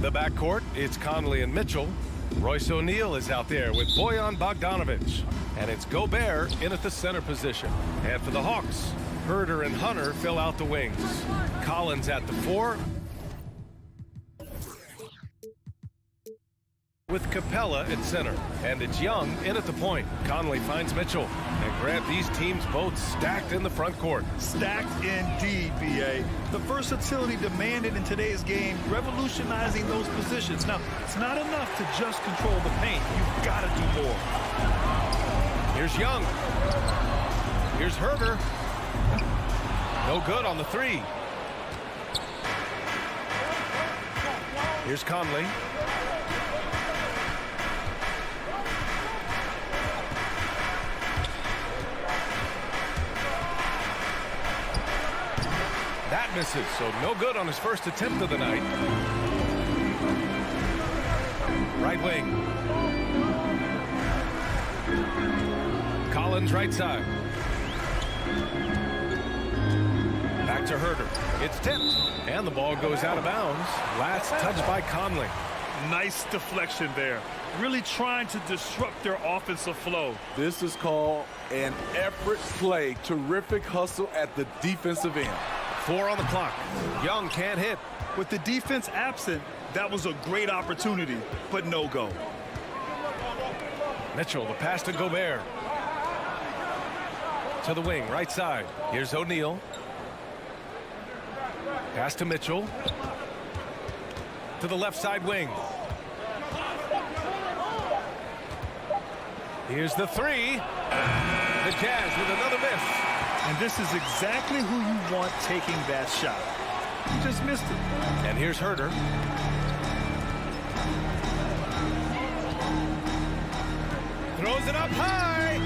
The backcourt, it's Conley and Mitchell. Royce O'Neal is out there with Bojan Bogdanovic. And it's Gobert in at the center position. And for the Hawks, Herder and Hunter fill out the wings. Collins at the 4. With Capella at center. And it's Young in at the point. Conley finds Mitchell. And grab these teams both stacked in the front court. Stacked indeed, B.A. The versatility demanded in today's game, revolutionizing those positions. Now, it's not enough to just control the paint. You've got to do more. Here's Young. Here's Herder. No good on the 3. Here's Conley. That misses, so no good on his first attempt of the night. Right wing. Collins right side. Back to Herder. It's tipped, and the ball goes out of bounds. Last touch by Conley. Nice deflection there. Really trying to disrupt their offensive flow. This is called an effort play. Terrific hustle at the defensive end. 4 on the clock. Young can't hit. With the defense absent, that was a great opportunity, but no go. Mitchell, the pass to Gobert. To the wing, right side. Here's O'Neal. Pass to Mitchell. To the left side wing. Here's the 3. The Jazz with another miss. And this is exactly who you want taking that shot. You just missed it. And here's Herder. Throws it up high.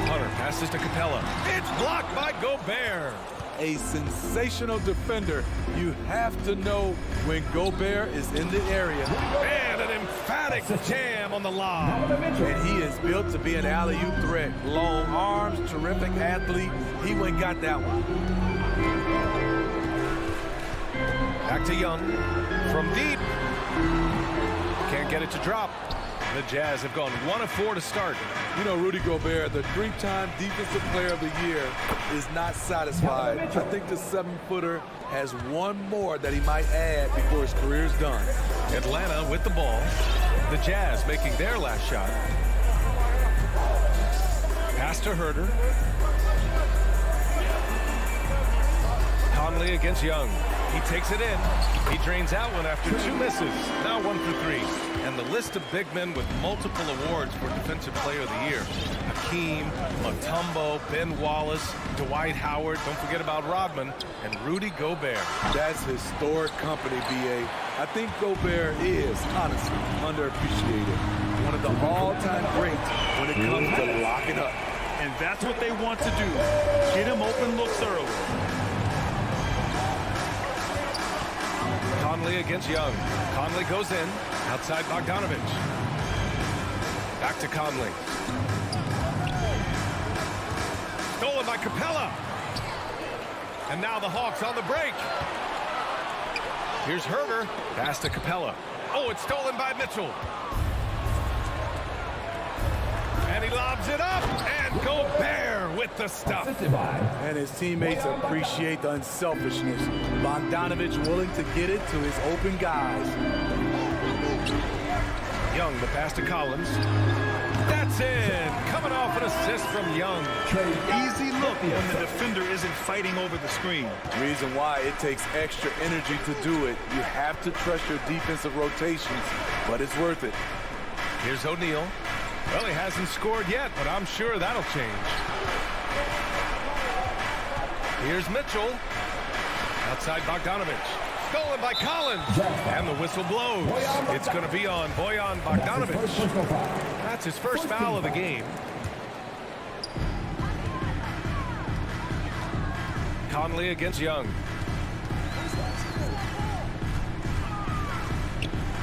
Hunter passes to Capella. It's blocked by Gobert. A sensational defender. You have to know when Gobert is in the area. And an emphatic jam on the lob. And he is built to be an alley-oop threat. Long arms, terrific athlete. He went and got that one. Back to Young. From deep. Can't get it to drop. The Jazz have gone 1 of 4 to start. You know, Rudy Gobert, the 3-time Defensive Player of the Year, is not satisfied. I think the 7-footer has one more that he might add before his career is done. Atlanta with the ball. The Jazz making their last shot. Pass to Herder. Conley against Young. He takes it in. He drains out one after 2 misses. Now 1 for 3. And the list of big men with multiple awards for Defensive Player of the Year. Hakeem, Mutombo, Ben Wallace, Dwight Howard, don't forget about Rodman, and Rudy Gobert. That's historic company, B.A. I think Gobert is, honestly, underappreciated. One of the all-time greats when it comes to locking up. And that's what they want to do. Get him open looks early. Conley against Young. Conley goes in. Outside Bogdanovic. Back to Conley. Stolen by Capella. And now the Hawks on the break. Here's Herder. Pass to Capella. Oh, it's stolen by Mitchell. And he lobs it up. And Gobert with the stuff. And his teammates appreciate the unselfishness. Bogdanovic willing to get it to his open guys. Young, the pass to Collins. That's in. Coming off an assist from Young. Easy look when the defender isn't fighting over the screen. Reason why it takes extra energy to do it. You have to trust your defensive rotations, but it's worth it. Here's O'Neal. Well, he hasn't scored yet, but I'm sure that'll change. Here's Mitchell. Outside Bogdanovic. Stolen by Collins. And the whistle blows. It's going to be on Bojan Bogdanovic. That's his first foul of the game. Conley against Young.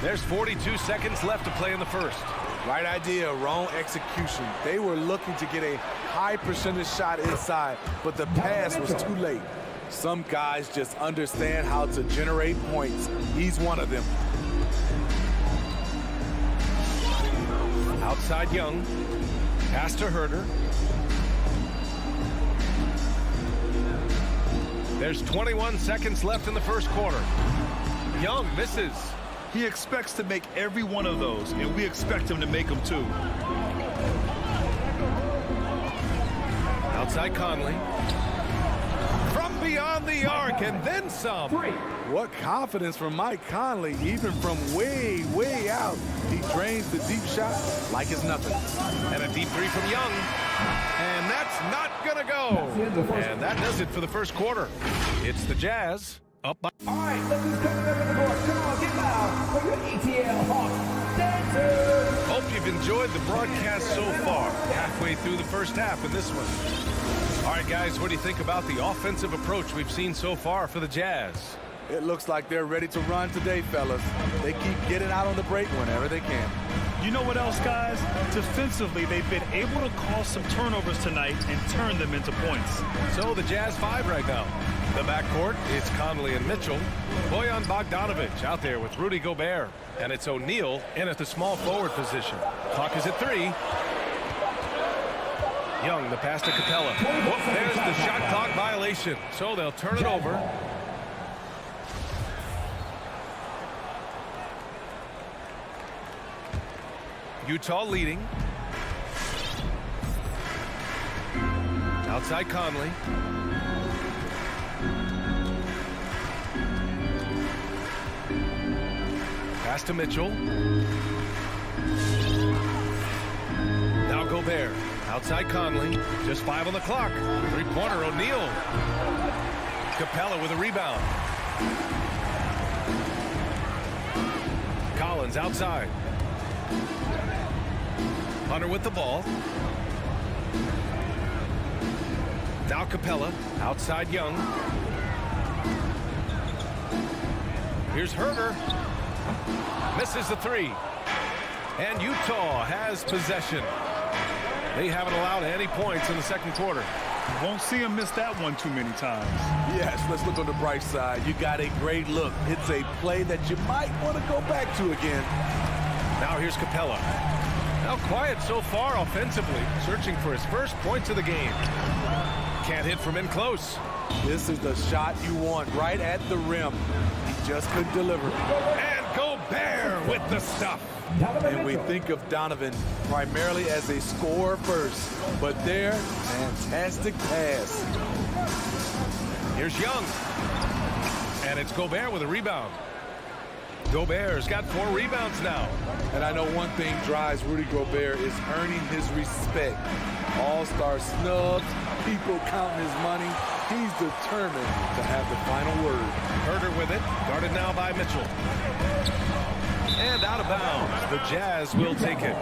There's 42 seconds left to play in the first. Right idea, wrong execution. They were looking to get a high percentage shot inside, but the pass was too late. Some guys just understand how to generate points. He's one of them. Outside Young. Pass to Herder. There's 21 seconds left in the first quarter. Young misses. He expects to make every one of those, and we expect him to make them too. Outside Conley. From beyond the arc and then some. What confidence from Mike Conley, even from way, way out. He drains the deep shot like it's nothing. And a deep three from Young. And that's not going to go. And that does it for the first quarter. It's the Jazz up by. All right, look who's coming up in the court. Come on, get loud for your ETL Hawks dancers. Hope you've enjoyed the broadcast so far. Halfway through the first half of this one. All right, guys, what do you think about the offensive approach we've seen so far for the Jazz? It looks like they're ready to run today, fellas. They keep getting out on the break whenever they can. You know what else, guys? Defensively, they've been able to cause some turnovers tonight and turn them into points. So the Jazz 5 right now. The backcourt, it's Conley and Mitchell. Bojan Bogdanovic out there with Rudy Gobert. And it's O'Neal in at the small forward position. Clock is at 3. Young, the pass to Capella. Whoop, there's the shot clock violation. So they'll turn it over. Utah leading. Outside Conley. Pass to Mitchell. Now Gobert. Outside Conley. Just 5 on the clock. Three-pointer O'Neal. Capella with a rebound. Collins outside. Hunter with the ball. Now Capella. Outside Young. Here's Herder. Misses the 3. And Utah has possession. They haven't allowed any points in the second quarter. Won't see him miss that one too many times. Yes, let's look on the bright side. You got a great look. It's a play that you might want to go back to again. Now here's Capella. Now quiet so far offensively, searching for his first points of the game. Can't hit from in close. This is the shot you want right at the rim. He just couldn't deliver. And Gobert with the stuff. And we think of Donovan primarily as a scorer first, but there, fantastic pass. Here's Young. And it's Gobert with a rebound. Gobert's got 4 rebounds now. And I know one thing drives Rudy Gobert is earning his respect. All-star snubs, people counting his money. He's determined to have the final word. Herder with it, guarded now by Mitchell. And out of bounds. The Jazz will take it.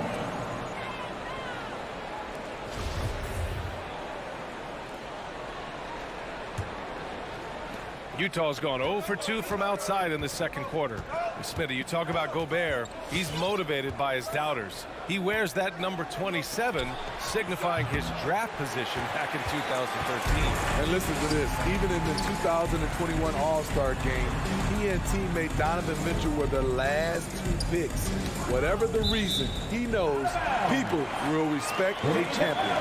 Utah's gone 0 for 2 from outside in the second quarter. Smitty, you talk about Gobert. He's motivated by his doubters. He wears that number 27, signifying his draft position back in 2013. And listen to this. Even in the 2021 All-Star game, he and teammate Donovan Mitchell were the last 2 picks. Whatever the reason, he knows people will respect a champion.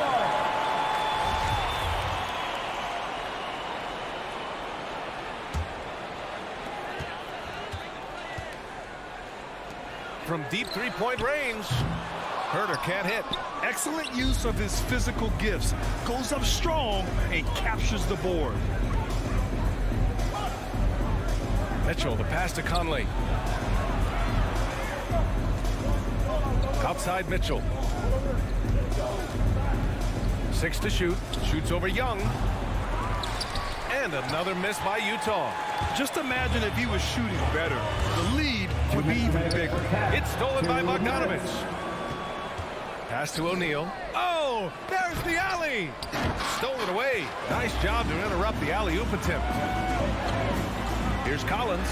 From deep three-point range, Herder can't hit. Excellent use of his physical gifts. Goes up strong and captures the board. Mitchell, the pass to Conley. Outside Mitchell. 6 to shoot. Shoots over Young. And another miss by Utah. Just imagine if he was shooting better. The lead would be even bigger. It's stolen by Bogdanovic. Pass to O'Neal. Oh, there's the alley. Stolen away. Nice job to interrupt the alley-oop attempt. Here's Collins.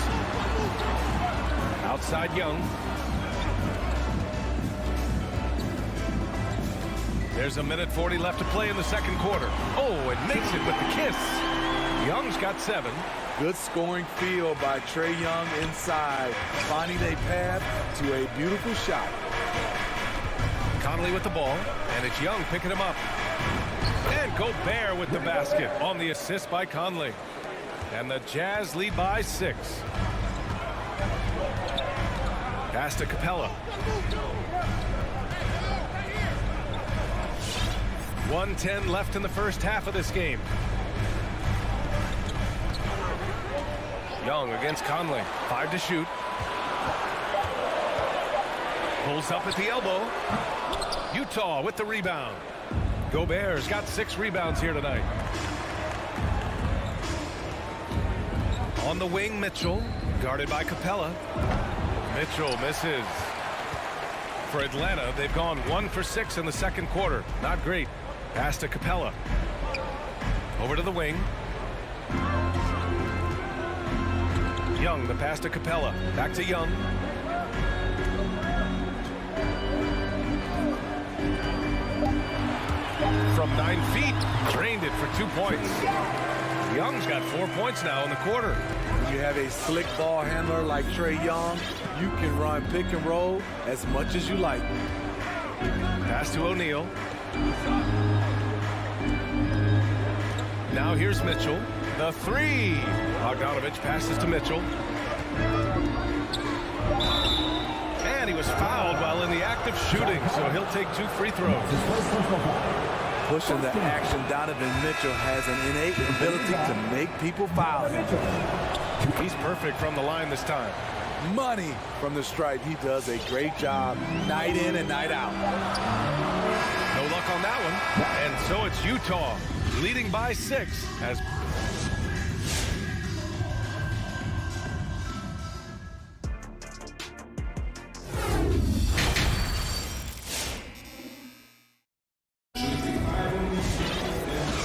Outside Young. There's a minute 40 left to play in the second quarter. Oh, and makes it with the kiss. Young's got 7. Good scoring field by Trae Young inside, finding a path to a beautiful shot. Conley with the ball, and it's Young picking him up. And Gobert with the basket on the assist by Conley. And the Jazz lead by 6. Pass to Capella. 1:10 left in the first half of this game. Young against Conley. 5 to shoot. Pulls up at the elbow. Utah with the rebound. Gobert's got 6 rebounds here tonight. On the wing, Mitchell, guarded by Capella. Mitchell misses. For Atlanta, they've gone 1 for 6 in the second quarter. Not great. Pass to Capella. Over to the wing. Young, the pass to Capella. Back to Young. From 9 feet, drained it for 2 points. Young's got 4 points now in the quarter. When you have a slick ball handler like Trae Young, you can run pick and roll as much as you like. Pass to O'Neal. Now here's Mitchell. The 3. Bogdanovich passes to Mitchell. And he was fouled while in the act of shooting, so he'll take 2 free throws. Pushing the action, Donovan Mitchell has an innate ability to make people foul. He's perfect from the line this time. Money from the stripe. He does a great job night in and night out. No luck on that one. And so it's Utah leading by 6 as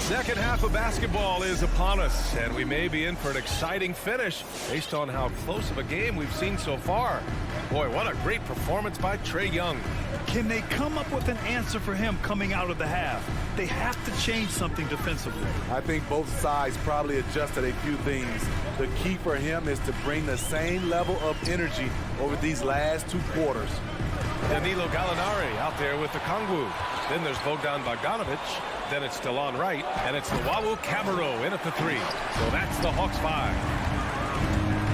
second half of basketball is upon us, and we may be in for an exciting finish based on how close of a game we've seen so far. Boy, what a great performance by Trae Young. Can they come up with an answer for him coming out of the half? They have to change something defensively. I think both sides probably adjusted a few things. The key for him is to bring the same level of energy over these last 2 quarters. Danilo Gallinari out there with the Kongwu. Then there's Bogdan Bogdanovich. Then it's Delon Wright, and it's the Wawu Cabarro in at the 3. So that's the Hawks 5.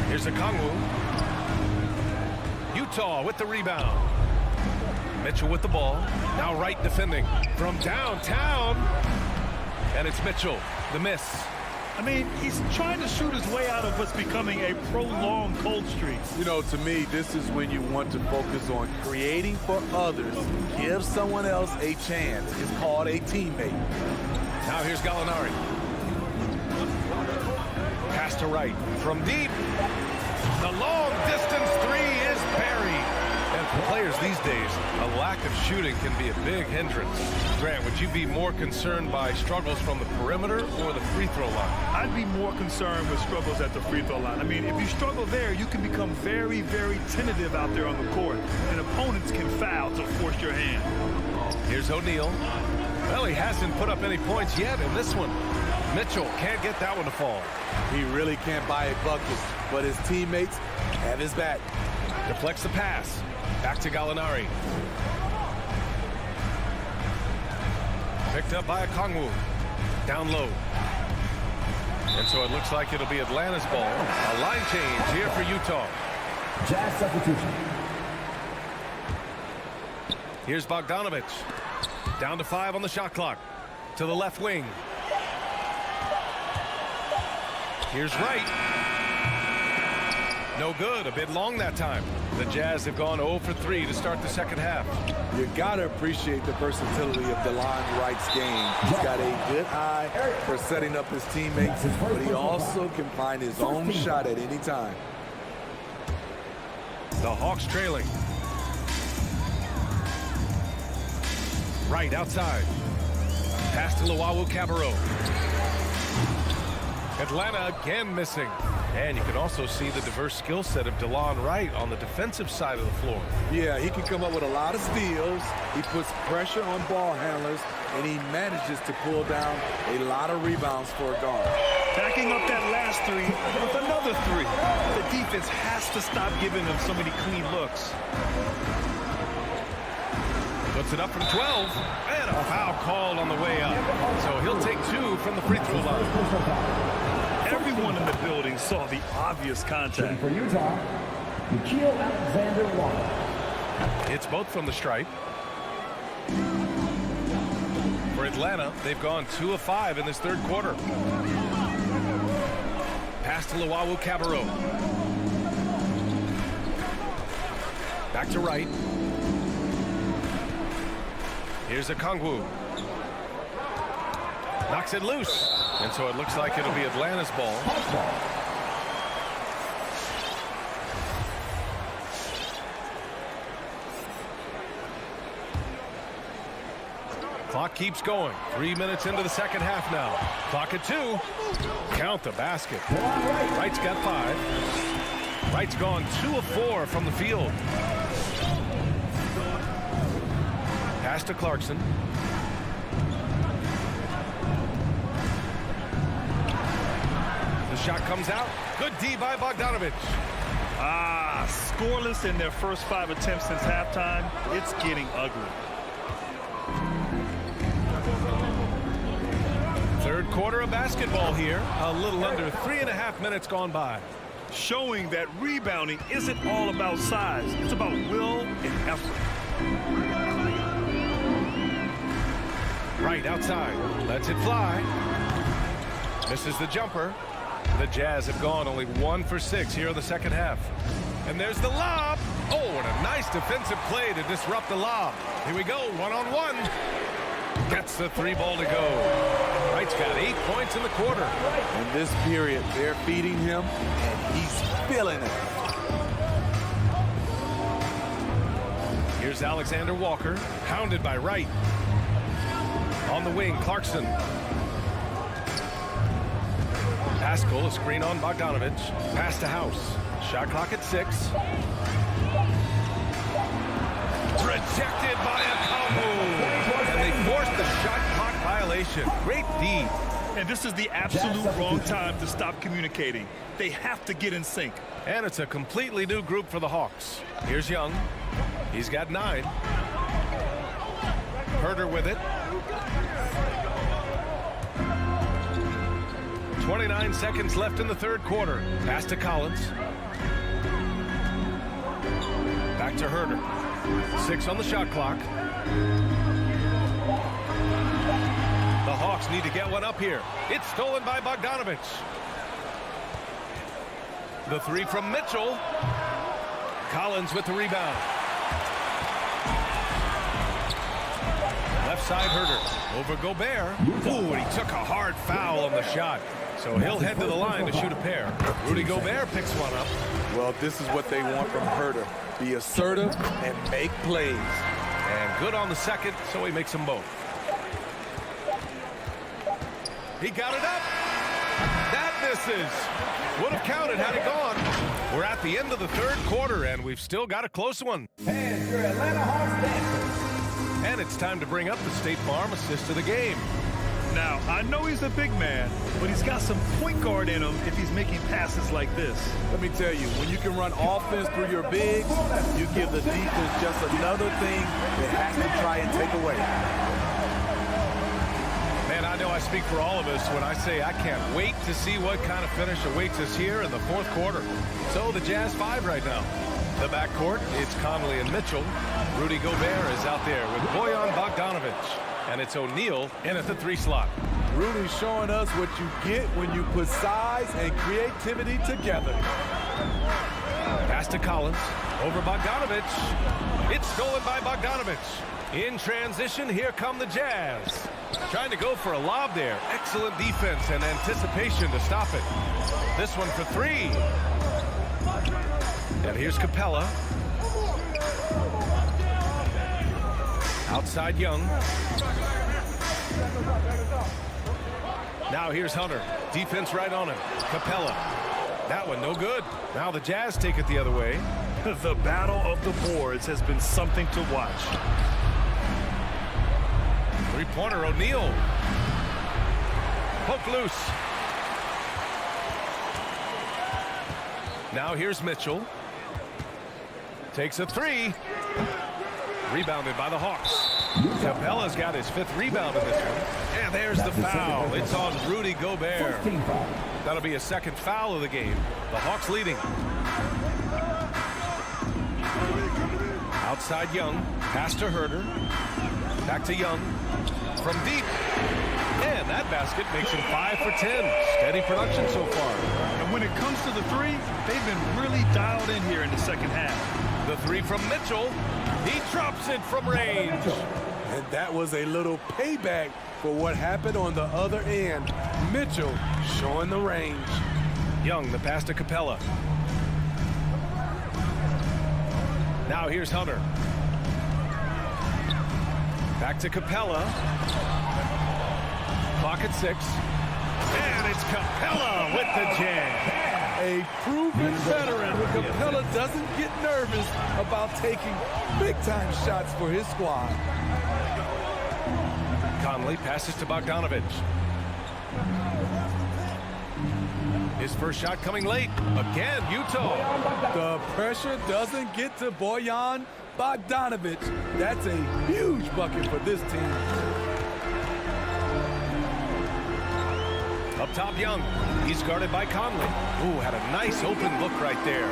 Here's the Kongwu. Utah with the rebound. Mitchell with the ball. Now Wright defending from downtown. And it's Mitchell, the miss. I mean, he's trying to shoot his way out of what's becoming a prolonged cold streak. You know, to me, this is when you want to focus on creating for others. Give someone else a chance. It's called a teammate. Now here's Gallinari. Pass to Wright from deep. The long distance 3 is buried. And for players these days, a lack of shooting can be a big hindrance. Grant, would you be more concerned by struggles from the perimeter or the free throw line? I'd be more concerned with struggles at the free throw line. I mean, if you struggle there, you can become very, very tentative out there on the court. And opponents can foul to force your hand. Here's O'Neal. Well, he hasn't put up any points yet in this one. Mitchell can't get that one to fall. He really can't buy a bucket, but his teammates have his back. Deflects the pass. Back to Gallinari. Picked up by a Kongwu. Down low. And so it looks like it'll be Atlanta's ball. A line change here for Utah. Jazz substitution. Here's Bogdanovich. Down to 5 on the shot clock. To the left wing. Here's Wright. No good. A bit long that time. The Jazz have gone 0 for 3 to start the second half. You got to appreciate the versatility of DeLon Wright's game. He's got a good eye for setting up his teammates, but he also can find his own shot at any time. The Hawks trailing. Wright outside. Pass to Wawu Cabarro. Atlanta again missing. And you can also see the diverse skill set of DeLon Wright on the defensive side of the floor. Yeah, he can come up with a lot of steals. He puts pressure on ball handlers, and he manages to pull down a lot of rebounds for a guard. Backing up that last three with another three. The defense has to stop giving them so many clean looks. Puts it up from 12, and a foul called on the way up. So he'll take 2 from the free throw line. Everyone in the building saw the obvious contact. For Utah, CLA. It's both from the stripe. For Atlanta, they've gone 2 of 5 in this third quarter. Pass to Luau Cabarro. Back to right. Here's a Kongwu. Knocks it loose. And so it looks like it'll be Atlanta's ball. Clock keeps going. 3 minutes into the second half now. Clock at 2. Count the basket. Wright's got 5. Wright's gone 2 of 4 from the field. Pass to Clarkson. The shot comes out. Good D by Bogdanovic. Scoreless in their first 5 attempts since halftime. It's getting ugly. Third quarter of basketball here. A little under 3.5 minutes gone by. Showing that rebounding isn't all about size. It's about will and effort. Right outside. Lets it fly. Misses the jumper. The Jazz have gone only 1 for 6 here in the second half. And there's the lob. Oh, what a nice defensive play to disrupt the lob. Here we go, 1-on-1. Gets the 3 ball to go. Wright's got 8 points in the quarter. In this period, they're feeding him, and he's feeling it. Here's Alexander Walker, hounded by Wright. On the wing, Clarkson. Pascal, a screen on Bogdanovic. Pass to House. Shot clock at 6. Rejected by a combo. And they forced the shot clock violation. Great D. And this is the absolute wrong time to stop communicating. They have to get in sync. And it's a completely new group for the Hawks. Here's Young. He's got 9. Herter with it. 29 seconds left in the third quarter. Pass to Collins. Back to Herter. 6 on the shot clock. The Hawks need to get one up here. It's stolen by Bogdanovic. The 3 from Mitchell. Collins with the rebound. Left side Herter. Over Gobert. Ooh, and he took a hard foul on the shot. So he'll head to the line to shoot a pair. Rudy Gobert picks one up. Well, this is what they want from Herter. Be assertive and make plays. And good on the second, so he makes them both. He got it up. That misses. Would have counted had it gone. We're at the end of the third quarter, and we've still got a close one. And your Atlanta Hawks dancers. And it's time to bring up the State Farm assist of the game. Now, I know he's a big man, but he's got some point guard in him if he's making passes like this. Let me tell you, when you can run offense through your bigs, you give the defense just another thing they have to try and take away. Man, I know I speak for all of us when I say I can't wait to see what kind of finish awaits us here in the fourth quarter. So the Jazz 5 right now. The backcourt, it's Conley and Mitchell. Rudy Gobert is out there with Bojan Bogdanovic. And it's O'Neal in at the 3 slot. Rudy's showing us what you get when you put size and creativity together. Pass to Collins. Over Bogdanovic. It's stolen by Bogdanovic. In transition, here come the Jazz. Trying to go for a lob there. Excellent defense and anticipation to stop it. This one for 3. And here's Capella. Outside Young. Now here's Hunter. Defense right on him. Capella. That one no good. Now the Jazz take it the other way. The battle of the boards has been something to watch. Three-pointer O'Neal. Poke loose. Now here's Mitchell. Takes a three. Rebounded by the Hawks. Capella's got his 5th rebound in this one. And there's the foul. It's on Rudy Gobert. That'll be a 2nd foul of the game. The Hawks leading. Outside Young. Pass to Herter. Back to Young. From deep. And that basket makes him 5 for 10. Steady production so far. And when it comes to the three, they've been really dialed in here in the second half. The three from Mitchell. He drops it from range. And that was a little payback for what happened on the other end. Mitchell showing the range. Young, the pass to Capella. Now here's Hunter. Back to Capella. Clock at 6. And it's Capella with the jam. A proven veteran. Capella doesn't get nervous about taking big-time shots for his squad. Conley passes to Bogdanovich. His first shot coming late. Again, Utah. The pressure doesn't get to Bojan Bogdanovich. That's a huge bucket for this team. Up top, Young. He's guarded by Conley. Ooh, had a nice open look right there.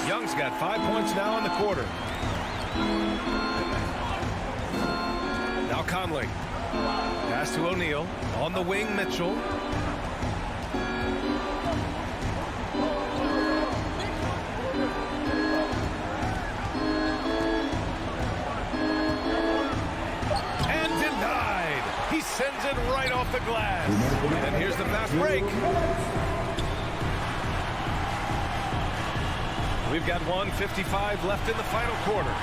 Young's got 5 points now in the quarter. Now Conley. Pass to O'Neal. On the wing, Mitchell. And denied. He sends it right off the glass. And here's the fast break. We've got 1:55 left in the final quarter.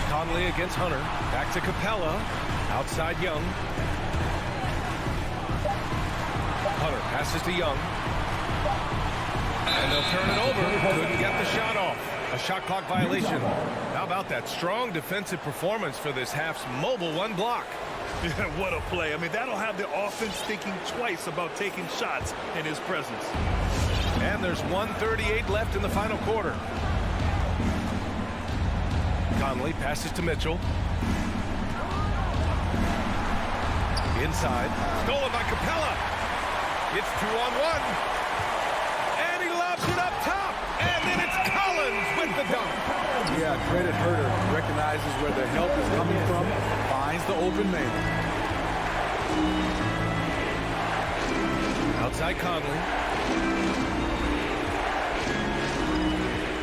Conley against Hunter. Back to Capella. Outside Young. Hunter passes to Young. And they'll turn it over. Couldn't get the shot off. A shot clock violation. How about that strong defensive performance for this half's mobile 1 block? Yeah, what a play. I mean, that'll have the offense thinking twice about taking shots in his presence. And there's 1:38 left in the final quarter. Conley passes to Mitchell. Inside. Stolen by Capella. It's 2-on-1. And he lobs it up top. And then it's Collins with the dunk. Yeah, credit Herter. Recognizes where the help is coming from. Finds the open man. Outside Conley.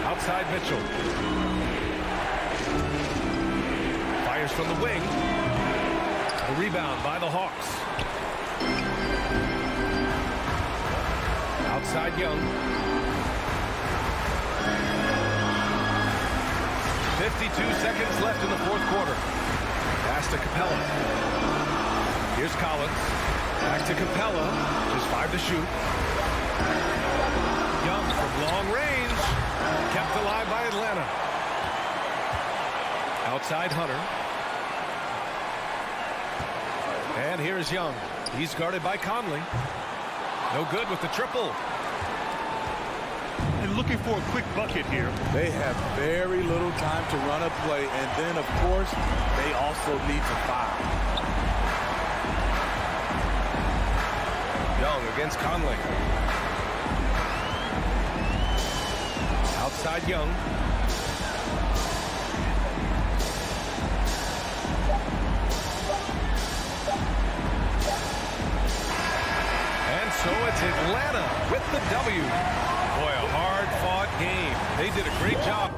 Outside Mitchell. Fires from the wing. A rebound by the Hawks. Outside Young. 52 seconds left in the 4th quarter. Pass to Capella. Here's Collins. Back to Capella. Just 5 to shoot. Young from long range. Kept alive by Atlanta. Outside Hunter. And here's Young. He's guarded by Conley. No good with the triple. And looking for a quick bucket here. They have very little time to run a play, and then, of course, they also need to foul. Young against Conley. Outside Young. And so it's Atlanta with the W. Boy, a hard-fought game. They did a great job.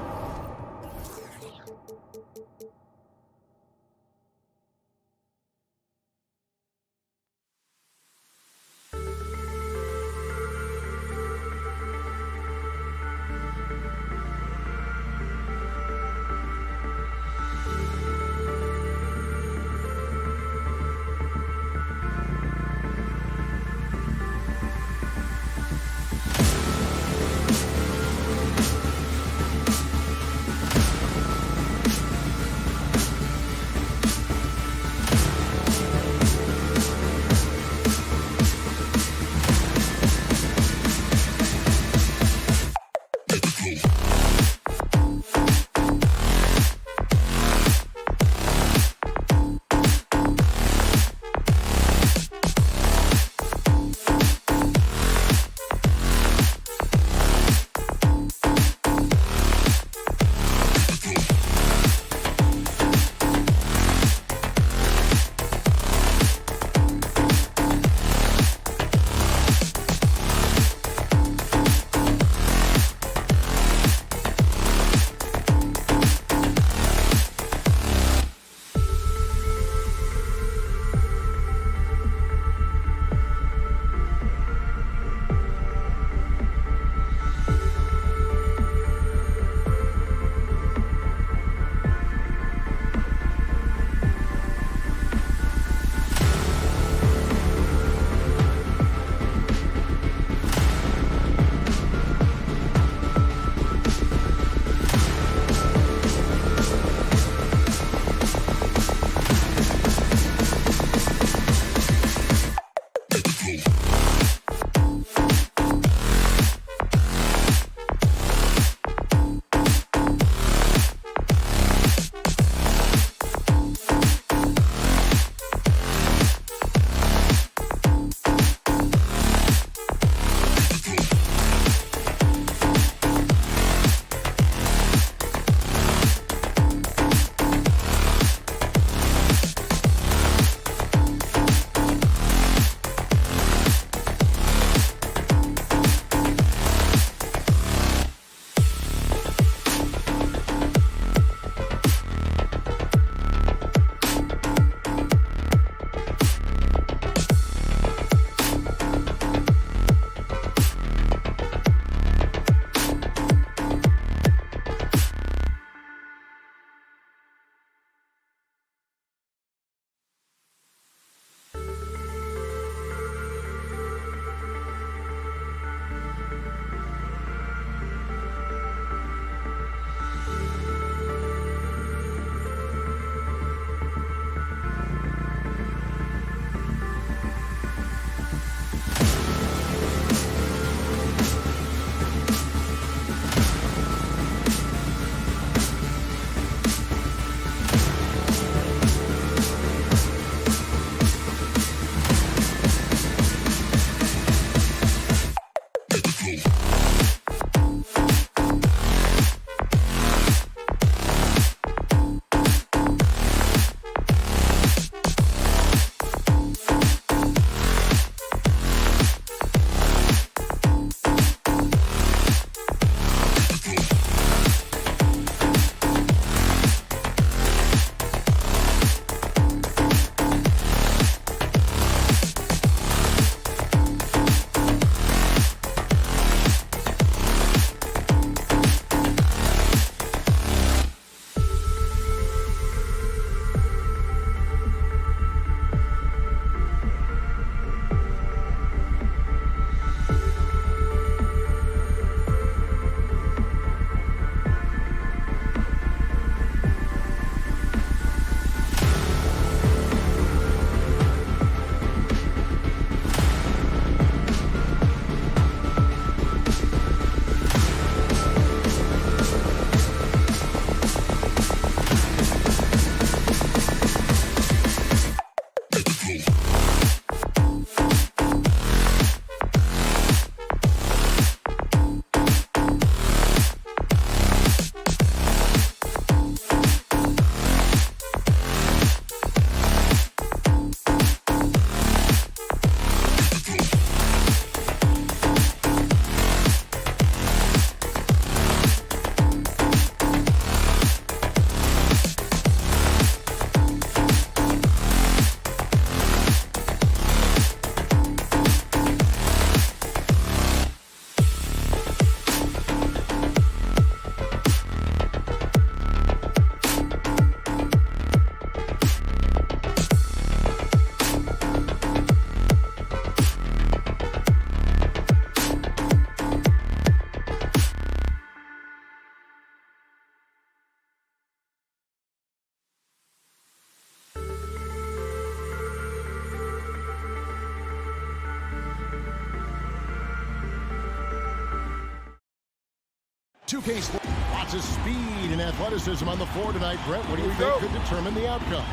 2K Sports. Lots of speed and athleticism on the floor tonight. Brett, what do you think could determine the outcome?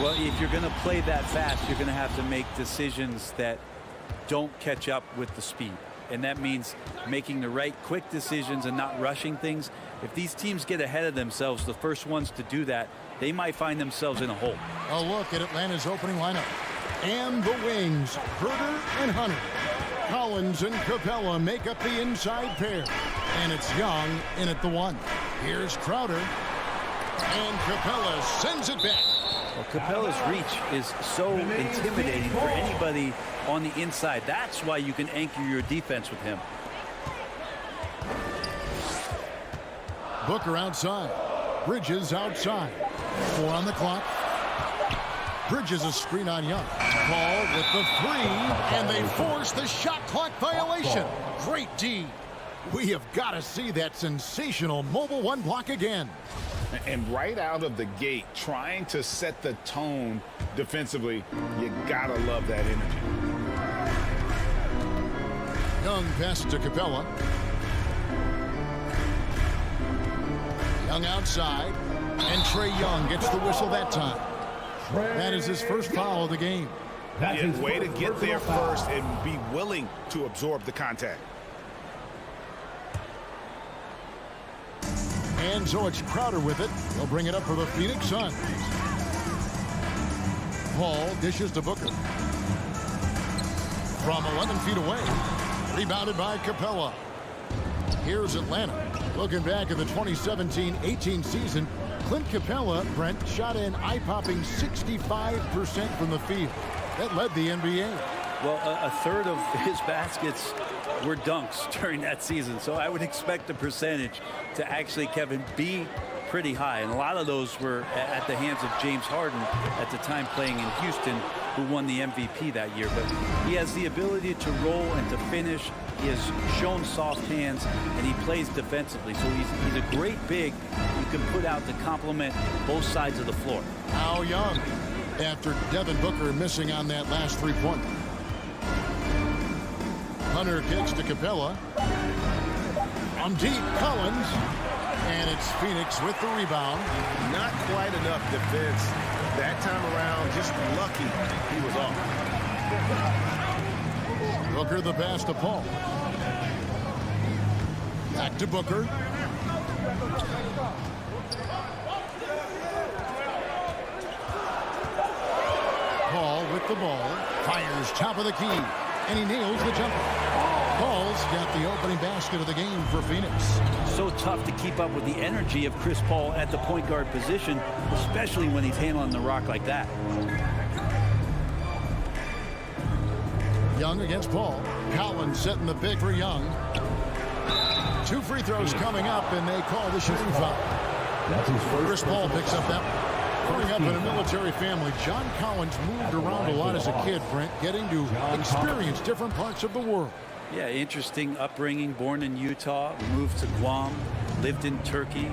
Well, if you're going to play that fast, you're going to have to make decisions that don't catch up with the speed. And that means making the right quick decisions and not rushing things. If these teams get ahead of themselves, the first ones to do that, they might find themselves in a hole. A look at Atlanta's opening lineup. And the wings, Herter and Hunter. Collins and Capella make up the inside pair. And it's Young in at the 1. Here's Crowder. And Capella sends it back. Well, Capella's reach is so intimidating for anybody on the inside. That's why you can anchor your defense with him. Booker outside. Bridges outside. 4 on the clock. Bridges a screen on Young. Paul with the 3, and they force the shot clock violation. Great D. We have got to see that sensational mobile 1 block again. And right out of the gate, trying to set the tone defensively, you gotta love that energy. Young passes to Capella. Young outside, and Trae Young gets the whistle that time. That is his first foul of the game. Yeah, way to get there first and be willing to absorb the contact. And so it's Crowder with it. He'll bring it up for the Phoenix Suns. Paul dishes to Booker. From 11 feet away. Rebounded by Capella. Here's Atlanta. Looking back at the 2017-18 season, Clint Capella, Brent, shot an eye-popping 65% from the field. That led the NBA. Well, a third of his baskets were dunks during that season. So I would expect the percentage to actually, Kevin, be pretty high. And a lot of those were at the hands of James Harden at the time playing in Houston, who won the MVP that year. But he has the ability to roll and to finish. He has shown soft hands, and he plays defensively. So he's a great big you can put out to complement both sides of the floor. Now Young, after Devin Booker missing on that last three-pointer. Hunter kicks to Capella. On deep, Collins. And it's Phoenix with the rebound. Not quite enough defense that time around. Just lucky he was off. Booker the pass to Paul. Back to Booker. Paul with the ball. Fires top of the key. And he nails the jumper. Paul's got the opening basket of the game for Phoenix. So tough to keep up with the energy of Chris Paul at the point guard position, especially when he's handling the rock like that. Young against Paul. Collins setting the pick for Young. 2 free throws coming up, and they call the shooting foul. Chris Paul picks up that one. Growing up in a military family, John Collins moved around a lot as a kid, Brent, getting to experience different parts of the world. Yeah, interesting upbringing. Born in Utah, moved to Guam, lived in Turkey,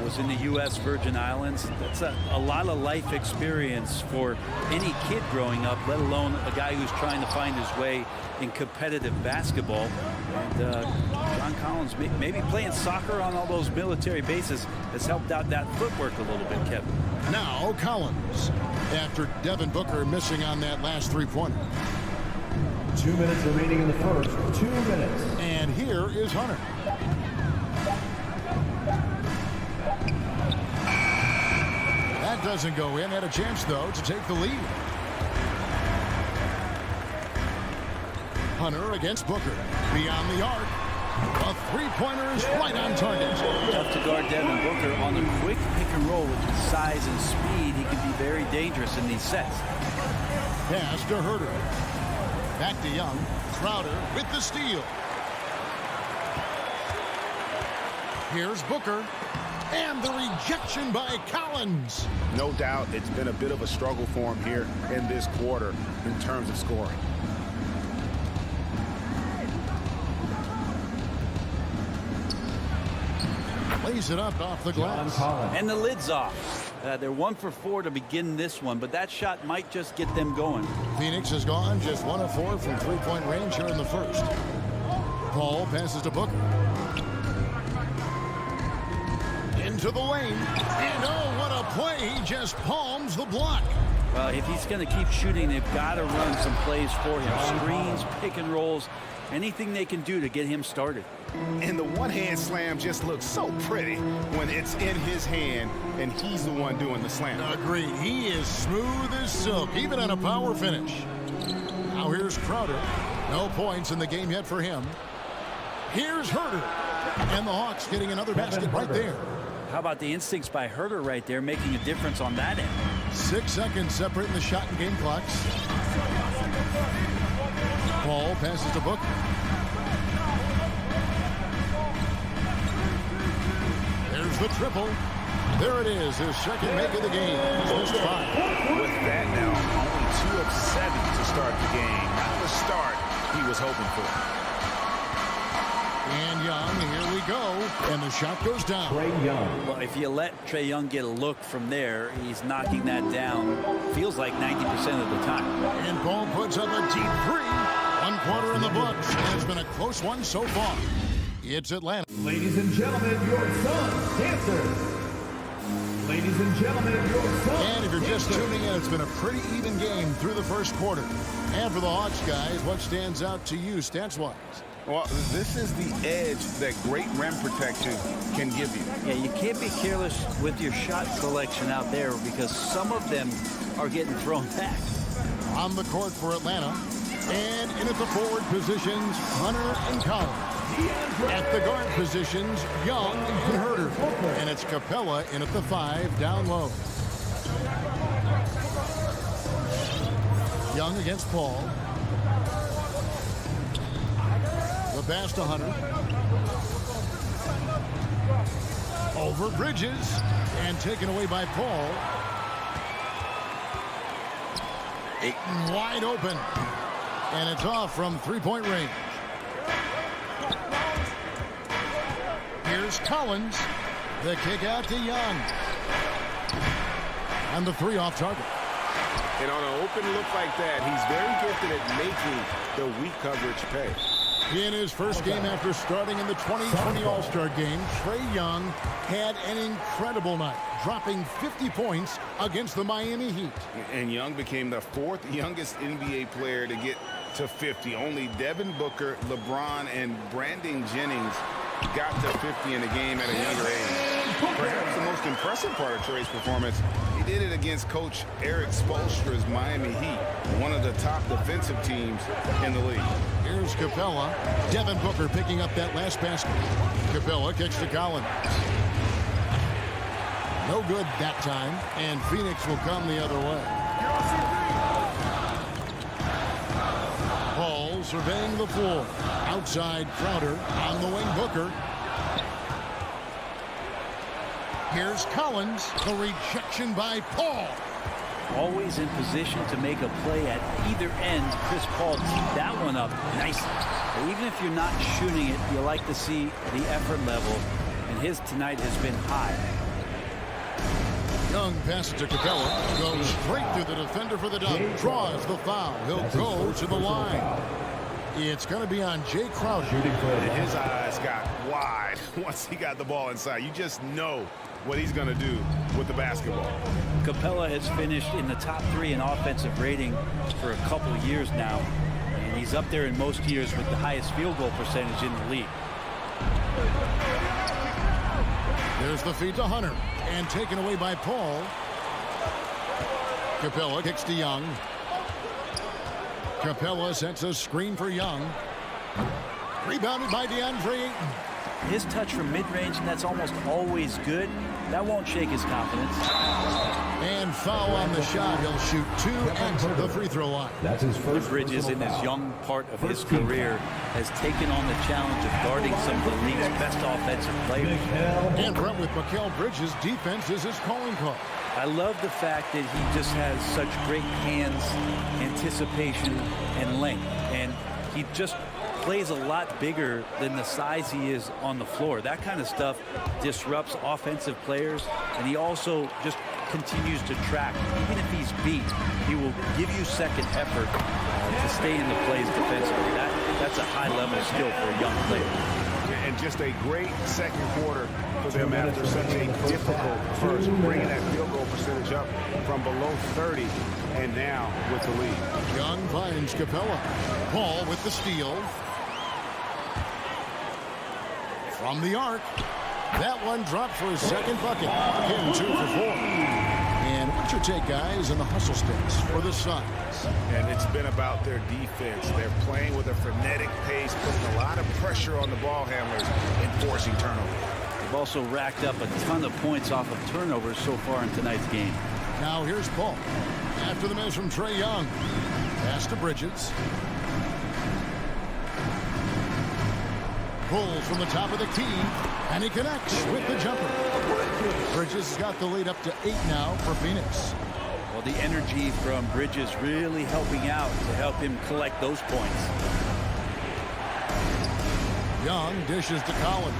was in the U.S. Virgin Islands. That's a lot of life experience for any kid growing up, let alone a guy who's trying to find his way in competitive basketball. And John Collins, maybe playing soccer on all those military bases, has helped out that footwork a little bit, Kevin. Now Collins, after Devin Booker missing on that last three-pointer. 2 minutes remaining in the first. 2 minutes. And here is Hunter. That doesn't go in. Had a chance, though, to take the lead. Hunter against Booker. Beyond the arc. A three-pointer is right on target. Tough to guard Devin Booker on the quick pick and roll with his size and speed. He can be very dangerous in these sets. Pass to Herter. Back to Young. Crowder with the steal. Here's Booker. And the rejection by Collins. No doubt it's been a bit of a struggle for him here in this quarter in terms of scoring. Lays it up off the glass. And the lid's off. They're 1 for 4 to begin this one, but that shot might just get them going. Phoenix has gone just 1 of 4 from three-point range here in the first. Paul passes to Booker. into the lane. And oh, what a play. He just palms the block. Well, if he's going to keep shooting, they've got to run some plays for him. Screens, pick and rolls, anything they can do to get him started. And the one-hand slam just looks so pretty when it's in his hand and he's the one doing the slam. Agreed. He is smooth as silk, even on a power finish. Now here's Crowder. No points in the game yet for him. Here's Herter. And the Hawks getting another basket right there. How about the instincts by Herter right there, making a difference on that end? 6 seconds separating the shot and game clocks. Paul passes to Booker. There's the triple. There it is, his second make of the game. He's missed 5. With that now, only 2 of 7 to start the game. Not the start he was hoping for. And Young, here we go. And the shot goes down. Trae Young. Well, if you let Trae Young get a look from there, he's knocking that down, feels like 90% of the time. And Paul puts up a deep 3. 1 quarter in the books. And it's been a close one so far. It's Atlanta. Ladies and gentlemen, your Suns dancers. Ladies and gentlemen, your Suns. And if you're just tuning in, it's been a pretty even game through the first quarter. And for the Hawks guys, what stands out to you stats-wise? Well, this is the edge that great rim protection can give you. Yeah, you can't be careless with your shot selection out there because some of them are getting thrown back. On the court for Atlanta. And in at the forward positions, Hunter and Collins. At the guard positions, Young and Herter. And it's Capella in at the 5 down low. Young against Paul. The pass to Hunter. Over Bridges. And taken away by Paul. Ayton wide open. And it's off from three-point range. Here's Collins. The kick out to Young. And the 3 off target. And on an open look like that, he's very gifted at making the weak coverage pay. In his first game after starting in the 2020 All-Star Game, Trae Young had an incredible night, dropping 50 points against the Miami Heat. And Young became the 4th youngest NBA player to get to 50. Only Devin Booker, LeBron, and Brandon Jennings got to 50 in the game at a younger age. Perhaps the most impressive part of Trae's performance, he did it against Coach Eric Spoelstra's Miami Heat, one of the top defensive teams in the league. Here's Capella. Devin Booker picking up that last basket. Capella kicks to Collins. No good that time, and Phoenix will come the other way. Paul surveying the floor. Outside Crowder, on the wing Booker. Here's Collins. The rejection by Paul. Always in position to make a play at either end. Chris Paul teed that one up nicely. But even if you're not shooting it, you like to see the effort level, and his tonight has been high. Young passes to Capella. Goes straight through the defender for the dunk. Draws the foul. He'll go to the line. It's going to be on Jay Crowder. And his eyes got wide once he got the ball inside. You just know what he's going to do with the basketball. Capella has finished in the top 3 in offensive rating for a couple of years now. And he's up there in most years with the highest field goal percentage in the league. There's the feed to Hunter. And taken away by Paul. Capella kicks to Young. Capella sets a screen for Young. Rebounded by DeAndre Ayton. His touch from mid-range, and that's almost always good. That won't shake his confidence. And foul on the shot. He'll shoot 2 at the free throw line. That's his first. Bridges, in his young part of his career, has taken on the challenge of guarding some of the league's best offensive players. And Brett, with Mikal Bridges, defense is his calling card. I love the fact that he just has such great hands, anticipation, and length. And he just plays a lot bigger than the size he is on the floor. That kind of stuff disrupts offensive players, and he also just continues to track. Even if he's beat, he will give you second effort to stay in the plays defensively. That's a high-level skill for a young player. And just a great second quarter for them after such a difficult first. Bringing that field goal percentage up from below 30 and now with the lead. Young finds Capella. Paul with the steal. From the arc. That one dropped for his second bucket. Again, 2 for 4. And what's your take, guys, in the hustle sticks for the Suns? And it's been about their defense. They're playing with a frenetic pace, putting a lot of pressure on the ball handlers and forcing turnovers. They've also racked up a ton of points off of turnovers so far in tonight's game. Now here's Paul. After the miss from Trae Young. Pass to Bridges. Pulls from the top of the key. And he connects with the jumper. Bridges has got the lead up to 8 now for Phoenix. Well, the energy from Bridges really helping out to help him collect those points. Young dishes to Collins.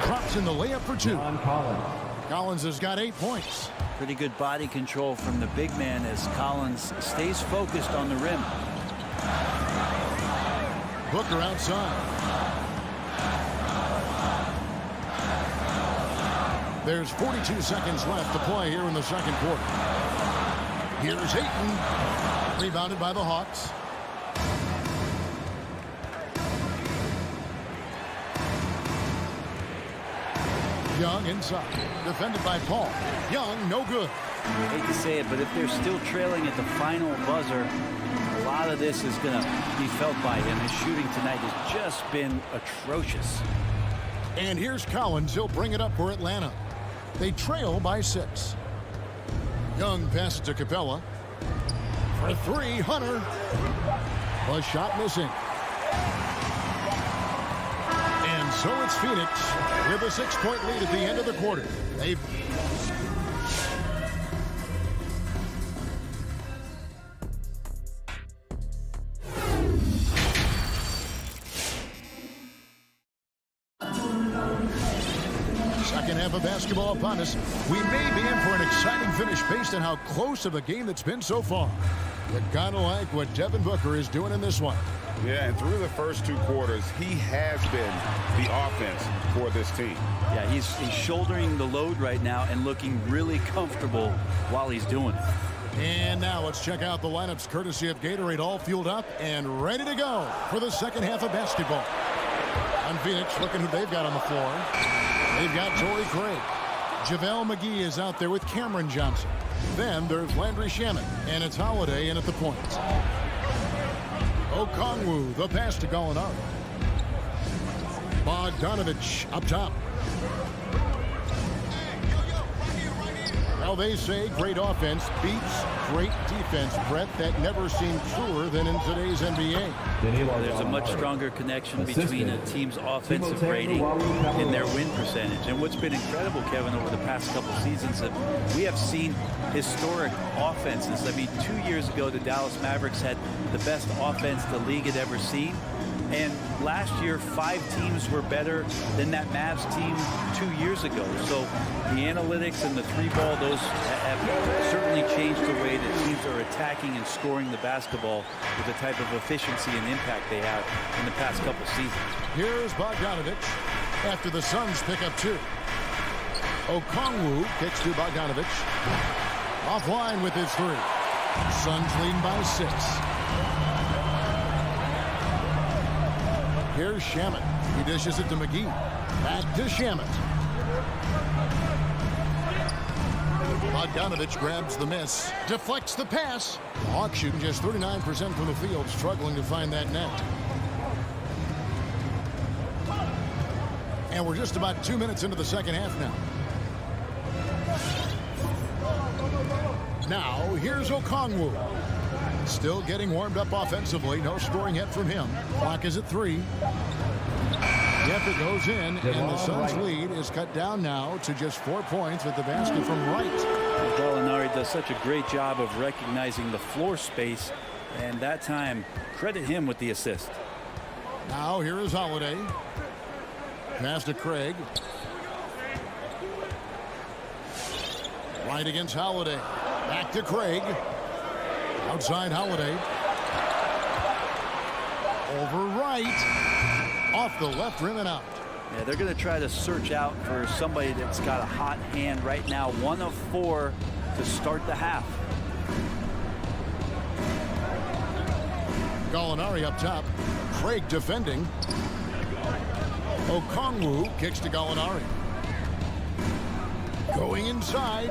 Drops in the layup for 2. Collins has got 8 points. Pretty good body control from the big man as Collins stays focused on the rim. Booker outside. There's 42 seconds left to play here in the second quarter. Here's Ayton. Rebounded by the Hawks. Young inside. Defended by Paul. Young, no good. I hate to say it, but if they're still trailing at the final buzzer, a lot of this is going to be felt by him. His shooting tonight has just been atrocious. And here's Collins. He'll bring it up for Atlanta. They trail by 6. Young passes to Capella. For 3, Hunter. A shot missing. And so it's Phoenix with a 6-point lead at the end of the quarter. They've... Second half of basketball upon us. We may be in for an exciting finish based on how close of a game that's been so far. You gotta like what Devin Booker is doing in this one. Yeah, and through the first 2 quarters, he has been the offense for this team. Yeah, he's shouldering the load right now and looking really comfortable while he's doing it. And now let's check out the lineups courtesy of Gatorade, all fueled up and ready to go for the second half of basketball. On Phoenix, looking who they've got on the floor. They've got Torrey Craig. JaVale McGee is out there with Cameron Johnson. Then there's Landry Shamet, and it's Holiday in at the point. Okongwu, the pass to Gallinari. Bogdanovich up top. Well, they say great offense beats great defense, Brett. That never seemed truer than in today's NBA. There's a much stronger connection between a team's offensive rating and their win percentage. And what's been incredible, Kevin, over the past couple seasons, that we have seen historic offenses. I mean, 2 years ago, the Dallas Mavericks had the best offense the league had ever seen. And last year, 5 teams were better than that Mavs team 2 years ago. So the analytics and the 3-ball, those have certainly changed the way that teams are attacking and scoring the basketball with the type of efficiency and impact they have in the past couple seasons. Here's Bogdanovich after the Suns pick up 2. Okongwu kicks to Bogdanovich. Offline with his 3. Suns leading by 6. Here's Shamet. He dishes it to McGee. Back to Shamet. Bogdanovich grabs the miss. Deflects the pass. The Hawks shooting just 39% from the field, struggling to find that net. And we're just about 2 minutes into the second half now. Now, here's Okongwu. Still getting warmed up offensively. No scoring yet from him. Clock is at 3. Yep, it goes in, and the Suns' lead is cut down now to just 4 points with the basket from Wright. Gallinari does such a great job of recognizing the floor space, and that time, credit him with the assist. Now, here is Holiday. Pass to Craig. Wright against Holiday. Back to Craig. Outside Holiday. Over right. Off the left rim and out. Yeah, they're going to try to search out for somebody that's got a hot hand right now. 1 of 4 to start the half. Gallinari up top. Craig defending. Okongwu kicks to Gallinari. Going inside.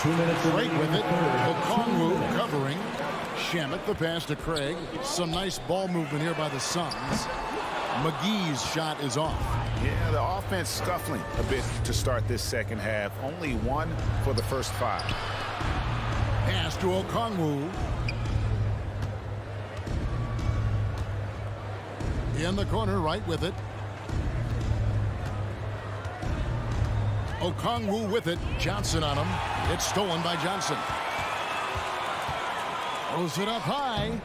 2 minutes. Craig with it. Okongwu covering. Shamet the pass to Craig. Some nice ball movement here by the Suns. McGee's shot is off. Yeah, the offense scuffling a bit to start this second half. Only 1 for the first 5. Pass to Okongwu. In the corner, right with it. Okongwu with it. Johnson on him. It's stolen by Johnson. Throws it up high.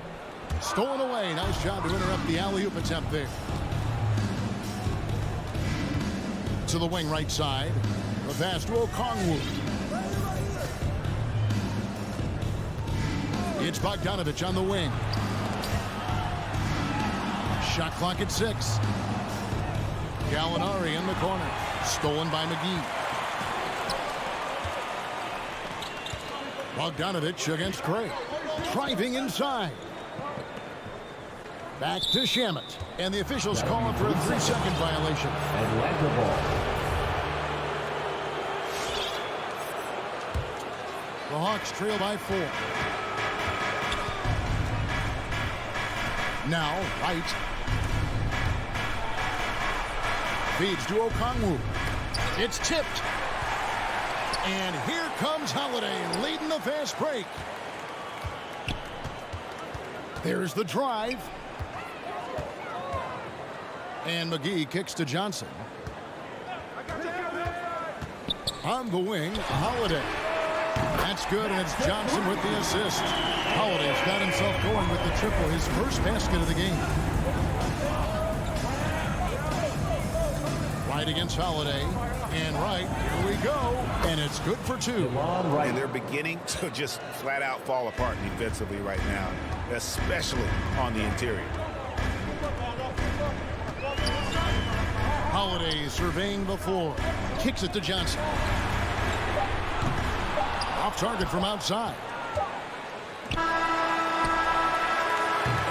Stolen away. Nice job to interrupt the alley-oop attempt there. To the wing right side. The pass to Okongwu. It's Bogdanovich on the wing. Shot clock at 6. Gallinari in the corner. Stolen by McGee. Bogdanovich against Craig. Driving inside. Back to Shamet. And the officials calling for a 3-second violation. Atlanta ball. The Hawks trail by 4. Now, right. Feeds to Okongwu. It's tipped. And here comes Holiday leading the fast break. There's the drive. And McGee kicks to Johnson. On the wing, Holiday. That's good, and it's Johnson with the assist. Holiday's got himself going with the triple, his first basket of the game. Right against Holiday. And right, here we go. And it's good for 2. And they're beginning to just flat out fall apart defensively right now, especially on the interior. Holiday surveying the floor. Kicks it to Johnson. Off target from outside.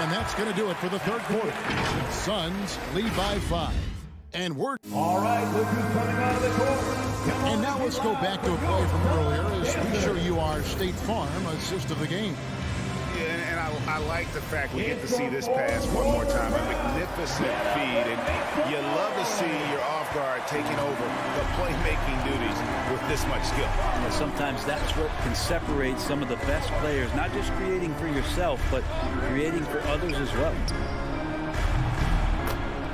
And that's going to do it for the third quarter. Suns lead by 5. And we're... All right, look who's coming out of the court. And now let's go back to a play from earlier as we show you our State Farm assist of the game. Yeah, and I like the fact we get to see this pass one more time. A magnificent feed, and you love to see your off guard taking over the playmaking duties with this much skill. And sometimes that's what can separate some of the best players, not just creating for yourself, but creating for others as well.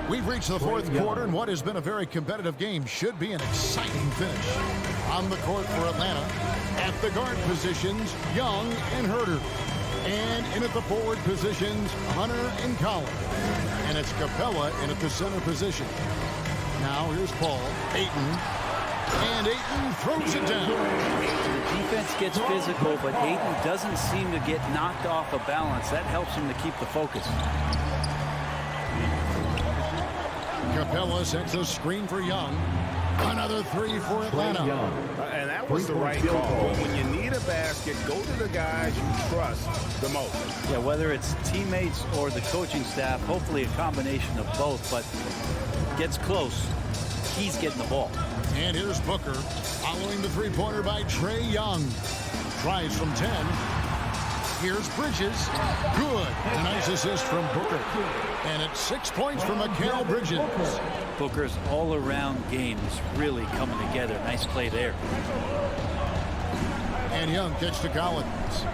We've reached the fourth quarter, and what has been a very competitive game should be an exciting finish. On the court for Atlanta, at the guard positions, Young and Herter. And in at the forward positions, Hunter and Collins. And it's Capella in at the center position. Now here's Paul. Ayton. And Ayton throws it down. The defense gets physical, but Ayton doesn't seem to get knocked off of balance. That helps him to keep the focus. Capella sets a screen for Young. Another 3 for Atlanta. And that was the right call. When you need a basket, go to the guys you trust the most. Yeah, whether it's teammates or the coaching staff, hopefully a combination of both, but gets close. He's getting the ball. And here's Booker following the three-pointer by Trae Young. Tries from 10. Here's Bridges. Good. A nice assist from Booker. And it's 6 points from Mikal Bridges. Booker's all-around game is really coming together. Nice play there. And Young gets to Collins.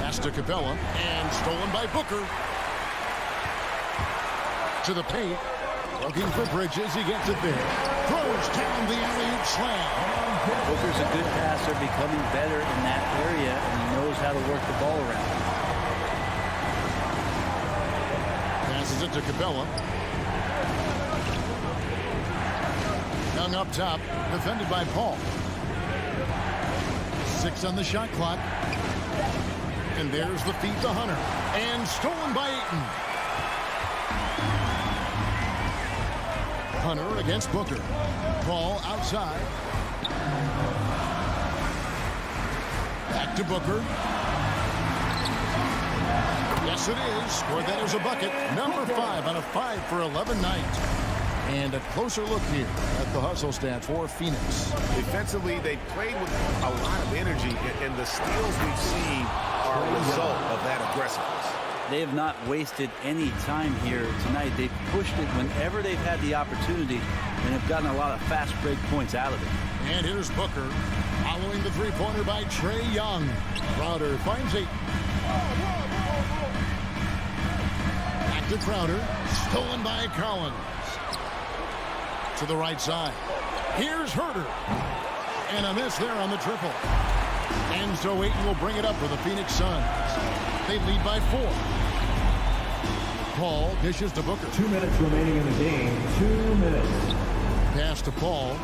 Pass to Capella. And stolen by Booker. To the paint. Looking for Bridges. He gets it there. Throws down the alley-oop slam. Booker's a good passer, becoming better in that area, and he knows how to work the ball around. Passes it to Capella. Young up top, defended by Paul. 6 on the shot clock. And there's the feed to Hunter. And stolen by Ayton. Hunter against Booker. Ball outside. Back to Booker. Yes, it is. Scored that as a bucket. Number 5 on a 5 for 11 night. And a closer look here at the hustle stats for Phoenix. Defensively, they played with a lot of energy, and the steals we've seen are a result of that aggressiveness. They have not wasted any time here tonight. They've pushed it whenever they've had the opportunity and have gotten a lot of fast break points out of it. And here's Booker following the three-pointer by Trae Young. Crowder finds Ayton. Back to Crowder. Stolen by Collins. To the right side. Here's Herter. And a miss there on the triple. And so Ayton will bring it up for the Phoenix Suns. They lead by 4. Paul dishes to Booker. 2 minutes remaining in the game. 2 minutes. Pass to Paul.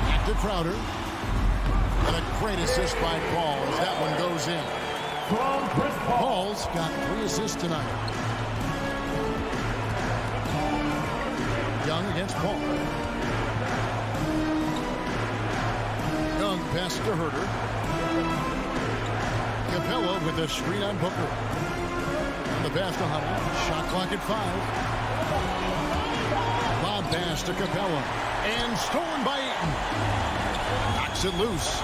Back to Crowder. And a great assist by Paul as that one goes in. From Chris Paul. Paul's got 3 assists tonight. Young against Paul. Young pass to Herter. Capella with a screen on Booker. And the pass to Hunter. Shot clock at 5. Lob pass to Capella. And stolen by Ayton. Knocks it loose.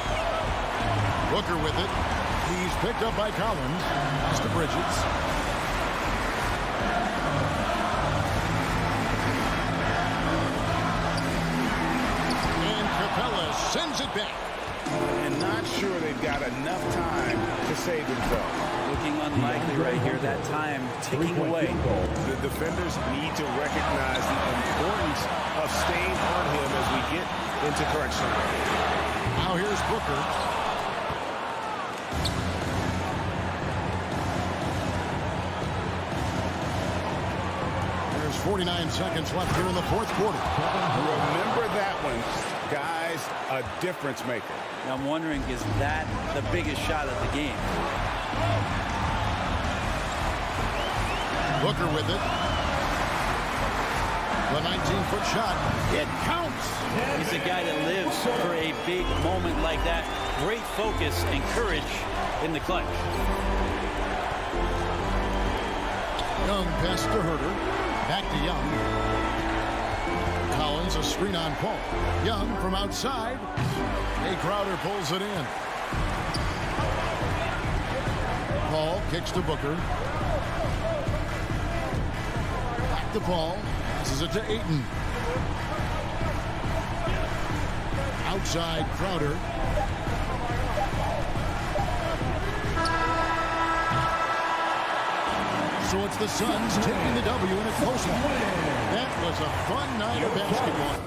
Booker with it. He's picked up by Collins. Pass to Bridges. Sends it back. And not sure they've got enough time to save themselves. Looking unlikely right here. That time ticking away. The defenders need to recognize the importance of staying on him as we get into correction. Now here's Booker. There's 49 seconds left here in the fourth quarter. Remember that one. Guys, a difference maker. Now I'm wondering, is that the biggest shot of the game? Booker with it. The 19-foot shot. It counts. He's a guy that lives for a big moment like that. Great focus and courage in the clutch. Young pass to Herter. Back to Young. Collins, a screen on Paul. Young from outside. A Crowder pulls it in. Paul kicks to Booker. Back to Paul. Passes it to Ayton. Outside Crowder. So it's the Suns taking the W in a close one. That was a fun night of basketball.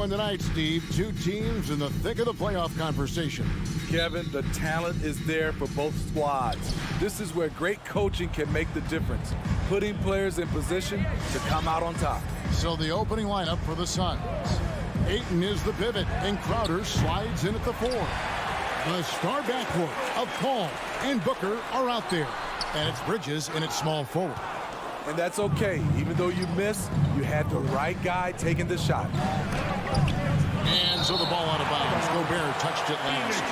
one tonight, Steve. Two teams in the thick of the playoff conversation. Kevin, the talent is there for both squads. This is where great coaching can make the difference, putting players in position to come out on top. So the opening lineup for the Suns. Ayton is the pivot, and Crowder slides in at the 4. The star backcourt of Paul and Booker are out there. And it's Bridges in its small forward. And that's okay. Even though you missed, you had the right guy taking the shot. And so the ball out of bounds. Gobert touched it last.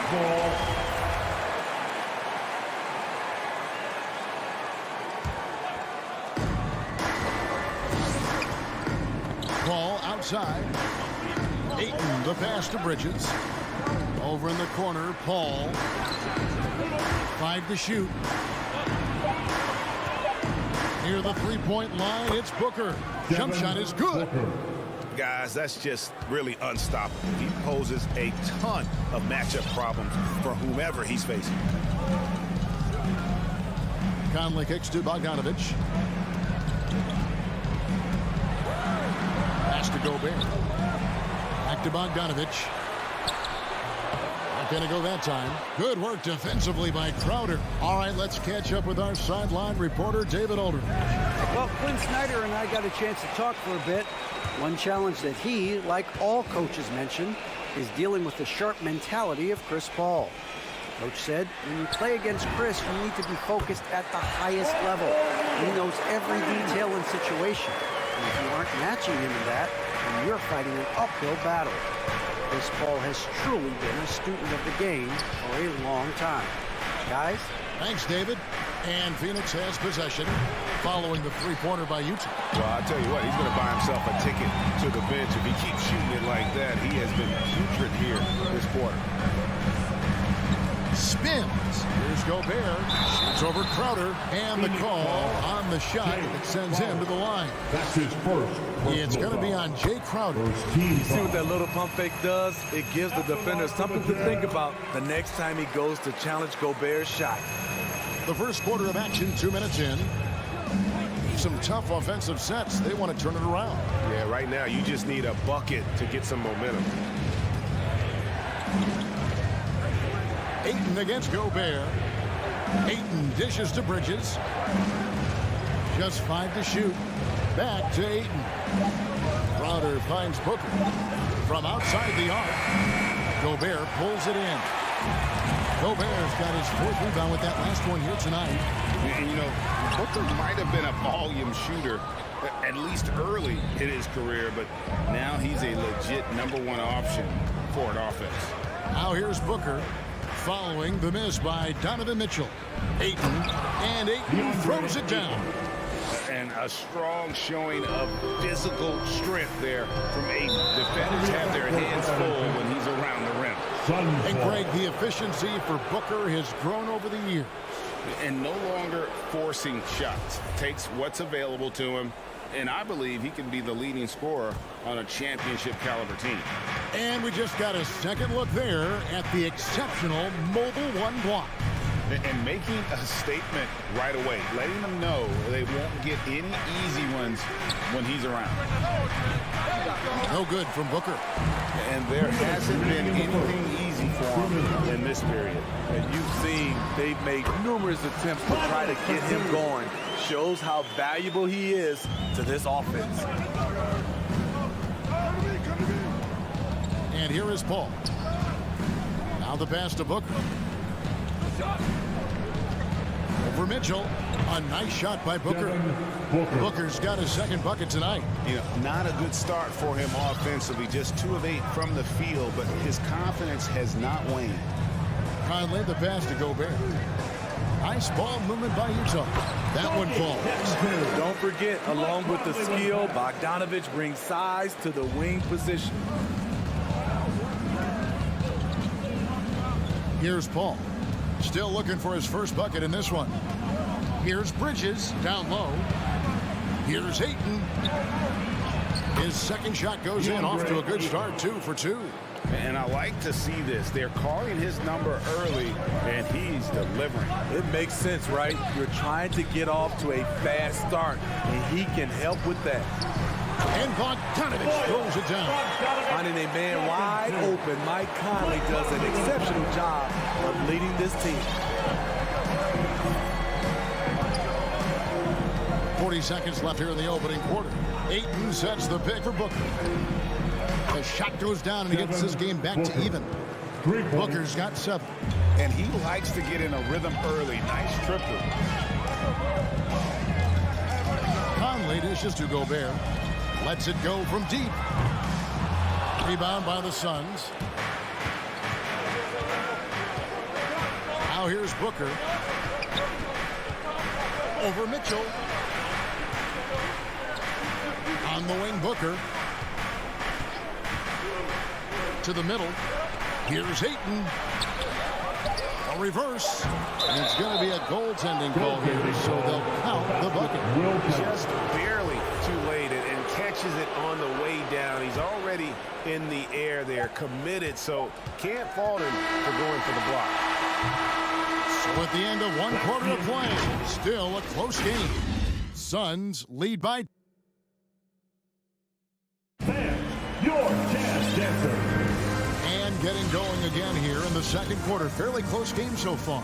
Ball outside. Ayton, the pass to Bridges. Over in the corner, Paul. 5 to shoot. Near the three-point line, it's Booker. Jump shot is good. Guys, that's just really unstoppable. He poses a ton of matchup problems for whomever he's facing. Conley kicks to Bogdanovich. Pass to Gobert. Back to Bogdanovich. Not going to go that time. Good work defensively by Crowder. All right, let's catch up with our sideline reporter, David Aldridge. Well, Quinn Snyder and I got a chance to talk for a bit. One challenge that he, like all coaches mentioned, is dealing with the sharp mentality of Chris Paul. Coach said, when you play against Chris, you need to be focused at the highest level. He knows every detail and situation. And if you aren't matching him in that, then you're fighting an uphill battle. Chris Paul has truly been a student of the game for a long time. Guys? Thanks, David. And Phoenix has possession. following the three-pointer by Utah. Well, I'll tell you what, he's going to buy himself a ticket to the bench if he keeps shooting it like that. He has been putrid here this quarter. Spins. Here's Gobert. Shoots over Crowder. And the call on the shot that sends him to the line. That's his first. It's going to be on Jay Crowder. You see what that little pump fake does? It gives the defender something to think about the next time he goes to challenge Gobert's shot. The first quarter of action, 2 minutes in. Some tough offensive sets. They want to turn it around. Yeah, right now you just need a bucket to get some momentum. Ayton against Gobert. Ayton dishes to Bridges. Just 5 to shoot. Back to Ayton. Crowder finds Booker. From outside the arc. Gobert pulls it in. Gobert's got his 4th rebound with that last one here tonight. And, you know, Booker might have been a volume shooter, at least early in his career, but now he's a legit #1 option for an offense. Now here's Booker following the miss by Donovan Mitchell. Ayton, and Ayton throws it down. And a strong showing of physical strength there from Ayton. Defenders have their hands full when he's around the rim. And Greg, the efficiency for Booker has grown over the years. And no longer forcing shots. Takes what's available to him. And I believe he can be the leading scorer on a championship caliber team. And we just got a second look there at the exceptional mobile one block. And making a statement right away, letting them know they won't get any easy ones when he's around. No good from Booker. And there hasn't been anything easy for him in this period. And you've seen they've made numerous attempts to try to get him going. Shows how valuable he is to this offense. And here is Paul. Now the pass to Booker. Over Mitchell. A nice shot by Booker. Booker's got his 2nd bucket tonight. You know, not a good start for him offensively. Just 2 of 8 from the field, but his confidence has not waned. Conley the pass to Gobert. Nice ball movement by Utah. That one falls. Don't forget, along with the skill, Bogdanovich brings size to the wing position. Here's Paul. Still looking for his first bucket in this one. Here's Bridges down low. Here's Ayton. His 2nd shot goes in, off to a good start, 2 for 2. And I like to see this. They're calling his number early, and he's delivering. It makes sense, right? You're trying to get off to a fast start, and he can help with that. And Bogdanovich throws it down. Finding a man wide open, Mike Conley does an exceptional job of leading this team. 40 seconds left here in the opening quarter. Ayton sets the pick for Booker. The shot goes down, and he gets his game back to even. Booker's got 7. And he likes to get in a rhythm early. Nice triple. Conley dishes to Gobert. Lets it go from deep. Rebound by the Suns. Now here's Booker. Over Mitchell. On the wing, Booker. To the middle. Here's Ayton. A reverse. And it's going to be a goaltending call here, so they'll count the bucket. Just barely too late and catches it on the way down. He's already in the air there, committed, so can't fault him for going for the block. So at the end of 1 quarter of play, still a close game. Suns lead by. Your chance dancer. And getting going again here in the 2nd quarter. Fairly close game so far.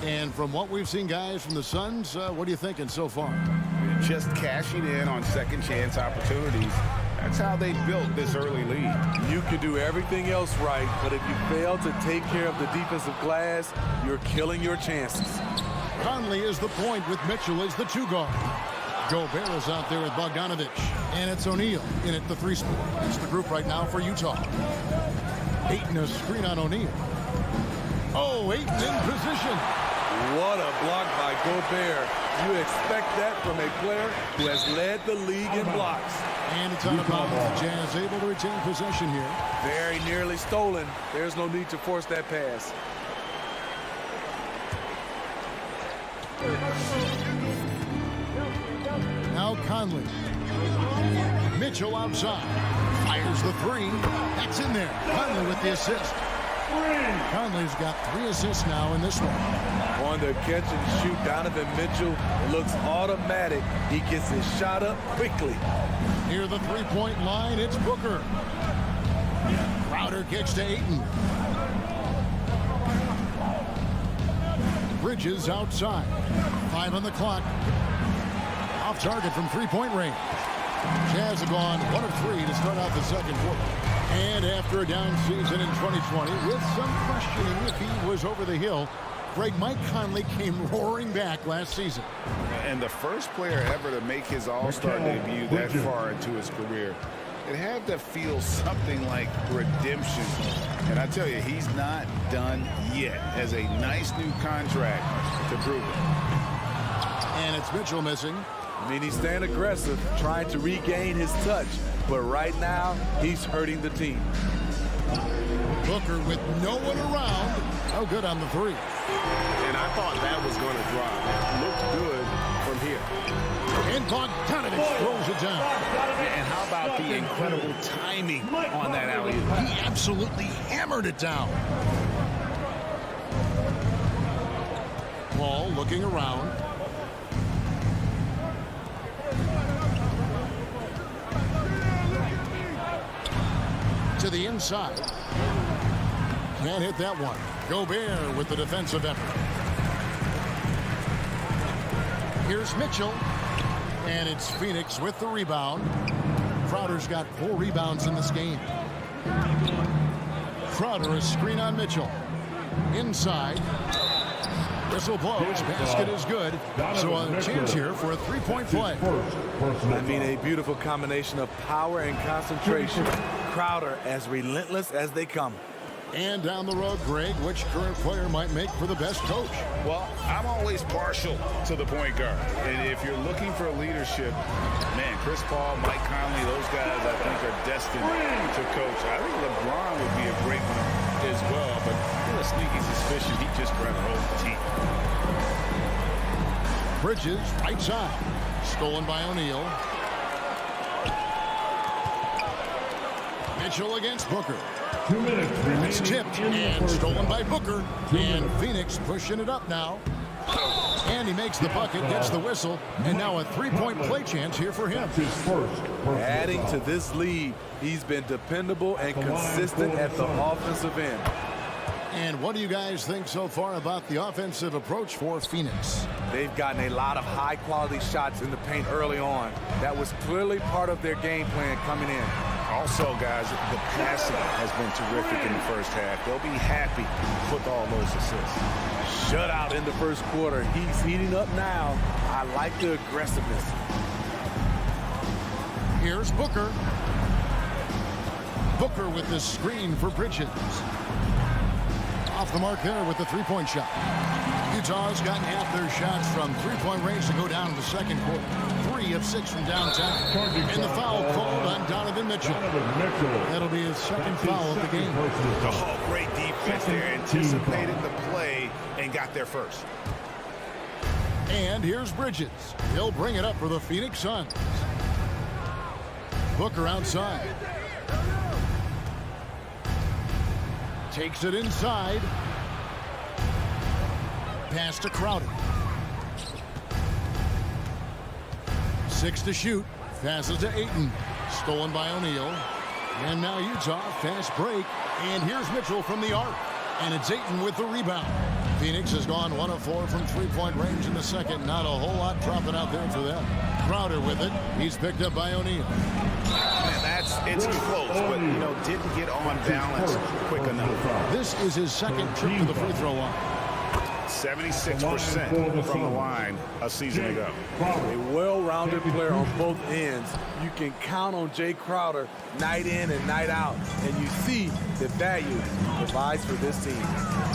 And from what we've seen, guys, from the Suns, what are you thinking so far? Just cashing in on second chance opportunities. That's how they built this early lead. You can do everything else right, but if you fail to take care of the defensive glass, you're killing your chances. Conley is the point with Mitchell as the 2 guard. Gobert is out there with Bogdanovich. And it's O'Neal in at the 3 spot. It's the group right now for Utah. Ayton a screen on O'Neal. Oh, Ayton in position. What a block by Gobert. You expect that from a player who has led the league in blocks. And it's out of bounds. Jazz able to retain possession here. Very nearly stolen. There's no need to force that pass. Now Conley. Mitchell outside. Fires the three. That's in there. Conley with the assist. Conley's got 3 assists now in this one. On the catch and shoot, Donovan Mitchell looks automatic. He gets his shot up quickly. Near the three-point line, it's Booker. Crowder kicks to Ayton. Bridges outside. 5 on the clock. Off target from three-point range. Jazz have gone 1 of 3 to start out the second quarter. And after a down season in 2020, with some questioning if he was over the hill, Mike Conley came roaring back last season. And the first player ever to make his All-Star debut that far into his career. It had to feel something like redemption. And I tell you, he's not done yet. Has a nice new contract to prove it. And it's Mitchell missing. I mean, he's staying aggressive, trying to regain his touch. But right now, he's hurting the team. Booker with no one around. Oh, good on the three. And I thought that was going to drop. Looked good from here. And Bogdanovich throws it down. And how about the incredible timing on that alley-oop? He absolutely hammered it down. Paul looking around. To the inside. Can't hit that one. Gobert with the defensive effort. Here's Mitchell. And it's Phoenix with the rebound. Crowder's got 4 rebounds in this game. Crowder, a screen on Mitchell. Inside. Whistle blows. Basket is good. So a chance here for a three-point play. I mean, a beautiful combination of power and concentration. Crowder as relentless as they come. And down the road, Greg, which current player might make for the best coach? Well, I'm always partial to the point guard. And if you're looking for leadership, man, Chris Paul, Mike Conley, those guys I think are destined to coach. I think LeBron would be a great one as well, but I have a sneaky suspicion he just rather hold the team. Bridges, right side. Stolen by O'Neal. Mitchell against Booker. 2 minutes remaining. It's tipped and stolen by Booker. And Phoenix pushing it up now. And he makes the bucket, gets the whistle, and now a three-point play chance here for him. His first. Adding to this lead, he's been dependable and consistent at the offensive end. And what do you guys think so far about the offensive approach for Phoenix? They've gotten a lot of high-quality shots in the paint early on. That was clearly part of their game plan coming in. Also, guys, the passing has been terrific in the first half. They'll be happy with all those assists. Shutout in the first quarter. He's heating up now. I like the aggressiveness. Here's Booker. Booker with the screen for Bridges. Off the mark there with the three-point shot. Utah's gotten half their shots from three-point range to go down in the second quarter. 3 of 6 from downtown. And the foul called on Donovan Mitchell. That'll be his second foul of the game. Oh, great defense there. Anticipated the play and got there first. And here's Bridges. He'll bring it up for the Phoenix Suns. Booker outside. Takes it inside. Pass to Crowder. 6 to shoot. Passes to Ayton. Stolen by O'Neal. And now Utah, fast break. And here's Mitchell from the arc. And it's Ayton with the rebound. Phoenix has gone 1 of 4 from three-point range in the second. Not a whole lot dropping out there for them. Crowder with it. He's picked up by O'Neal. It's close, but, didn't get on balance quick enough. This is his second trip to the free throw line. 76% from the line a season ago. A well-rounded player on both ends. You can count on Jay Crowder night in and night out, and you see the value he provides for this team.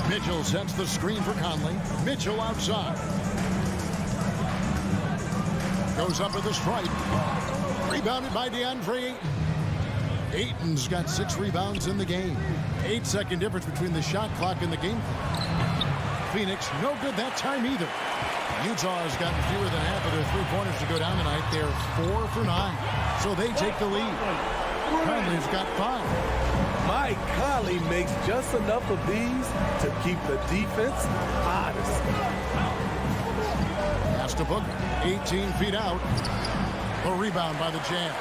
Mitchell sets the screen for Conley. Mitchell outside. Goes up with the stripe. Rebounded by DeAndre Ayton. Ayton's got 6 rebounds in the game. 8-second difference between the shot clock and the game. Phoenix, no good that time either. Utah's gotten fewer than half of their three-pointers to go down tonight. They're 4 for 9, so they take the lead. Conley's got 5. Mike Conley makes just enough of these to keep the defense honest. Pass to Booker, 18 feet out. A rebound by the Jazz.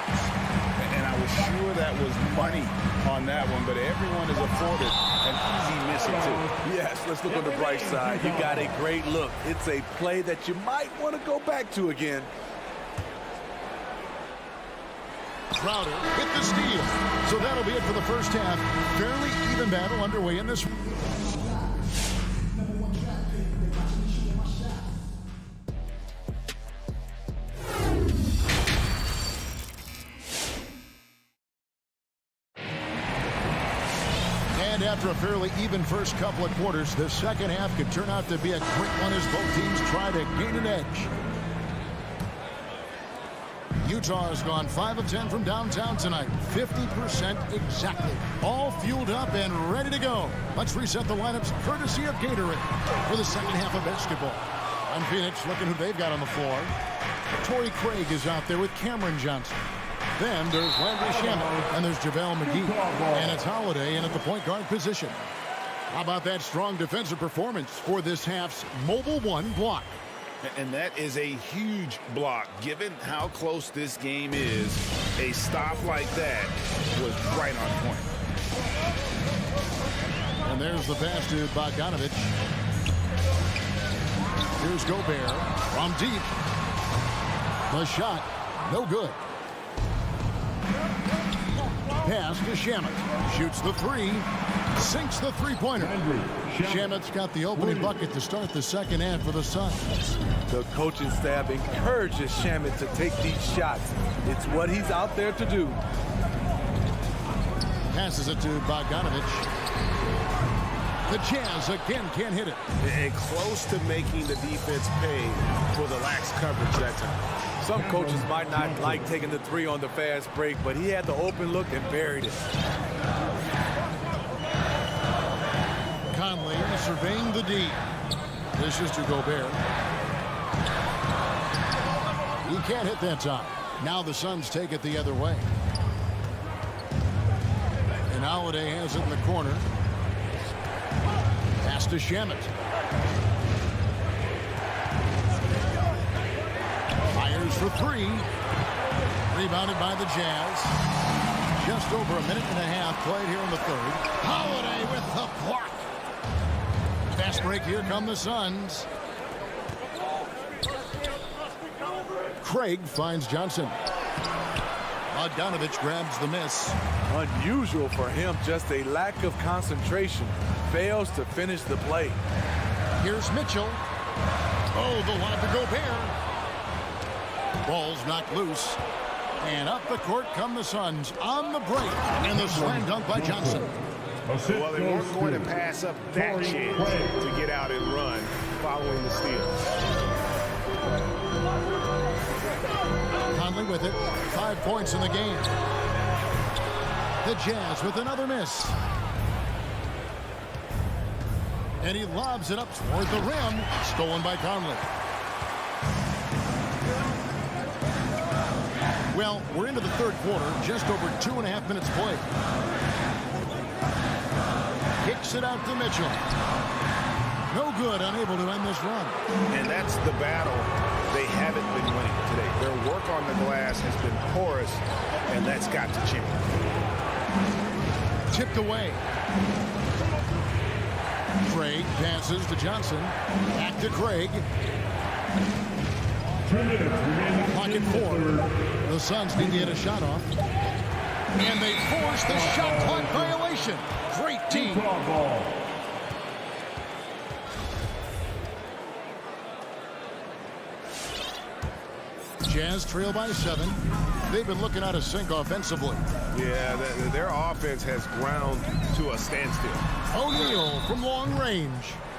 And I was sure that was money on that one, but everyone is afforded an easy miss or two. Yes, let's look on the bright side. You got a great look. It's a play that you might want to go back to again. Crowder hit the steal. So that'll be it for the first half. Fairly even battle underway in this. And after a fairly even first couple of quarters, the second half could turn out to be a quick one as both teams try to gain an edge. Utah has gone 5 of 10 from downtown tonight. 50% exactly. All fueled up and ready to go. Let's reset the lineups courtesy of Gatorade for the second half of basketball. On Phoenix, looking who they've got on the floor. Torrey Craig is out there with Cameron Johnson. Then there's Landry Shamet, and there's JaVale McGee. And it's Holiday in at the point guard position. How about that strong defensive performance for this half's Mobile One block? And that is a huge block. Given how close this game is, a stop like that was right on point. And there's the pass to Bogdanovic. Here's Gobert from deep. The shot, no good. Pass to Shamet. Shoots the 3. Sinks the three-pointer. Shamet's got the opening bucket to start the second half for the Suns. The coaching staff encourages Shamet to take these shots. It's what he's out there to do. Passes it to Bogdanovic. The Jazz again can't hit it. And close to making the defense pay for the lax coverage that time. Some coaches might not like taking the 3 on the fast break, but he had the open look and buried it. Conley surveying the D. This is to Gobert. He can't hit that time. Now the Suns take it the other way. And Holiday has it in the corner. Pass to Shamet. Fires for 3. Rebounded by the Jazz. Just over a minute and a half played here in the third. Holiday with the block. Fast break, here come the Suns. Craig finds Johnson. Bogdanovic grabs the miss. Unusual for him, just a lack of concentration. Fails to finish the play. Here's Mitchell. Oh, the lob to Gobert. Ball's knocked loose. And up the court come the Suns on the break. And the slam dunk by Johnson. Well, they weren't going to pass up that chance to get out and run following the steal. Conley with it. 5 points in the game. The Jazz with another miss. And he lobs it up toward the rim. Stolen by Conley. Well, we're into the third quarter. Just over 2.5 minutes played. Kicks it out to Mitchell. No good, unable to end this run. And that's the battle they haven't been winning today. Their work on the glass has been porous, and that's got to change. Tipped away. Craig passes to Johnson. Back to Craig. Pocket 4. The Suns need to get a shot off. And they force the shot clock violation. Great team. Jazz trail by 7. They've been looking out of sync offensively. Yeah, their offense has ground to a standstill. O'Neal from long range.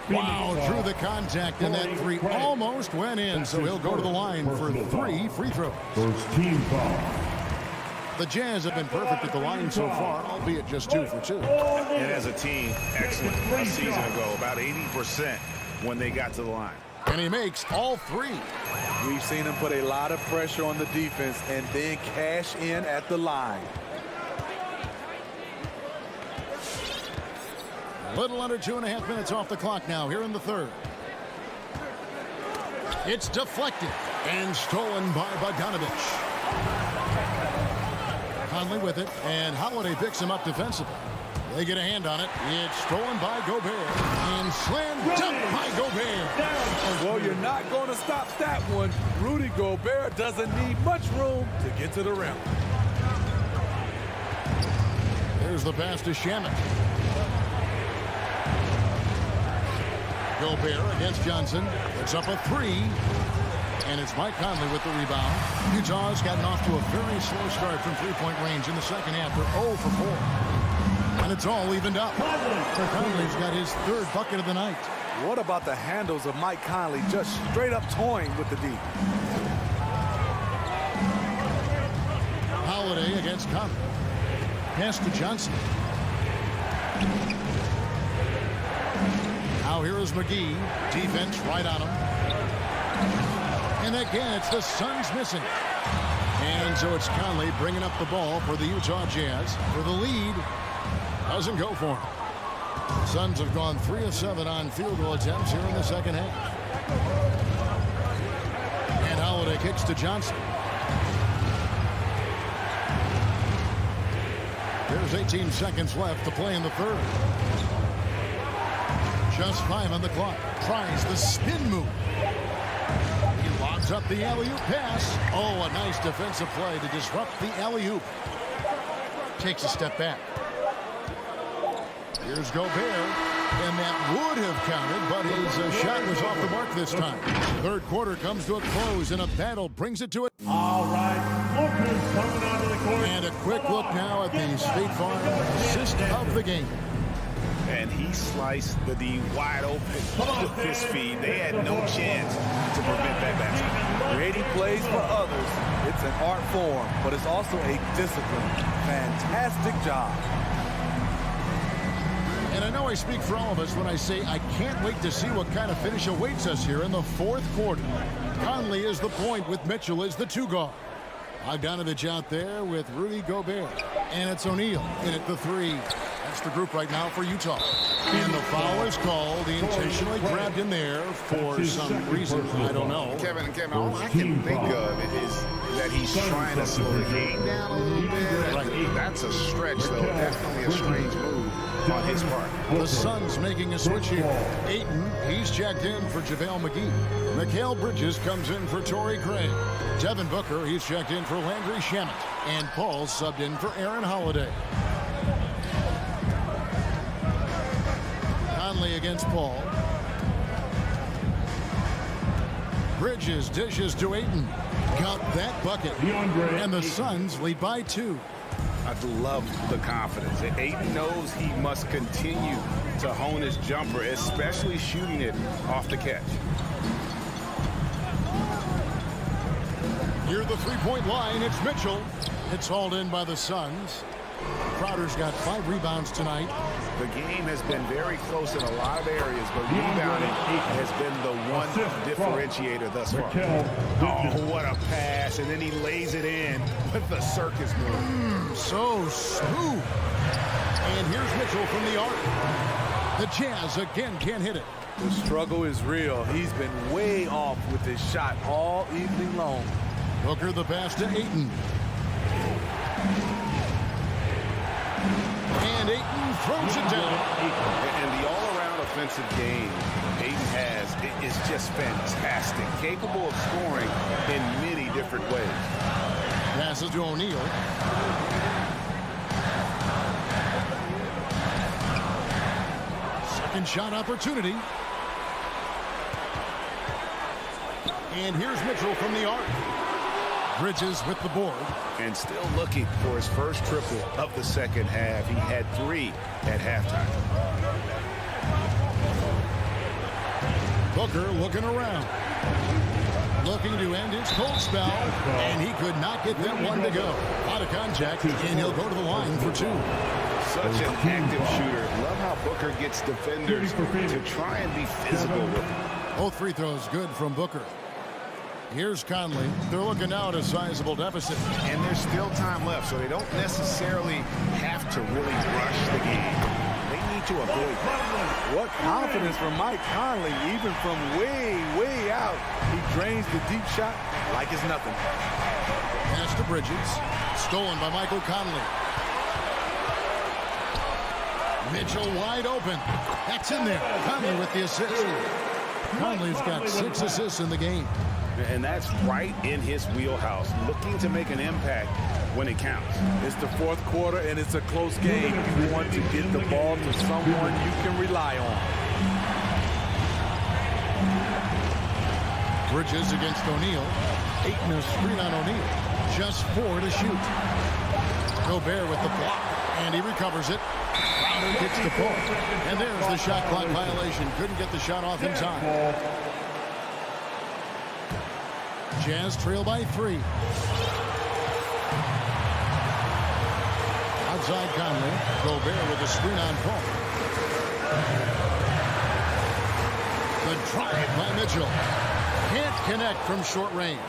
Wow, drew the contact, and that three almost went in, so he'll go to the line for 3 free throws. First team foul. The Jazz have been perfect at the line so far, albeit just 2 for 2. And as a team, excellent. A season ago, about 80% when they got to the line. And he makes all 3. We've seen him put a lot of pressure on the defense and then cash in at the line. A little under 2.5 minutes off the clock now here in the third. It's deflected and stolen by Bogdanovich. Conley with it, and Holiday picks him up defensively. They get a hand on it. It's stolen by Gobert and slammed dunk by Gobert. Well, you're not going to stop that one. Rudy Gobert doesn't need much room to get to the rim. There's the pass to Shamet. Gobert against Johnson. It's up a 3. And it's Mike Conley with the rebound. Utah's gotten off to a very slow start from three-point range in the second half. They're 0 for 4. And it's all evened up. Conley's got his 3rd bucket of the night. What about the handles of Mike Conley just straight up toying with the D? Holiday against Conley. Pass to Johnson. Now here is McGee. Defense right on him. And again, it's the Suns missing. And so it's Conley bringing up the ball for the Utah Jazz. For the lead, doesn't go for him. The Suns have gone 3 of 7 on field goal attempts here in the second half. And Holiday kicks to Johnson. There's 18 seconds left to play in the third. Just 5 on the clock. Tries the spin move. He locks up the alley-oop pass. Oh, a nice defensive play to disrupt the alley-oop. Takes a step back. Here's Gobert, and that would have counted, but his shot was off the mark this time. Third quarter comes to a close, and a battle brings it to it. All right, lookers coming onto the court. And a quick look now at the State Farm assist of the game. And he sliced the D wide open with his feed. They had no chance to prevent that basket. Creating plays for others, it's an art form, but it's also a discipline. Fantastic job. And I know I speak for all of us when I say I can't wait to see what kind of finish awaits us here in the fourth quarter. Conley is the point with Mitchell as the 2 guard. Bogdanovich out there with Rudy Gobert. And it's O'Neal in at the 3. That's the group right now for Utah. And the foul is called. He intentionally grabbed in there for some reason. I don't know. Kevin, all I can think of is that he's trying to slow the game down a little bit. Right. That's a stretch, though. Definitely a strange move on his part. The Suns making a switch here. Ayton, he's checked in for JaVale McGee. Mikal Bridges comes in for Torrey Craig. Devin Booker, he's checked in for Landry Shamet. And Paul subbed in for Aaron Holiday. Conley against Paul. Bridges dishes to Ayton. Got that bucket. And the Suns lead by 2. I love the confidence. Ayton knows he must continue to hone his jumper, especially shooting it off the catch. Near the three-point line, it's Mitchell. It's hauled in by the Suns. Crowder's got 5 rebounds tonight. The game has been very close in a lot of areas, but rebounding has been the one differentiator thus far. Oh, what a pass, and then he lays it in with the circus move. So smooth. And here's Mitchell from the arc. The Jazz again can't hit it. The struggle is real. He's been way off with his shot all evening long. Booker the pass to Ayton. And Ayton throws it down. And the all-around offensive game Ayton has is just fantastic. Capable of scoring in many different ways. Passes to O'Neal. Second shot opportunity. And here's Mitchell from the arc. Bridges with the board. And still looking for his first triple of the second half. He had 3 at halftime. Booker looking around. Looking to end his cold spell. And he could not get that one to go. Out of contact, and he'll go to the line for 2. Such an active shooter. Love how Booker gets defenders to try and be physical with him. Both free throws good from Booker. Here's Conley. They're looking now at a sizable deficit. And there's still time left, so they don't necessarily have to really rush the game. They need to avoid that. What confidence from Mike Conley, even from way, way out. He drains the deep shot like it's nothing. Pass to Bridges. Stolen by Michael Conley. Mitchell wide open. That's in there. Conley with the assist. Conley's got 6 assists in the game. And that's right in his wheelhouse, looking to make an impact when it counts. It's the 4th quarter, and it's a close game. You want to get the ball to someone you can rely on. Bridges against O'Neal. Ayton a screen on O'Neal. Just 4 to shoot. Gobert with the block, and he recovers it. Crowder gets the pull. And there's the shot clock violation. Couldn't get the shot off in time. Jazz trail by 3. Outside Conley. Gobert with a screen on Paul. The drive by Mitchell. Can't connect from short range.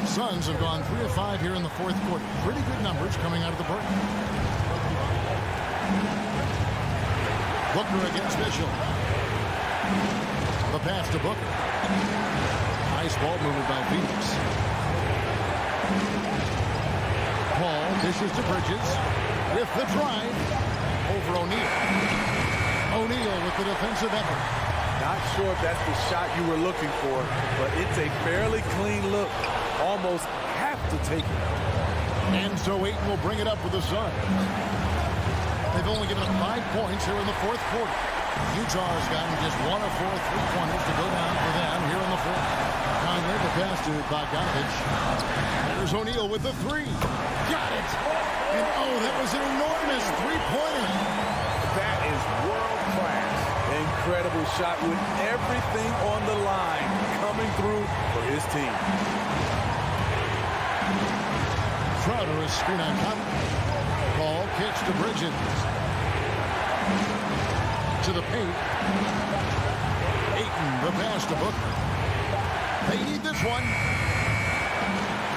Suns have gone 3 of 5 here in the 4th quarter. Pretty good numbers coming out of the break. Booker against Mitchell. The pass to Booker. Nice ball movement by Phoenix. Paul dishes to Bridges with the drive over O'Neal. O'Neal with the defensive effort. Not sure if that's the shot you were looking for, but it's a fairly clean look. Almost have to take it. And so Ayton will bring it up for the Suns. They've only given up 5 points here in the 4th quarter. Utah has gotten just 1 of 4 3-pointers to go down for them here in the 4th. Conley, the pass to Bogdanovich. There's O'Neal with the 3. Got it! And oh, that was an enormous 3-pointer. That is world class. Incredible shot with everything on the line coming through for his team. Crowder is screen on Conley. Ball kicks to Bridges. To the paint. Ayton, the pass to Booker. They need this one.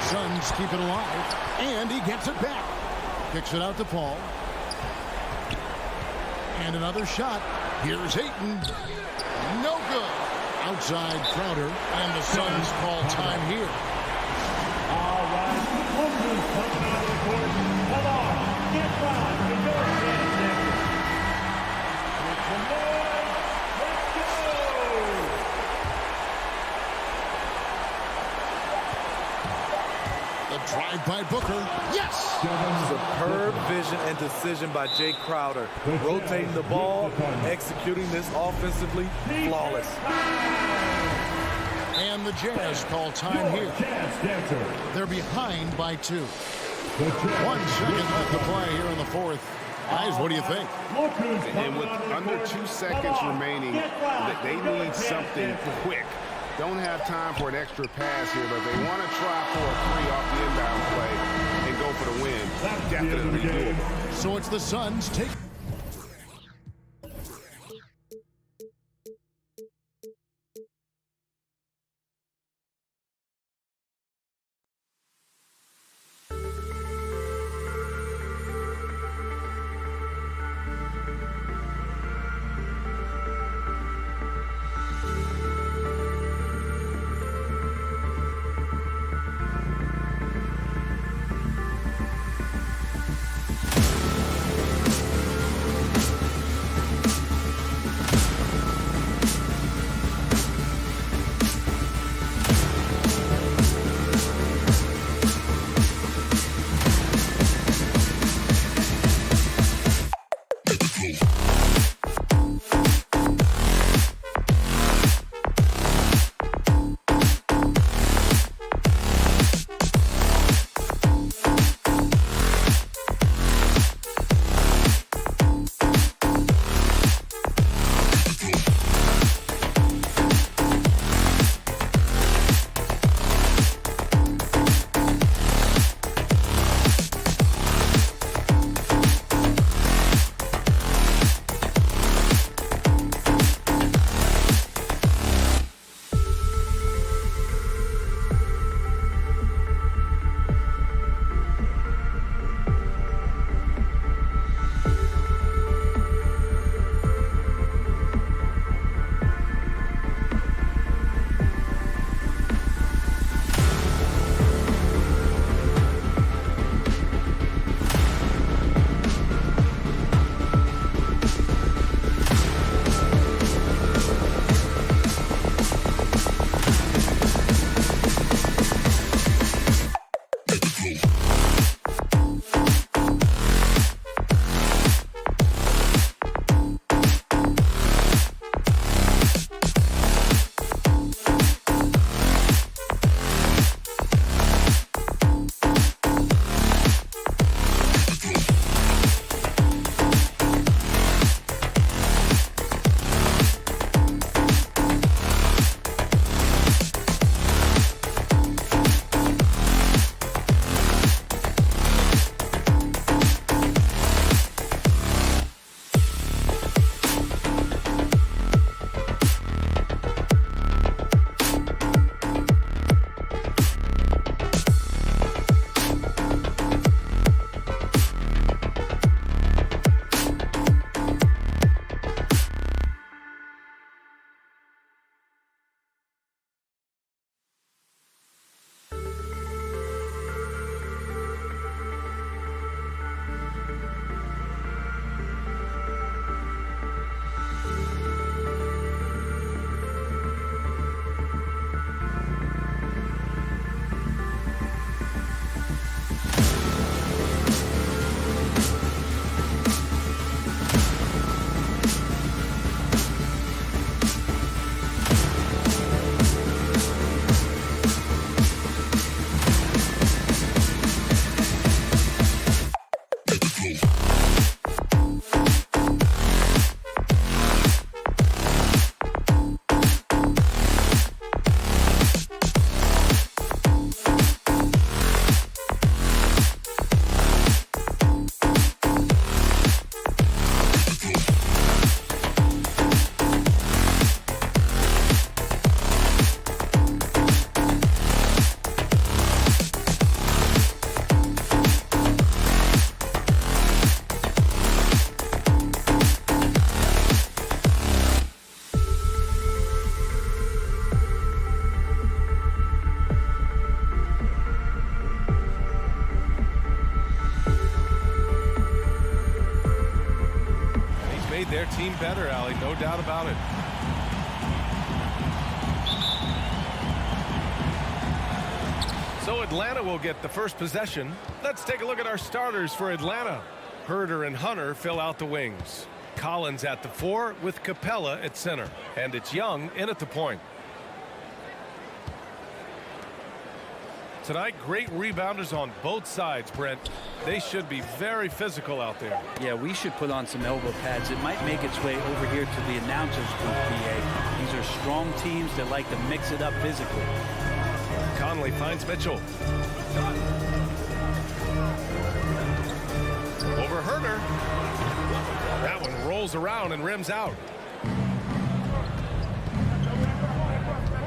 Suns keep it alive. And he gets it back. Kicks it out to Paul. And another shot. Here's Ayton. No good. Outside Crowder. And the Suns call time here. All right. Holders coming out of the court. Come on. Get right. The North End next. Come on. Let's go. The drive by Booker. Yes! Superb vision and decision by Jay Crowder. Rotating the ball, executing this offensively, flawless. And the Jazz call time here. They're behind by 2. 1 second left to play here in the 4th. Guys, what do you think? And with under 2 seconds remaining, they need something quick. Don't have time for an extra pass here, but they want to try for a 3 off the inbound play and go for the win. Definitely doable. So it's the Suns take. Their team better, Allie, no doubt about it. So Atlanta will get the first possession. Let's take a look at our starters for Atlanta. Herder and Hunter fill out the wings. Collins at the 4 with Capella at center. And it's Young in at the point. Tonight, great rebounders on both sides, Brent. They should be very physical out there. Yeah, we should put on some elbow pads. It might make its way over here to the announcers booth, PA. These are strong teams that like to mix it up physically. Conley finds Mitchell. Over Herder. That one rolls around and rims out.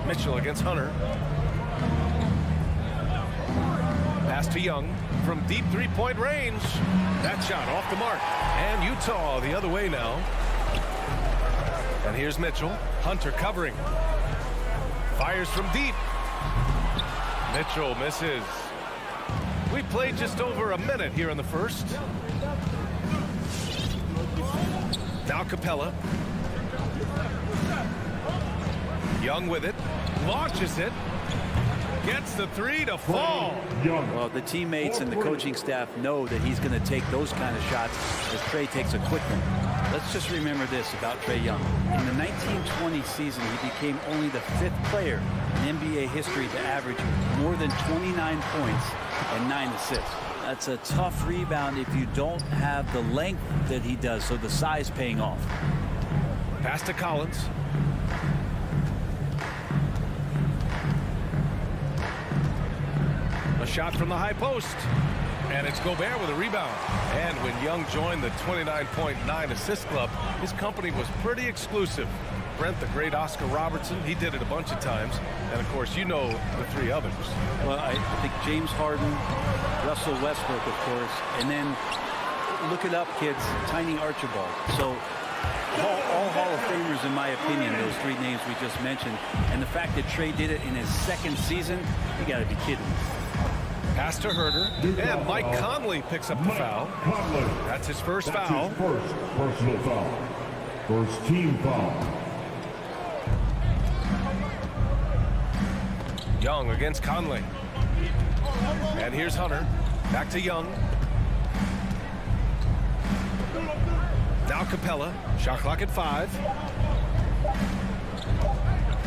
Mitchell against Hunter. Pass to Young from deep three-point range. That shot off the mark. And Utah the other way now. And here's Mitchell. Hunter covering. Fires from deep. Mitchell misses. We played just over a minute here in the first. Now Capella. Young with it. Launches it. Gets the 3 to fall. Well, the teammates and the coaching staff know that he's going to take those kind of shots as Trae takes a quick one. Let's just remember this about Trae Young. In the 1920 season, he became only the 5th player in NBA history to average more than 29 points and 9 assists. That's a tough rebound if you don't have the length that he does, so the size paying off. Pass to Collins. A shot from the high post. And it's Gobert with a rebound. And when Young joined the 29.9 assist club, his company was pretty exclusive. Brent, the great Oscar Robertson, he did it a bunch of times. And, of course, you know the 3 others. Well, I think James Harden, Russell Westbrook, of course, and then look it up, kids, Tiny Archibald. So all Hall of Famers, in my opinion, those 3 names we just mentioned. And the fact that Trae did it in his 2nd season, you got to be kidding me. Pass to Herder, and Mike Conley picks up the foul. That's his first foul. His first personal foul. First team foul. Young against Conley. And here's Hunter. Back to Young. Now Capella. Shot clock at 5.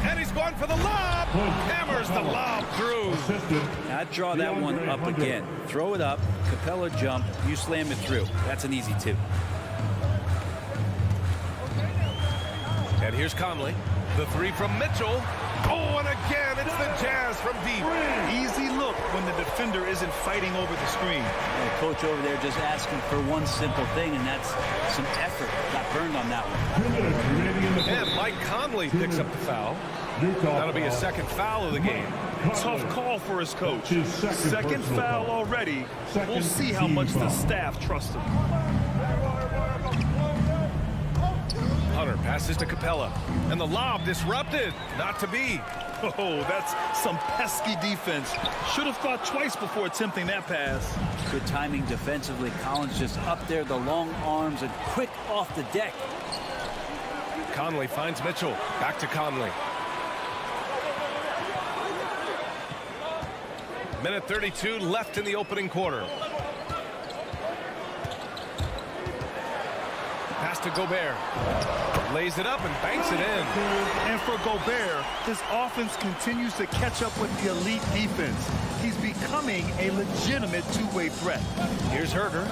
And he's going for the lob. Hammers the lob through. I'd draw that one up again. Throw it up. Capella jump. You slam it through. That's an easy 2. And here's Conley. The 3 from Mitchell. Oh, and again, it's the Jazz from deep. Easy look when the defender isn't fighting over the screen. The coach over there just asking for one simple thing, and that's some effort. Got burned on that one. And Mike Conley picks up the foul. That'll be his 2nd foul of the game. Tough call for his coach. Second foul already. We'll see how much the staff trusts him. Hunter passes to Capella. And the lob disrupted. Not to be. Oh, that's some pesky defense. Should have thought twice before attempting that pass. Good timing defensively. Collins just up there, the long arms, and quick off the deck. Conley finds Mitchell. Back to Conley. Minute 32 left in the opening quarter. Pass to Gobert. Lays it up and banks it in. And for Gobert, this offense continues to catch up with the elite defense. he's becoming a legitimate two-way threat. Here's Herder.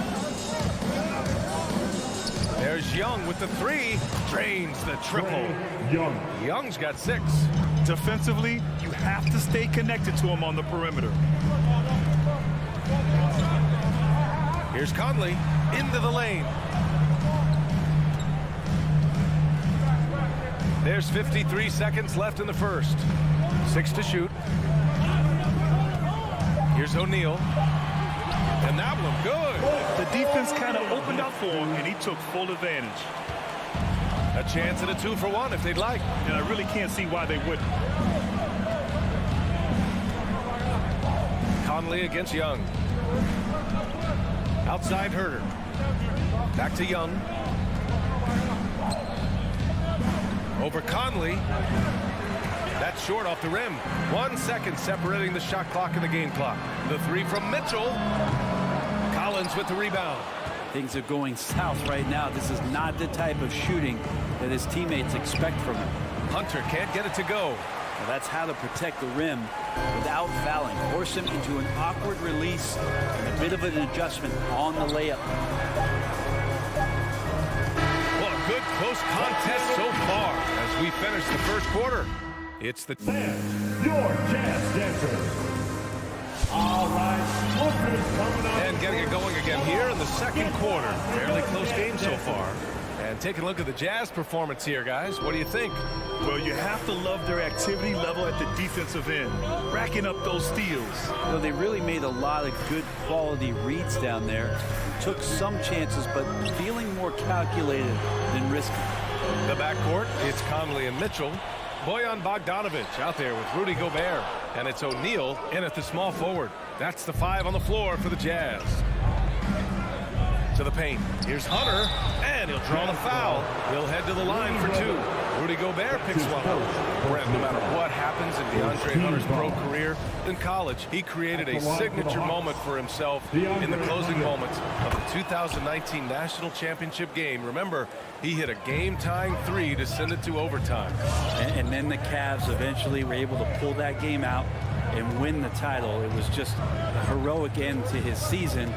There's Young with the three. Drains the triple. Young's got 6. Defensively, you have to stay connected to him on the perimeter. Here's Conley into the lane. There's 53 seconds left in the first. 6 to shoot. Here's O'Neal. And that one good. The defense kind of opened up for him, and he took full advantage. A chance at a 2-for-1 if they'd like. And I really can't see why they wouldn't. Conley against Young. Outside Herder. Back to Young. Over Conley. That's short off the rim. 1 second separating the shot clock and the game clock. The 3 from Mitchell. Collins with the rebound. Things are going south right now. This is not the type of shooting that his teammates expect from him. Hunter can't get it to go. Well, that's how to protect the rim without fouling. Force him into an awkward release and a bit of an adjustment on the layup. Well, a good close contest so far as we finish the first quarter. It's the... Your Jazz Dancers. All right, offense coming up. And getting it going again here in the second quarter. Fairly close game so far. And taking a look at the Jazz performance here, guys. What do you think? Well, you have to love their activity level at the defensive end, racking up those steals. So they really made a lot of good quality reads down there. Took some chances, but feeling more calculated than risky. The backcourt, it's Conley and Mitchell. Bojan Bogdanovic out there with Rudy Gobert. And it's O'Neal in at the small forward. That's the 5 on the floor for the Jazz. To the paint. Here's Hunter, and he'll draw the foul. He'll head to the line for 2. Rudy Gobert picks one up. Brent, no matter what happens in DeAndre Hunter's pro career, in college, he created a signature moment for himself in the closing moments of the 2019 National Championship game. Remember, he hit a game-tying 3 to send it to overtime. And then the Cavs eventually were able to pull that game out and win the title. It was just a heroic end to his season.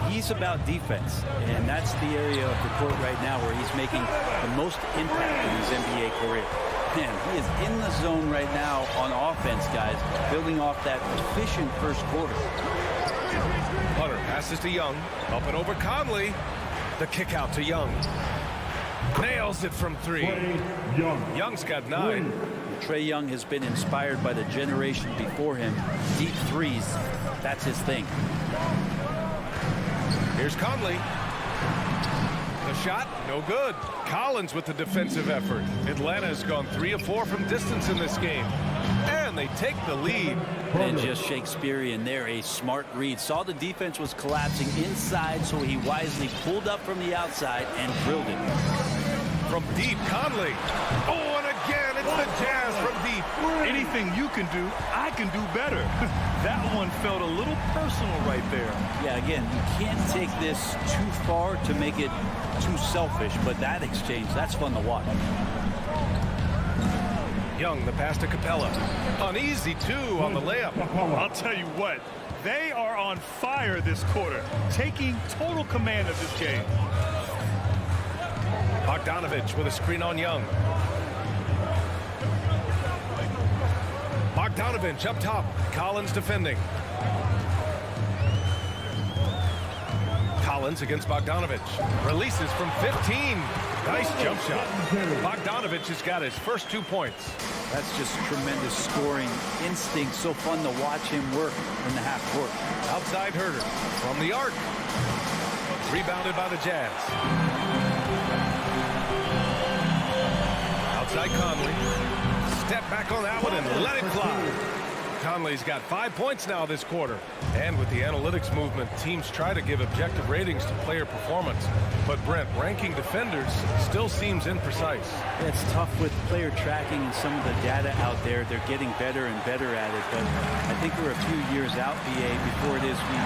He's about defense, and that's the area of the court right now where he's making the most impact in his NBA career. Man, he is in the zone right now on offense, guys, building off that efficient first quarter. Hunter passes to Young, up and over Conley. The kick out to Young. Nails it from 3. Young's got 9. Trae Young has been inspired by the generation before him. Deep threes, that's his thing. Here's Conley. The shot, no good. Collins with the defensive effort. Atlanta's gone 3 of 4 from distance in this game. And they take the lead. And just Shakespearean there, a smart read. Saw the defense was collapsing inside, so he wisely pulled up from the outside and drilled it. From deep, Conley. Oh, and again, it's the Jazz from deep. Anything you can do, I can do better. That one felt a little personal right there. Yeah, again, you can't take this too far to make it too selfish, but that exchange, that's fun to watch. Young, the pass to Capella. An easy 2 on the layup. I'll tell you what, they are on fire this quarter, taking total command of this game. Bogdanovic with a screen on Young. Bogdanovic up top. Collins defending. Collins against Bogdanovic. Releases from 15. Nice jump shot. Bogdanovic has got his first 2 points. That's just tremendous scoring instinct. So fun to watch him work in the half court. Outside Herder from the arc. Rebounded by the Jazz. Outside Conley. Step back on that one and let it fly. Conley's got 5 points now this quarter. And with the analytics movement, teams try to give objective ratings to player performance. But Brent, ranking defenders still seems imprecise. It's tough with player tracking and some of the data out there. They're getting better and better at it. But I think we're a few years out, BA, before it is we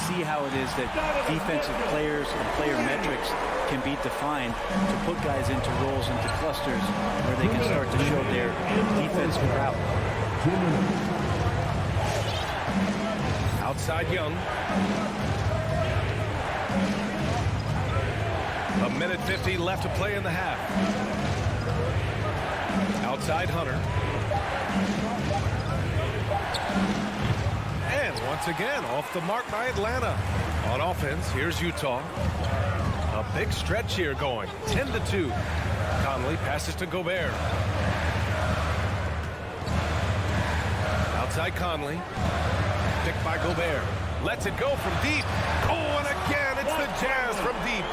see how it is that defensive players and player metrics can be defined to put guys into roles, into clusters, where they can start to show their defensive prowess. Inside Young. A minute 50 left to play in the half. Outside Hunter. And once again, off the mark by Atlanta. On offense, here's Utah. A big stretch here going. 10-2. Conley passes to Gobert. Outside Conley. Picked by Gobert. Lets it go from deep. Oh, and again, it's the Jazz from deep.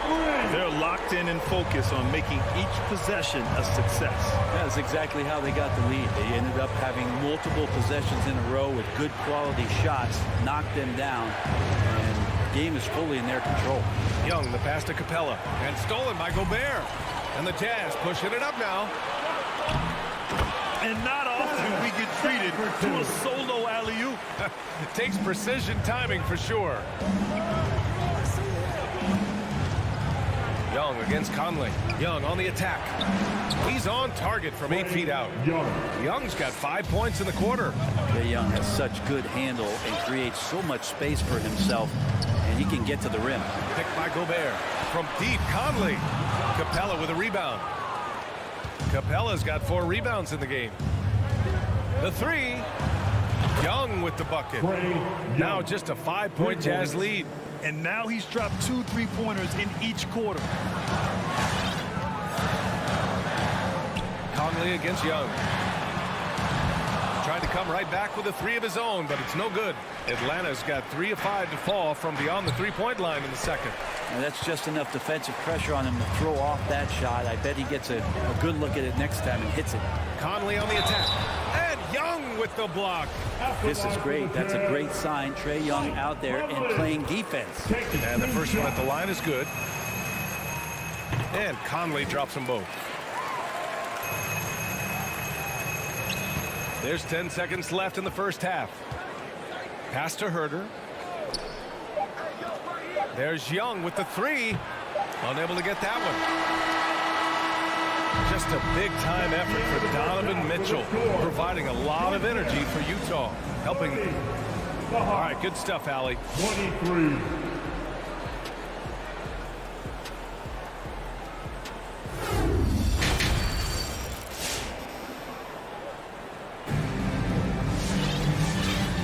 They're locked in and focused on making each possession a success. That's exactly how they got the lead. They ended up having multiple possessions in a row with good quality shots, knocked them down, and the game is fully in their control. Young, the pass to Capella, and stolen by Gobert. And the Jazz pushing it up now. And not often we get treated to a solo alley-oop. Takes precision timing for sure. Young against Conley. Young on the attack. He's on target from 8 feet out. Young's got 5 points in the quarter. Trae Young has such good handle and creates so much space for himself, and he can get to the rim. Picked by Gobert. From deep, Conley. Capella with a rebound. Capella's got 4 rebounds in the game. The 3. Young with the bucket. Now just a 5-point Jazz lead. And now he's dropped 2 3-pointers in each quarter. Conley against Young. Trying to come right back with a 3 of his own, but it's no good. Atlanta's got 3 of 5 to fall from beyond the 3-point line in the second. And that's just enough defensive pressure on him to throw off that shot. I bet he gets a good look at it next time and hits it. Conley on the attack. And Young with the block. This is great. That's a great sign. Trae Young out there and playing defense. And the first one at the line is good. And Conley drops them both. There's 10 seconds left in the first half. Pass to Herter. There's Young with the 3. Unable to get that one. Just a big-time effort for Donovan Mitchell, providing a lot of energy for Utah, helping. All right, good stuff, Allie. 23.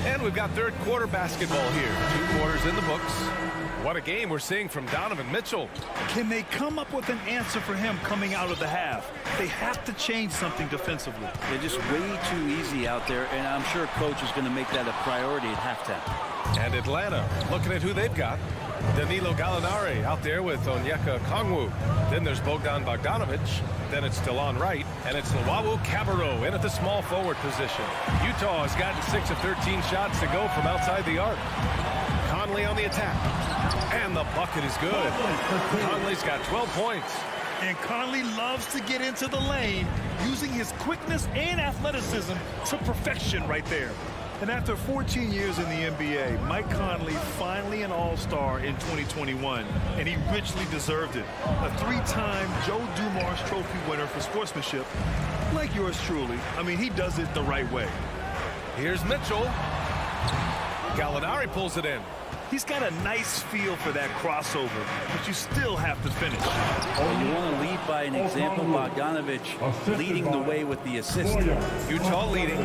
And we've got third quarter basketball here. 2 quarters in the books. What a game we're seeing from Donovan Mitchell. Can they come up with an answer for him coming out of the half? They have to change something defensively. They're just way too easy out there, and I'm sure coach is going to make that a priority at halftime. And Atlanta, looking at who they've got. Danilo Gallinari out there with Onyeka Okongwu. Then there's Bogdan Bogdanovic. Then it's Delon Wright. And it's Luwawu Cabarrot in at the small forward position. Utah has gotten 6 of 13 shots to go from outside the arc. Conley on the attack. And the bucket is good. Conley's got 12 points. And Conley loves to get into the lane, using his quickness and athleticism to perfection right there. And after 14 years in the NBA, Mike Conley finally an all-star in 2021, and he richly deserved it. A 3-time Joe Dumars Trophy winner for sportsmanship, like yours truly. I mean, he does it the right way. Here's Mitchell. Gallinari pulls it in. He's got a nice feel for that crossover, but you still have to finish. Well, you want to lead by an example. Bogdanovic leading the way with the assist. Utah leading.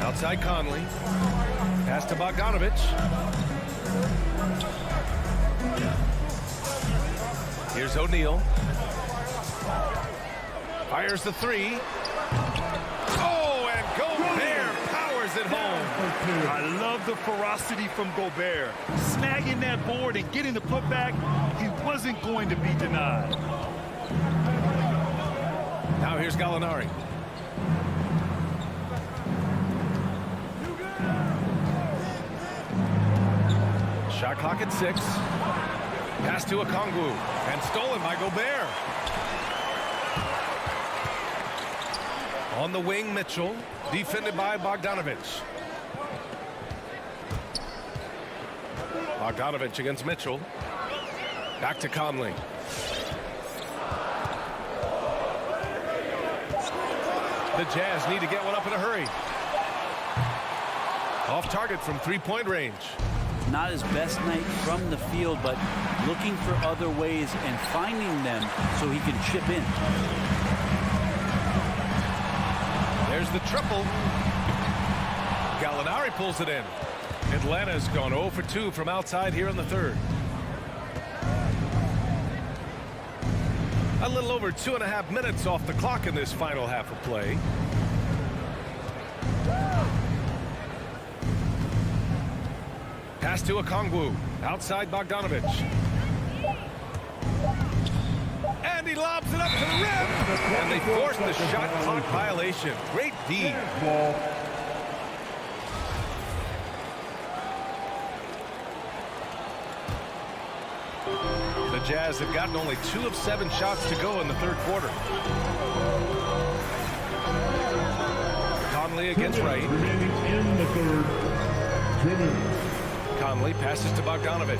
Outside Conley. Pass to Bogdanovic. Here's O'Neal. Fires the 3. Oh, and Gobert powers it home. I love the ferocity from Gobert. Snagging that board and getting the putback, he wasn't going to be denied. Now here's Gallinari. Shot clock at 6. Pass to Okongwu. And stolen by Gobert. On the wing, Mitchell. Defended by Bogdanovic. Bogdanovic against Mitchell. Back to Conley. The Jazz need to get one up in a hurry. Off target from three-point range. Not his best night from the field, but looking for other ways and finding them so he can chip in. There's the triple. Gallinari pulls it in. Atlanta's gone 0 for 2 from outside here in the third. A little over 2.5 minutes off the clock in this final half of play. Pass to Okongwu. Outside Bogdanovich. And he lobs it up to the rim. And they force the shot clock violation. Great D. The Jazz have gotten only 2 of 7 shots to go in the third quarter. Conley against Wright. Remaining in the third. Conley passes to Bogdanovich.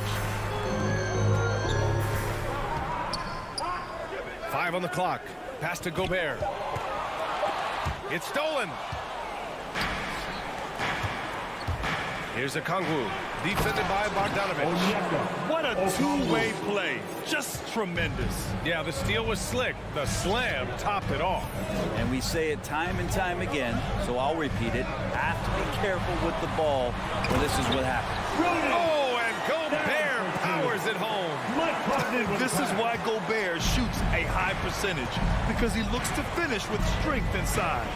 5 on the clock. Pass to Gobert. It's stolen. Here's Okongwu, defended by Bogdanovich. What a two-way play. Just tremendous. Yeah, the steal was slick. The slam topped it off. And we say it time and time again, so I'll repeat it. Have to be careful with the ball, or this is what happens. Oh, and Gobert powers it home. This is why Gobert shoots a high percentage, because he looks to finish with strength inside.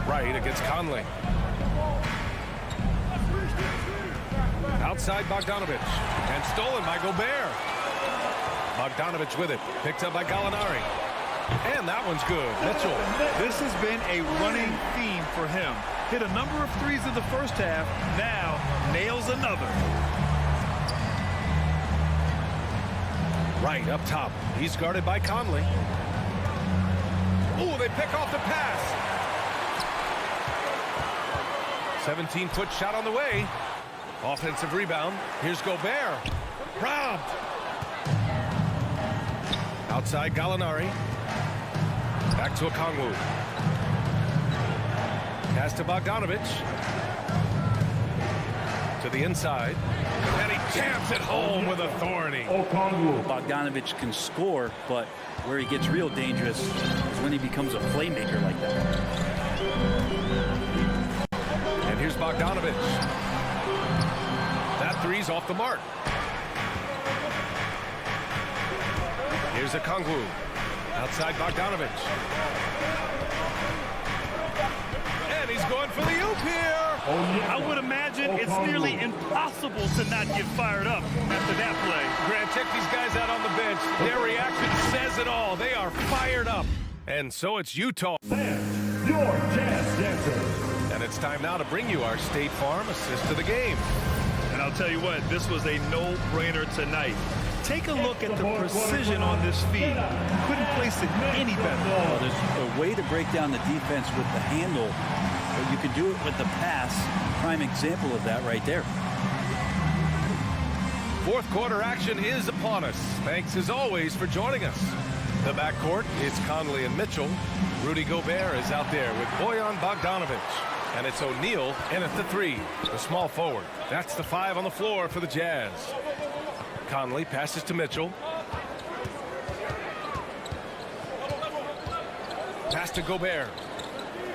Right against Conley. Outside Bogdanovich. And stolen by Gobert. Bogdanovich with it. Picked up by Gallinari. And that one's good. Mitchell. This has been a running theme for him. Hit a number of threes in the first half. Now nails another. Right up top. He's guarded by Conley. Oh, they pick off the pass. 17-foot shot on the way. Offensive rebound. Here's Gobert. Robbed. Outside Gallinari. Back to Okongwu. Pass to Bogdanovich. To the inside. And he jams it home with authority. Bogdanovich can score, but where he gets real dangerous is when he becomes a playmaker like that. And here's Bogdanovich. That three's off the mark. Here's Okongwu. Outside Bogdanovich. And he's going for the oop here. I would imagine it's nearly impossible to not get fired up after that play. Grant, check these guys out on the bench. Their reaction says it all. They are fired up. And so it's Utah. Fans, your Jazz dancers. And it's time now to bring you our State Farm assist to the game. And I'll tell you what, this was a no-brainer tonight. Take a look at the precision on this feed. Couldn't place it any better. Well, there's a way to break down the defense with the handle, but you can do it with the pass. Prime example of that right there. Fourth quarter action is upon us. Thanks as always for joining us. The backcourt is Conley and Mitchell. Rudy Gobert is out there with Bojan Bogdanovich. And it's O'Neal in at the 3, the small forward. That's the 5 on the floor for the Jazz. Conley passes to Mitchell. Pass to Gobert.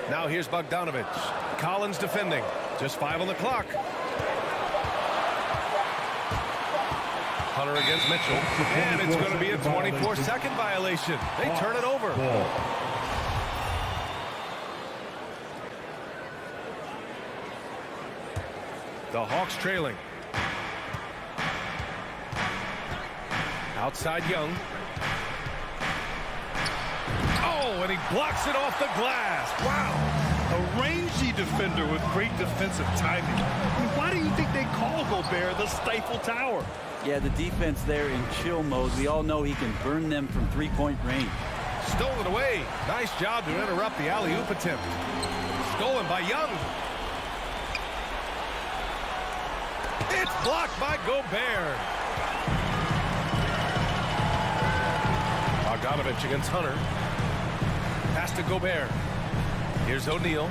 Now here's Bogdanovich. Collins defending. Just 5 on the clock. Hunter against Mitchell. And it's going to be a 24-second violation. They turn it over. The Hawks trailing. Outside Young. Oh, and he blocks it off the glass. Wow. A rangy defender with great defensive timing. I mean, why do you think they call Gobert the Stifle Tower? Yeah, the defense there in chill mode. We all know he can burn them from three-point range. Stolen away. Nice job to interrupt the alley-oop attempt. Stolen by Young. It's blocked by Gobert. Bogdanovich against Hunter. Pass to Gobert. Here's O'Neal.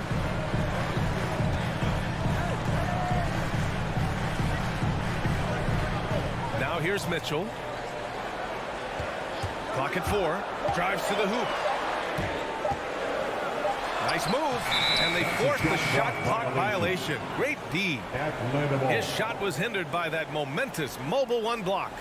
Now here's Mitchell. Clock at 4. Drives to the hoop. Nice move. And they forced the shot clock violation. Great D. His shot was hindered by that momentous mobile 1 block.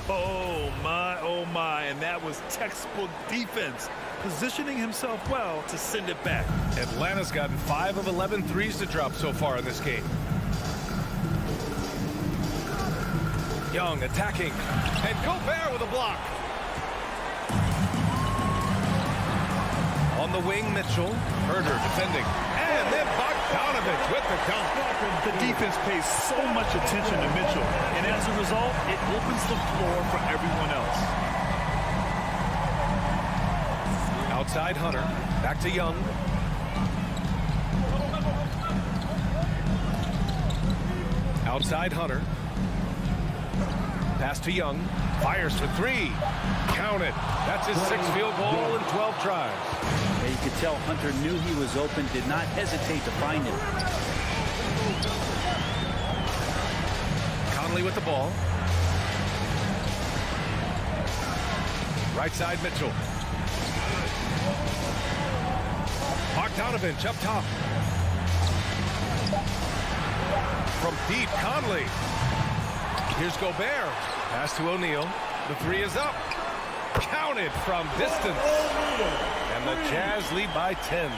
Oh my, and that was textbook defense, positioning himself well to send it back. Atlanta's gotten 5 of 11 threes to drop so far in this game. Young attacking, and Gobert with a block. On the wing, Mitchell. Herder defending, and then Bogdanovich with the dunk. The defense pays so much attention to Mitchell, and as a result, it opens the floor for everyone else. Outside Hunter, back to Young. Outside Hunter. Pass to Young. Fires for 3. Count it. That's his 6th field goal in 12 tries. Yeah, you could tell Hunter knew he was open, did not hesitate to find him. Conley with the ball. Right side Mitchell. Bogdanovich up top. From deep, Conley. Here's Gobert. Pass to O'Neal. The 3 is up. Counted from distance. And the Jazz lead by 10.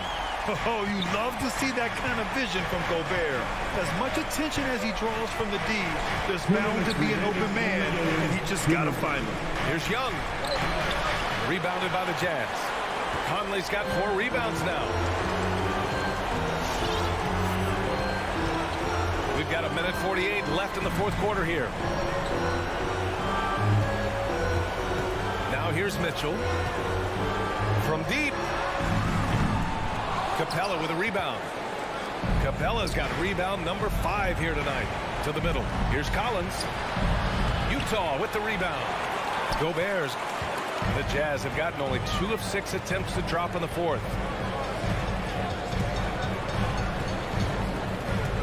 Oh, you love to see that kind of vision from Gobert. As much attention as he draws from the D, there's bound to be an open man, and he just got to find him. Here's Young. Rebounded by the Jazz. Conley's got 4 rebounds now. We've got 1:48 left in the 4th quarter here. Now here's Mitchell. From deep. Capella with a rebound. Capella's got rebound number 5 here tonight. To the middle. Here's Collins. Utah with the rebound. Gobert's. The Jazz have gotten only 2 of 6 attempts to drop in the 4th.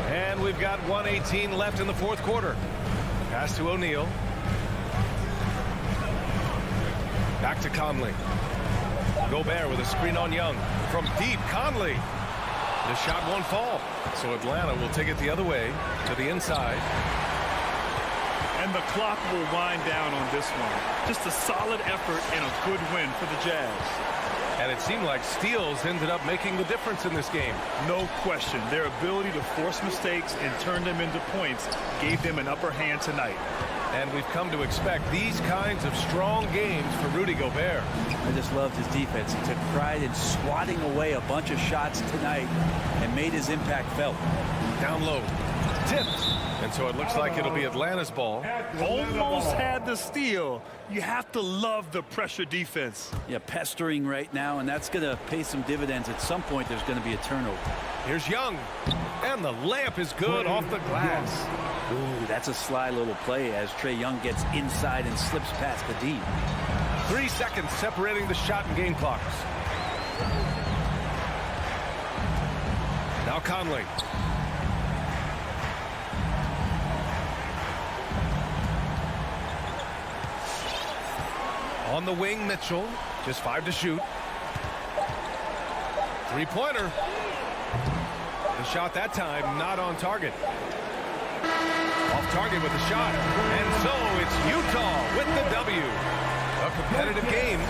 And we've got 1:18 left in the 4th quarter. Pass to O'Neal. Back to Conley. Gobert with a screen on Young. From deep, Conley. The shot won't fall. So Atlanta will take it the other way to the inside. And the clock will wind down on this one. Just a solid effort and a good win for the Jazz. And it seemed like steals ended up making the difference in this game. No question. Their ability to force mistakes and turn them into points gave them an upper hand tonight. And we've come to expect these kinds of strong games for Rudy Gobert. I just loved his defense. He took pride in swatting away a bunch of shots tonight and made his impact felt. Down low. Tipped. And so it looks like it'll be Atlanta's ball. Almost had the steal. You have to love the pressure defense. Yeah, pestering right now, and that's going to pay some dividends. At some point, there's going to be a turnover. Here's Young. And the layup is good off the glass. Ooh, that's a sly little play as Trae Young gets inside and slips past the D. 3 seconds separating the shot and game clocks. Now Conley. On the wing, Mitchell. Just 5 to shoot. 3-pointer. The shot that time not on target. Off target with the shot. And so it's Utah with the W. A competitive game.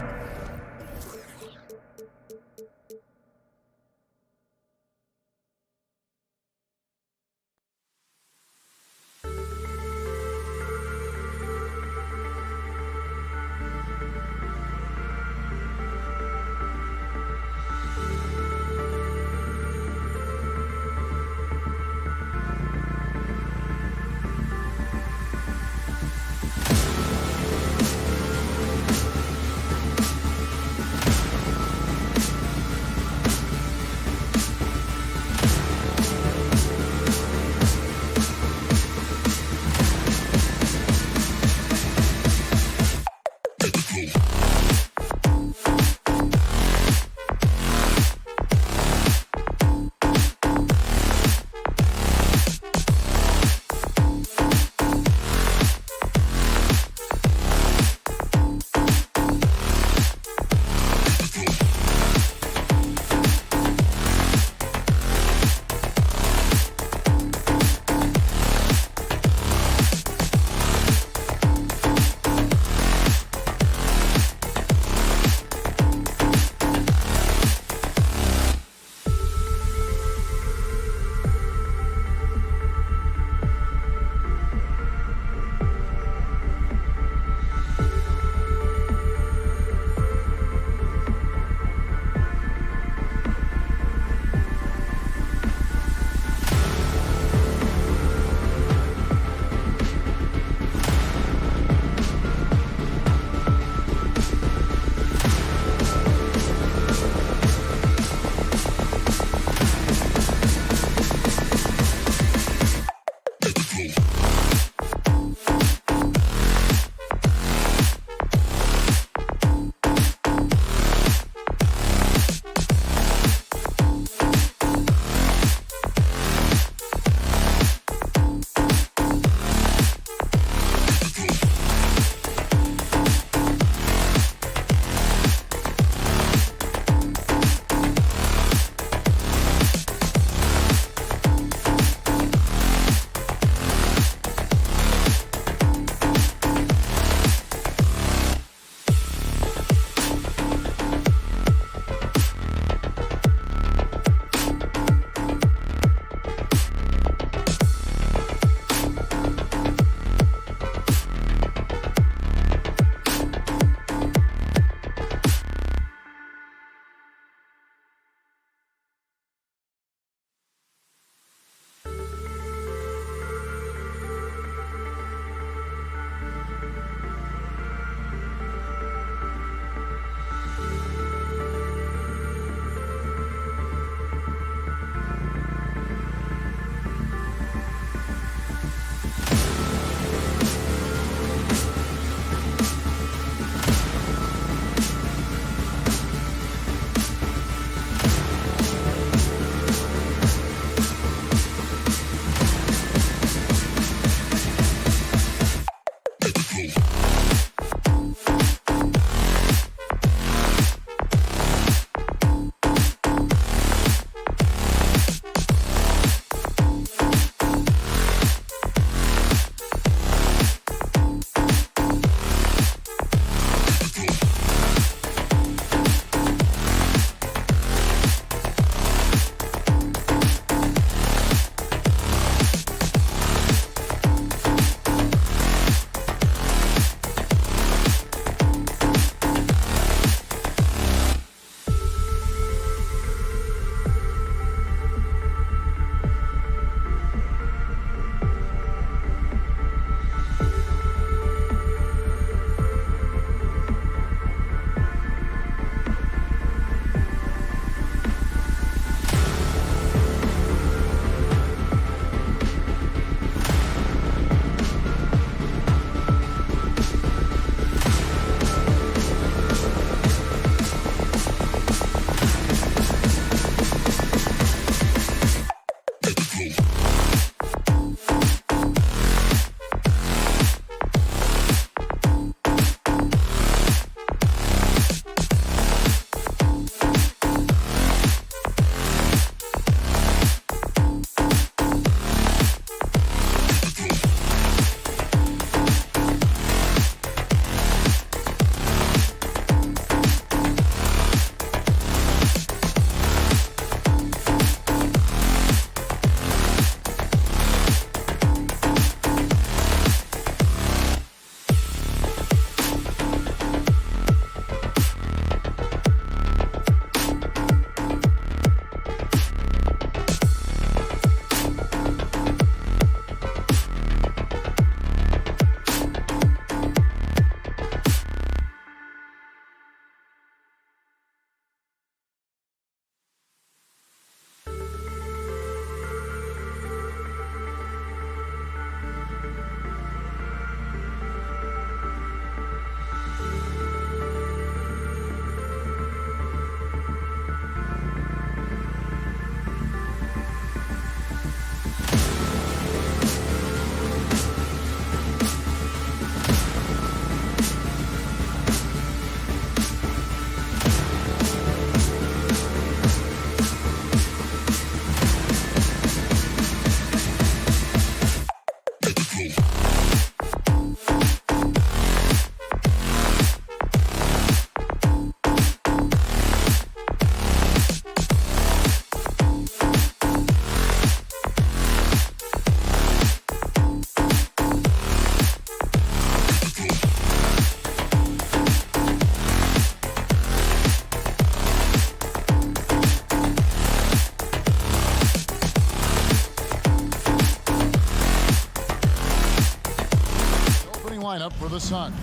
lineup for the Suns.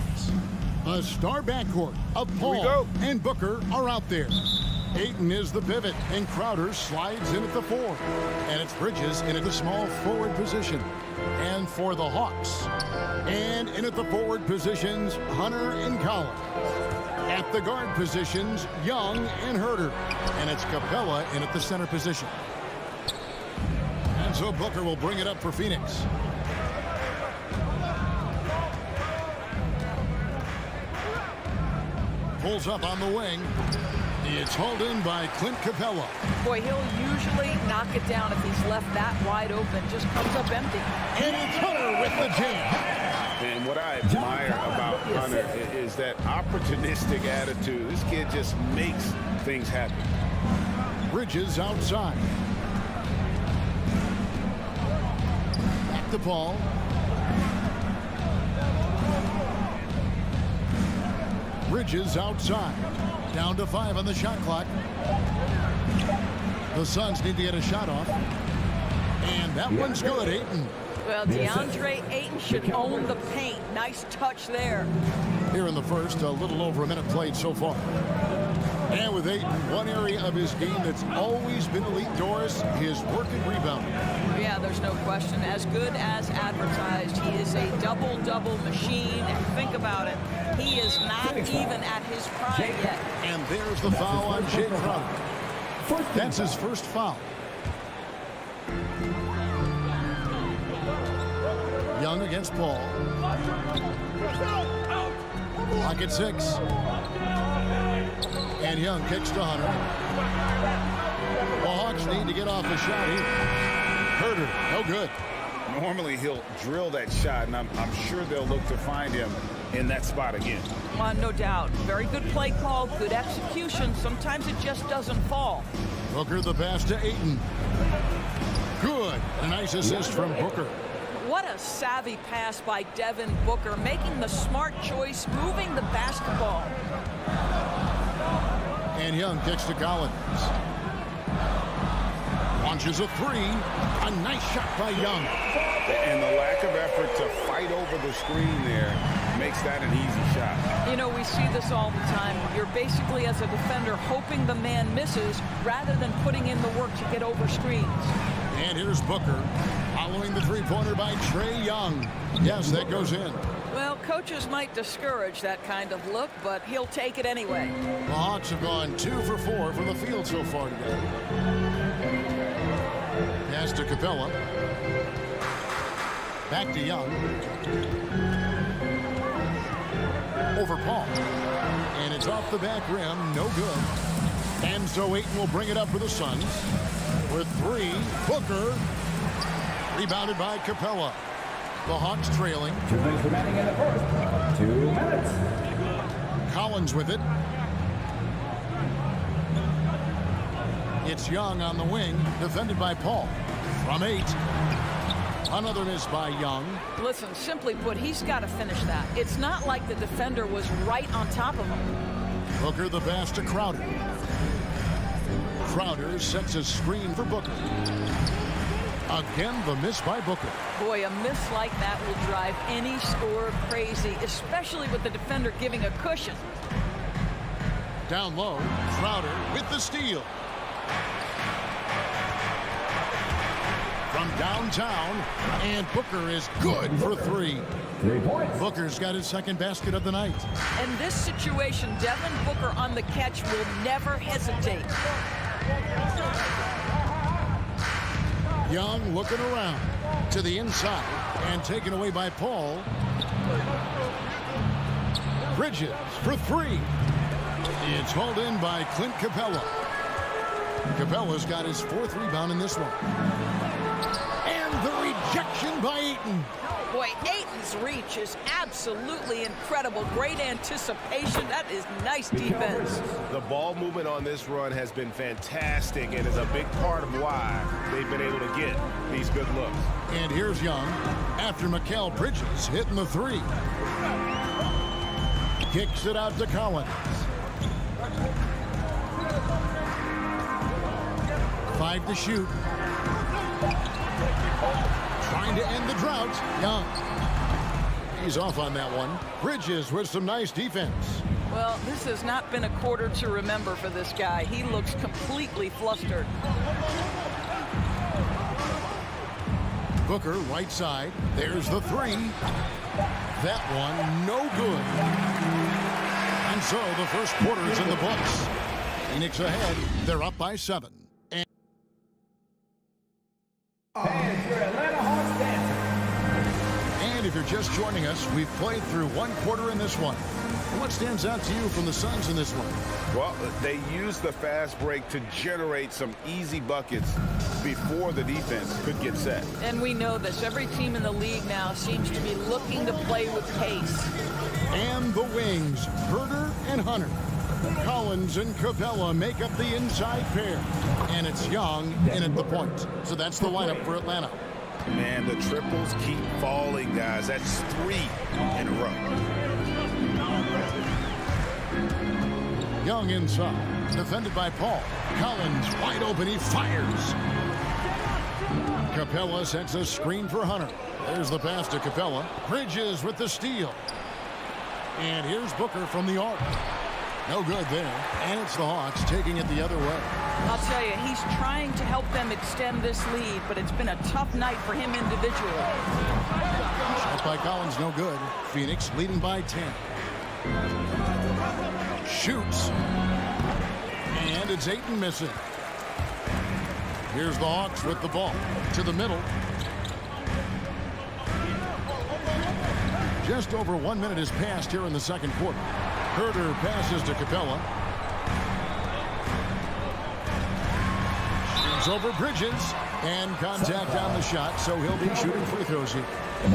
A star backcourt of Paul and Booker are out there. Ayton is the pivot, and Crowder slides in at the 4. And it's Bridges in at the small forward position. And for the Hawks, and in at the forward positions, Hunter and Collins. At the guard positions, Young and Herter. And it's Capella in at the center position. And so Booker will bring it up for Phoenix. Pulls up on the wing. It's hauled in by Clint Capella. Boy, he'll usually knock it down if he's left that wide open. Just comes up empty. And it's Hunter with the jam. And what I admire about Hunter is that opportunistic attitude. This kid just makes things happen. Bridges outside. Back the ball. Bridges outside. Down to 5 on the shot clock. The Suns need to get a shot off. And that one's good, Ayton. Well, DeAndre Ayton should own the paint. Nice touch there. Here in the first, a little over a minute played so far. And with Ayton, one area of his game that's always been elite, Doris, his work and rebound. Yeah, there's no question. As good as advertised, he is a double-double machine. And think about it, he is not even at his prime yet. And there's the foul on Jay Crowder. That's his first foul. Young against Paul. Lock at 6. And Young kicks to Hunter. The Hawks need to get off the shot here. Herter, no good. Normally he'll drill that shot, and I'm sure they'll look to find him in that spot again. No doubt. Very good play call, good execution. Sometimes it just doesn't fall. Booker the pass to Ayton. Good. A nice assist from Booker. What a savvy pass by Devin Booker, making the smart choice, moving the basketball. And Young kicks to Collins. Launches a 3. A nice shot by Young. And the lack of effort to fight over the screen there makes that an easy shot. You know, we see this all the time. You're basically, as a defender, hoping the man misses rather than putting in the work to get over screens. And here's Booker, following the three-pointer by Trae Young. Yes, that goes in. Well, coaches might discourage that kind of look, but he'll take it anyway. The Hawks have gone 2 for 4 from the field so far today. Pass to Capella. Back to Young. Over Paul. And it's off the back rim. No good. And so Ayton will bring it up for the Suns. With 3, Booker. Rebounded by Capella. The Hawks trailing. 2 minutes remaining in the first. 2 minutes. Collins with it. It's Young on the wing, defended by Paul. From 8. Another miss by Young. Listen, simply put, he's got to finish that. It's not like the defender was right on top of him. Booker the pass to Crowder. Crowder sets a screen for Booker. Again, the miss by Booker. Boy, a miss like that will drive any scorer crazy, especially with the defender giving a cushion. Down low, Crowder with the steal. From downtown, and Booker is good for 3. 3 points. Booker's got his second basket of the night. In this situation, Devin Booker on the catch will never hesitate. Young looking around to the inside and taken away by Paul. Bridges for 3. It's hauled in by Clint Capella. Capella's got his 4th rebound in this one. And the rejection by Ayton. Boy, Ayton's reach is absolutely incredible. Great anticipation. That is nice defense. The ball movement on this run has been fantastic and is a big part of why they've been able to get these good looks. And here's Young after Mikal Bridges hitting the 3. Kicks it out to Collins. 5 to shoot. Trying to end the drought. Young. He's off on that one. Bridges with some nice defense. Well, this has not been a quarter to remember for this guy. He looks completely flustered. Booker, right side. There's the three. That one, no good. And so the first quarter is in the books. Phoenix ahead. They're up by 7. And if you're just joining us, we've played through one quarter in this one. What stands out to you from the Suns in this one? Well, they used the fast break to generate some easy buckets before the defense could get set. And we know this. Every team in the league now seems to be looking to play with pace. And the wings, Herder and Hunter. Collins and Capella make up the inside pair. And it's Young in at the point. So that's the lineup for Atlanta. Man, the triples keep falling, guys. That's 3 in a row. Young inside, defended by Paul. Collins wide open, he fires. Capella sets a screen for Hunter. There's the pass to Capella. Bridges with the steal. And here's Booker from the arc. No good there. And it's the Hawks taking it the other way. I'll tell you, he's trying to help them extend this lead, but it's been a tough night for him individually. Shot by Collins, no good. Phoenix leading by 10. Shoots. And it's Ayton missing. Here's the Hawks with the ball. To the middle. Just over 1 minute has passed here in the second quarter. Herder passes to Capella. Shoots over Bridges. And contact on the shot, so he'll be shooting free throws here.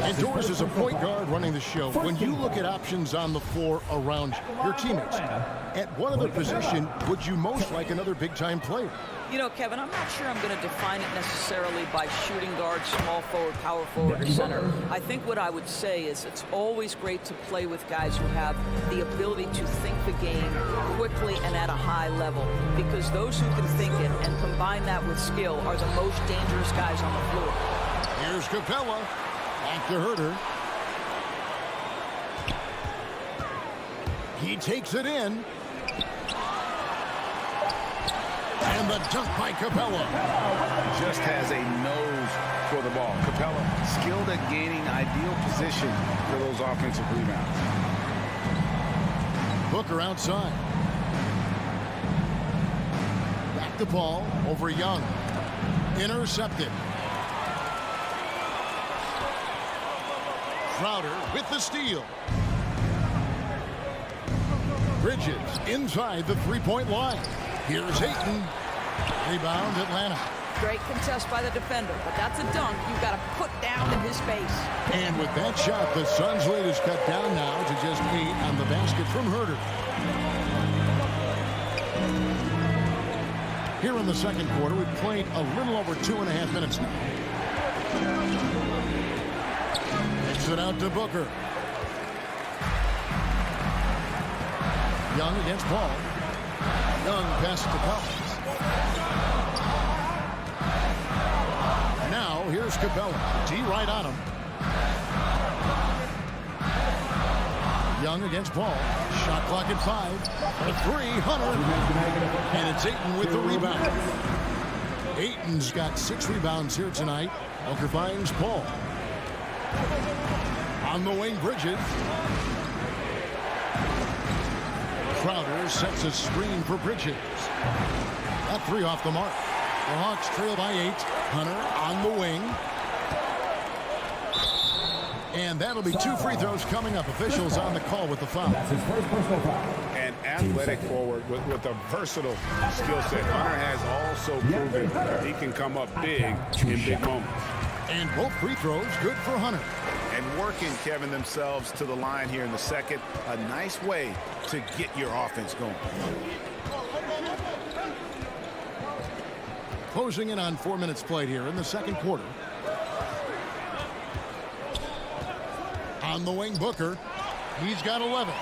Indoors is a point guard running the show. When you look at options on the floor around your teammates, at what other position would you most like another big-time player? You know, Kevin, I'm not sure I'm going to define it necessarily by shooting guard, small forward, power forward, or center. I think what I would say is it's always great to play with guys who have the ability to think the game quickly and at a high level, because those who can think it and combine that with skill are the most dangerous guys on the floor. Here's Capella. Back to Herder. He takes it in. And the dunk by Capella. Just has a nose for the ball. Capella skilled at gaining ideal position for those offensive rebounds. Booker outside. Back the ball over Young. Intercepted. Crowder with the steal. Bridges inside the three-point line. Here's Ayton. Rebound Atlanta. Great contest by the defender, but that's a dunk you've got to put down in his face. And with that shot, the Suns' lead is cut down now to just 8 on the basket from Herder. Here in the second quarter, we've played a little over 2.5 minutes now. Takes it out to Booker. Young against Paul. Young passes to Collins. Now here's Capella. D right on him. Young against Paul. Shot clock at 5. A 3, Hunter. And it's Ayton with the rebound. Ayton's got 6 rebounds here tonight. Booker finds Paul. On the wing, Bridges. Crowder sets a screen for Bridges. That 3 off the mark. The Hawks trail by 8. Hunter on the wing. And that'll be 2 free throws coming up. Officials on the call with the foul. That's his first personal foul. An athletic forward with a versatile skill set. Hunter has also proven he can come up big in big moments. And both free throws good for Hunter. And working, Kevin, themselves to the line here in the second. A nice way to get your offense going. Closing in on 4 minutes played here in the second quarter. On the wing, Booker. He's got 11.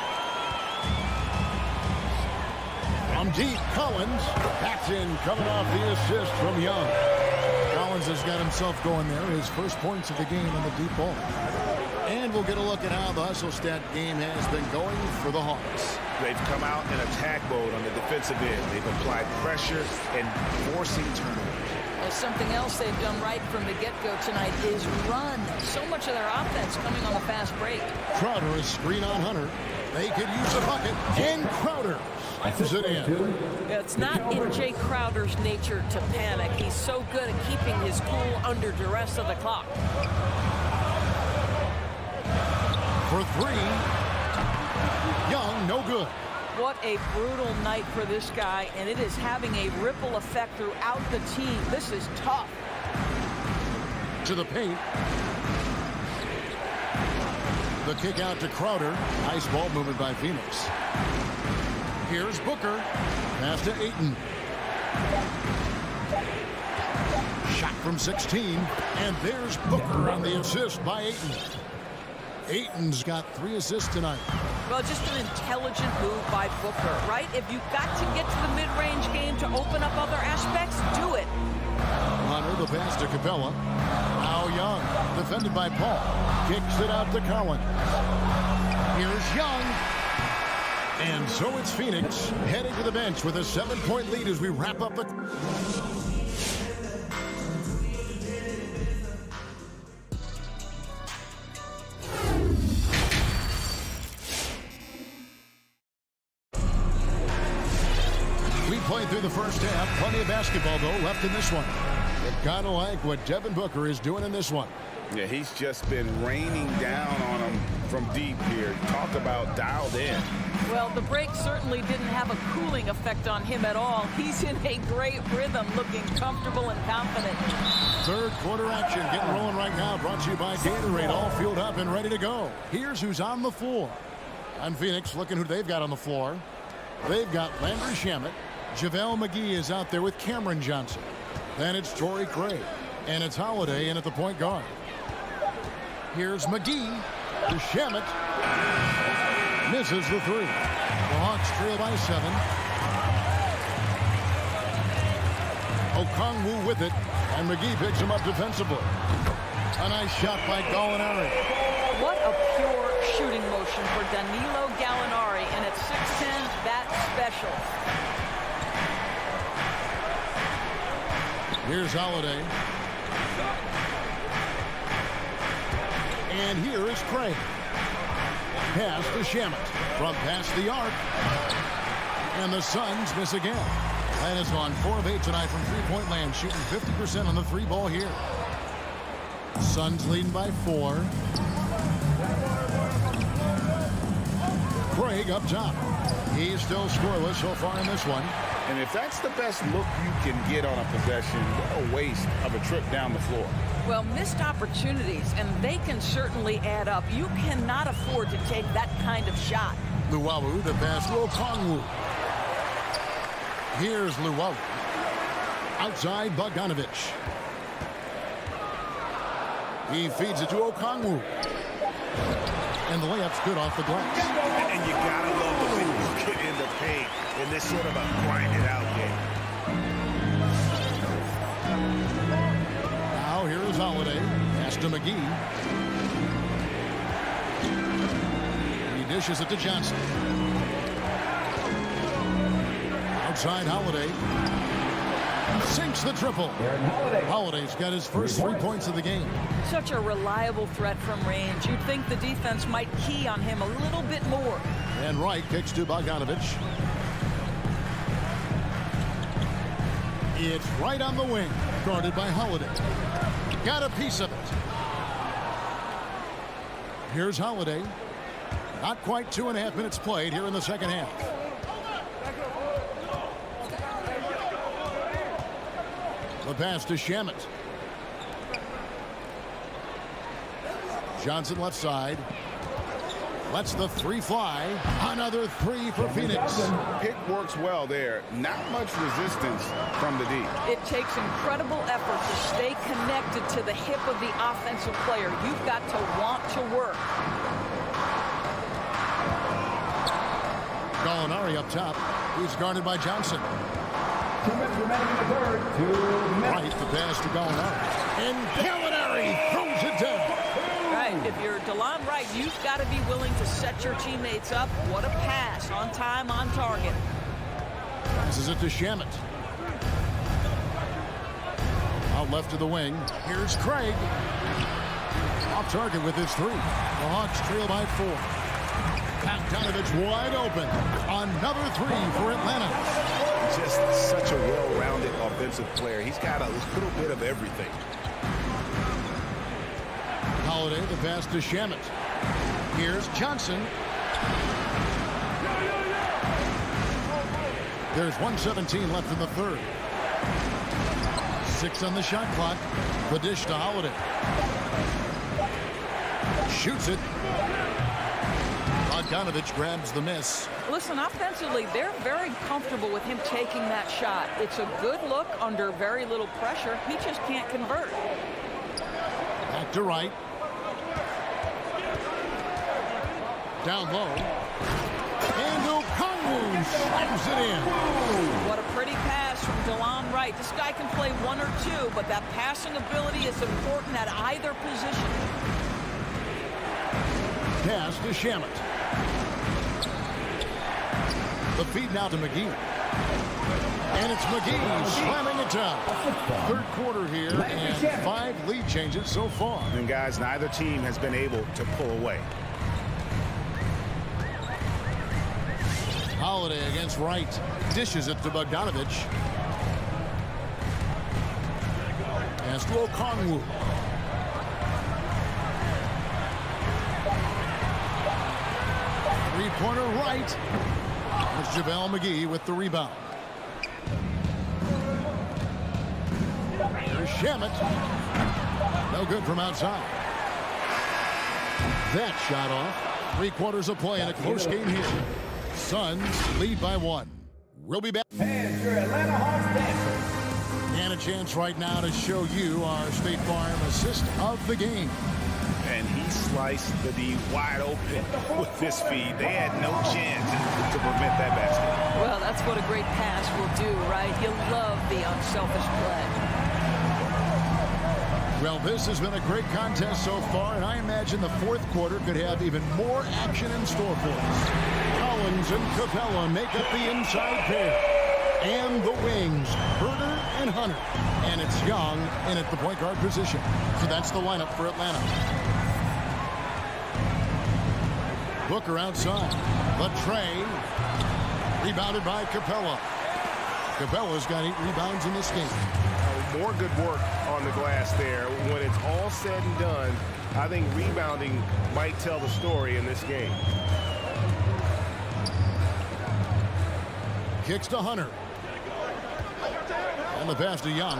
From deep, Collins. That's in, coming off the assist from Young. Collins has got himself going there. His first points of the game on the deep ball. And we'll get a look at how the hustle stat game has been going for the Hawks. They've come out in attack mode on the defensive end. They've applied pressure and forcing turnovers. Well, something else they've done right from the get-go tonight is run. So much of their offense coming on the fast break. Crowder is screen on Hunter. They could use a bucket, and Crowder slices it in. Yeah, it's not in Jay Crowder's nature to panic. He's so good at keeping his cool under duress of the clock. For three, Young, no good. What a brutal night for this guy, and it is having a ripple effect throughout the team. This is tough. To the paint. The kick out to Crowder. Nice ball movement by Phoenix. Here's Booker. Pass to Ayton. Shot from 16. And there's Booker on the assist by Ayton. Ayton's got 3 assists tonight. Well, just an intelligent move by Booker, right? If you've got to get to the mid-range game to open up other aspects, do it. Hunter, the pass to Capella. Now Young, defended by Paul. Kicks it out to Collins. Here's Young. And so it's Phoenix heading to the bench with a 7-point lead as we wrap up the... We played through the first half. Plenty of basketball, though, left in this one. But kind of like what Devin Booker is doing in this one. Yeah, he's just been raining down on him from deep here. Talk about dialed in. Well, the break certainly didn't have a cooling effect on him at all. He's in a great rhythm, looking comfortable and confident. Third quarter action getting rolling right now. Brought to you by Gatorade. All fueled up and ready to go. Here's who's on the floor. And Phoenix looking who they've got on the floor. They've got Landry Shamet. JaVale McGee is out there with Cameron Johnson. Then it's Torrey Craig. And it's Holiday in at the point guard. Here's McGee to Shamet. Misses the 3. The Hawks trail by 7. Okongwu with it. And McGee picks him up defensively. A nice shot by Gallinari. What a pure shooting motion for Danilo Gallinari. And at 6'10", that's special. Here's Holiday. And here is Craig. Pass to Shamet from past the arc. And the Suns miss again. That has gone 4 of 8 tonight from three-point land, shooting 50% on the 3-ball here. Suns leading by 4. Craig up top. He's still scoreless so far in this one. And if that's the best look you can get on a possession, what a waste of a trip down the floor. Well, missed opportunities, and they can certainly add up. You cannot afford to take that kind of shot. Luwawu, the pass to Okongwu. Here's Luwawu. Outside Bogdanovich. He feeds it to Okongwu. And the layup's good off the glass. And you gotta love the way you get in the paint in this sort of a grind-it-out game. Now here is Holiday. Pass to McGee. He dishes it to Johnson. Outside Holiday. Sinks the triple. Holiday's got his first 3 points of the game. Such a reliable threat from range. You'd think the defense might key on him a little bit more. And Wright kicks to Bogdanovich. It's right on the wing, guarded by Holiday. Got a piece of it. Here's Holiday. Not quite 2.5 minutes played here in the second half. The pass to Shamet. Johnson left side. Lets the 3 fly. Another 3 for Phoenix. Pick works well there. Not much resistance from the D. It takes incredible effort to stay connected to the hip of the offensive player. You've got to want to work. Gallinari up top. He's guarded by Johnson. 2 minutes remaining in the third. 2 minutes. Right, the pass to Gallinari. And Gallinari throws it down. Right, If you're DeLon Wright, you've got to be willing to set your teammates up. What a pass. On time, on target. Passes it to Shamet. Out left to the wing. Here's Craig. Off target with his three. The Hawks trail by 4. Bogdanovich wide open. Another three for Atlanta. Just such a well-rounded offensive player. He's got a little bit of everything. Holiday, the pass to Shamet. Here's Johnson. There's 1:17 left in the third. 6 on the shot clock. The dish to Holiday. Shoots it. Bogdanovich grabs the miss. Listen, offensively, they're very comfortable with him taking that shot. It's a good look under very little pressure. He just can't convert. Back to Wright. Down low. And Okongwu slams it in. What a pretty pass from DeLon Wright. This guy can play 1 or 2, but that passing ability is important at either position. Pass to Shamet. The feed now to McGee. And it's McGee slamming it down. Third quarter here, and 5 lead changes so far. And guys, neither team has been able to pull away. Holiday against Wright. Dishes it to Bogdanovich. Pass to Okongwu. Three-pointer right. There's JaVale McGee with the rebound. There's Shamet. No good from outside. That shot off. 3 quarters of play in a close game here. Suns lead by 1. We'll be back. And your Atlanta Hawks dancer. And a chance right now to show you our State Farm assist of the game. And he sliced the D wide open with this feed. They had no chance to prevent that basket. Well, that's what a great pass will do, right? You love the unselfish play. Well, this has been a great contest so far, and I imagine the fourth quarter could have even more action in store for us. Collins and Capella make up the inside pair. And the wings, Herder and Hunter. And it's Young in at the point guard position. So that's the lineup for Atlanta. Booker outside. Latrey. Rebounded by Capella. Capella's got 8 rebounds in this game. More good work on the glass there. When it's all said and done, I think rebounding might tell the story in this game. Kicks to Hunter. And the pass to Young.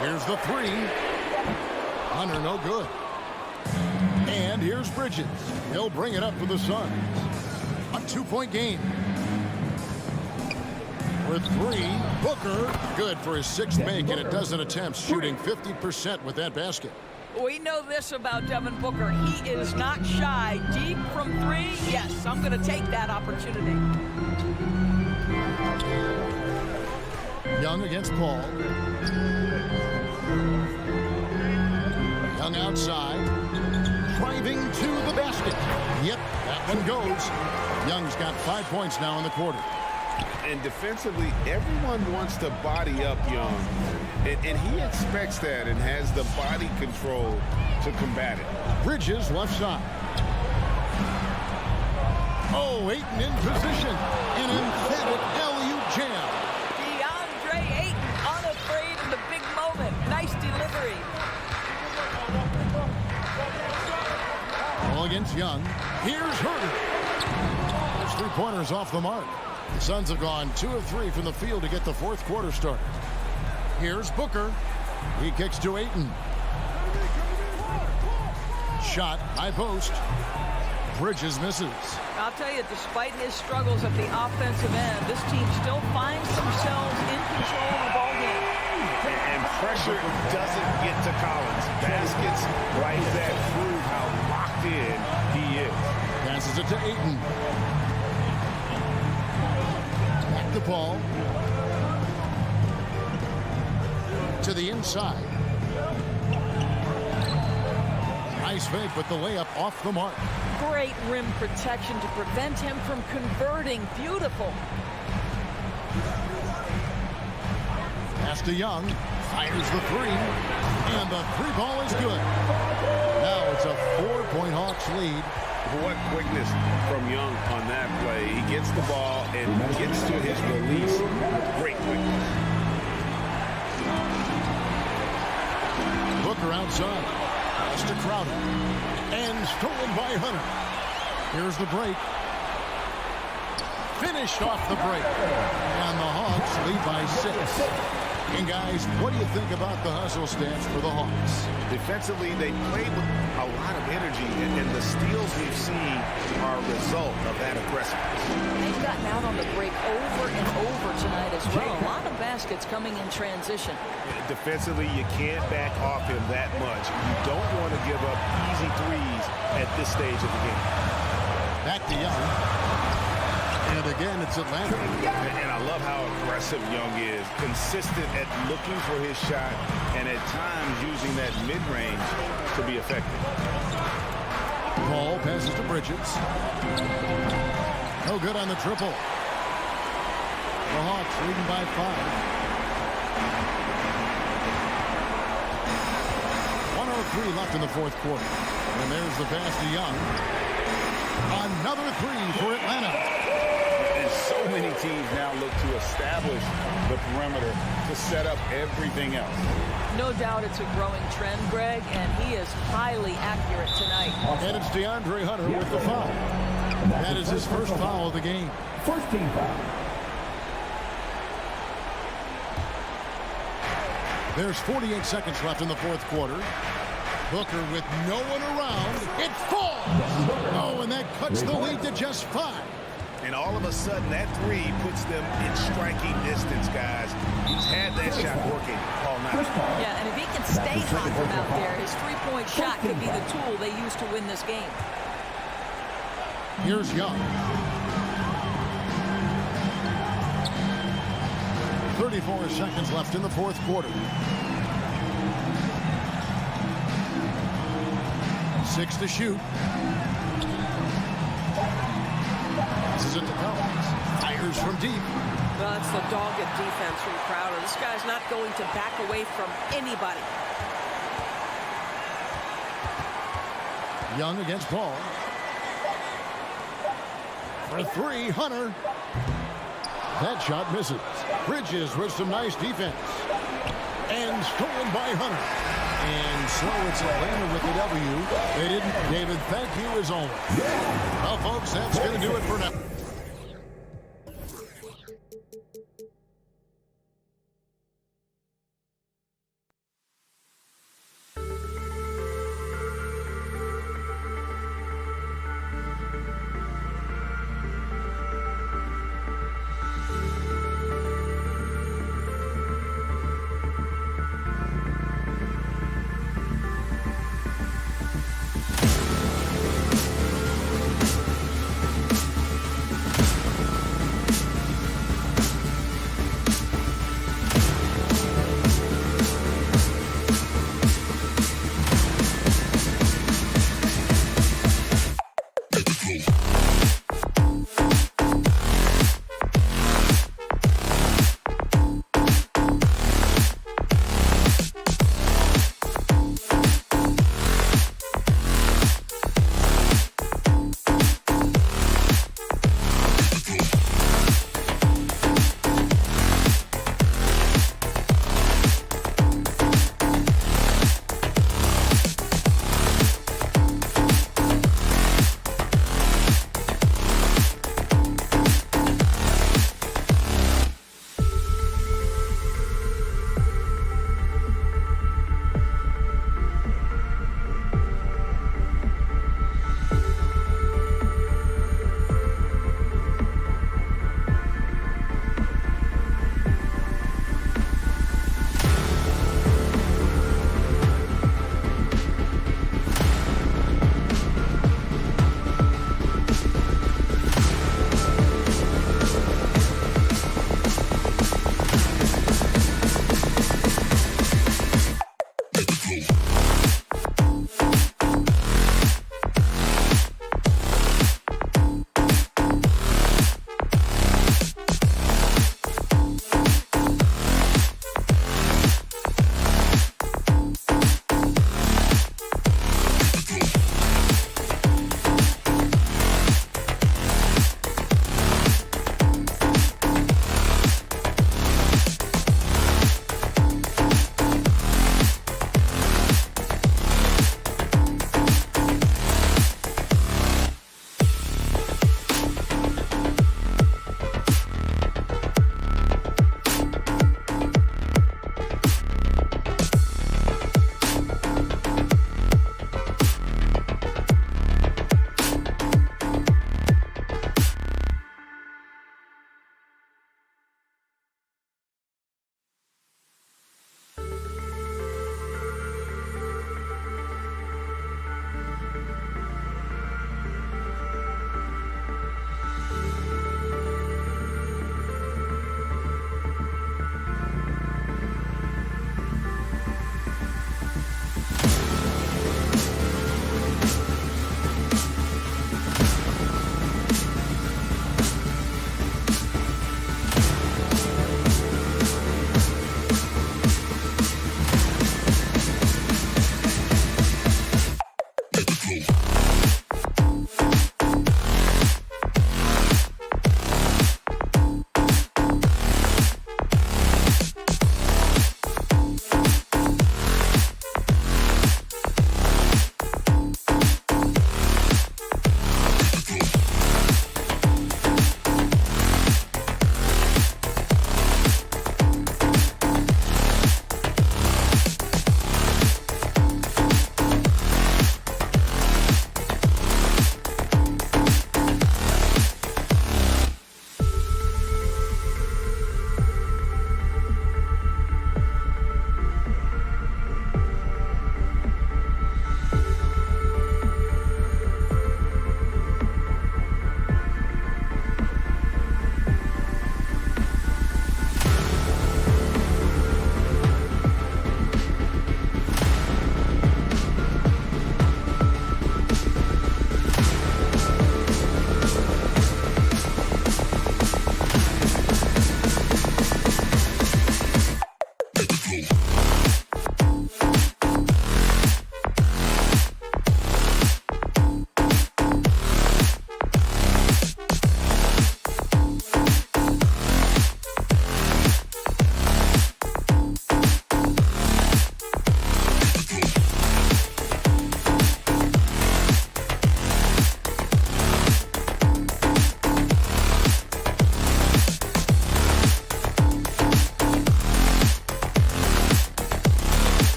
Here's the 3. Hunter no good. And here's Bridges. He'll bring it up for the Suns. A 2-point game. For 3, Booker, good for his 6th make, and a dozen attempts, shooting 50% with that basket. We know this about Devin Booker. He is not shy. Deep from 3, yes, I'm going to take that opportunity. Young against Paul. Young outside. Driving to the basket. Yep, that one goes. Young's got 5 points now in the quarter. And defensively, everyone wants to body up Young. And he expects that and has the body control to combat it. Bridges left side. Oh, Ayton in position. An emphatic alley-oop jam. DeAndre Ayton unafraid in the big moment. Nice delivery. Ball against Young. Here's Herder. There's 3-pointers off the mark. The Suns have gone 2 of 3 from the field to get the fourth quarter started. Here's Booker. He kicks to Ayton. Shot, high post. Bridges misses. I'll tell you, despite his struggles at the offensive end, this team still finds themselves in control of the ball game. And pressure doesn't get to Collins. Baskets like that prove how locked in he is. Passes it to Ayton. Back to Paul. To the inside. High Nice fake, but the layup off the mark. Great rim protection to prevent him from converting. Beautiful. Pass to Young. Fires the three. And the three ball is good. Now it's a 4-point Hawks lead. What quickness from Young on that play. He gets the ball and gets to his release with great quickness. Booker outside. Pass to Crowder. And stolen by Hunter. Here's the break. Finished off the break. And the Hawks lead by 6. And guys, what do you think about the hustle stats for the Hawks? Defensively, they played with a lot of energy, and the steals we've seen are a result of that aggressiveness. They've gotten out on the break over and over tonight as well. A lot of baskets coming in transition. Defensively, you can't back off him that much. You don't want to give up easy threes at this stage of the game. Back to Young. And again, it's Atlanta. And I love how aggressive Young is. Consistent at looking for his shot and at times using that mid-range to be effective. Paul passes to Bridges. No good on the triple. The Hawks leading by 5. 1:03 left in the fourth quarter. And there's the pass to Young. Another three for Atlanta. And so many teams now look to establish the perimeter to set up everything else. No doubt it's a growing trend, Greg, and he is highly accurate tonight. And it's DeAndre Hunter with the foul. That is his first foul of the game. First team foul. There's 48 seconds left in the fourth quarter. Booker with no one around. It falls! Oh, and that cuts the lead to just 5. And all of a sudden, that three puts them in striking distance, guys. He's had that shot working all night. Yeah, and if he can stay hot from out there, his three-point shot could be the tool they use to win this game. Here's Young. 34 seconds left in the fourth quarter. 6 to shoot. This is it to Collins. Fires from deep. Well, that's the dogged defense from Crowder. This guy's not going to back away from anybody. Young against Paul. For 3, Hunter. That shot misses. Bridges with some nice defense. And stolen by Hunter. And so it's Atlanta with the W. They didn't. David, thank you as always. Well, folks, that's going to do it for now.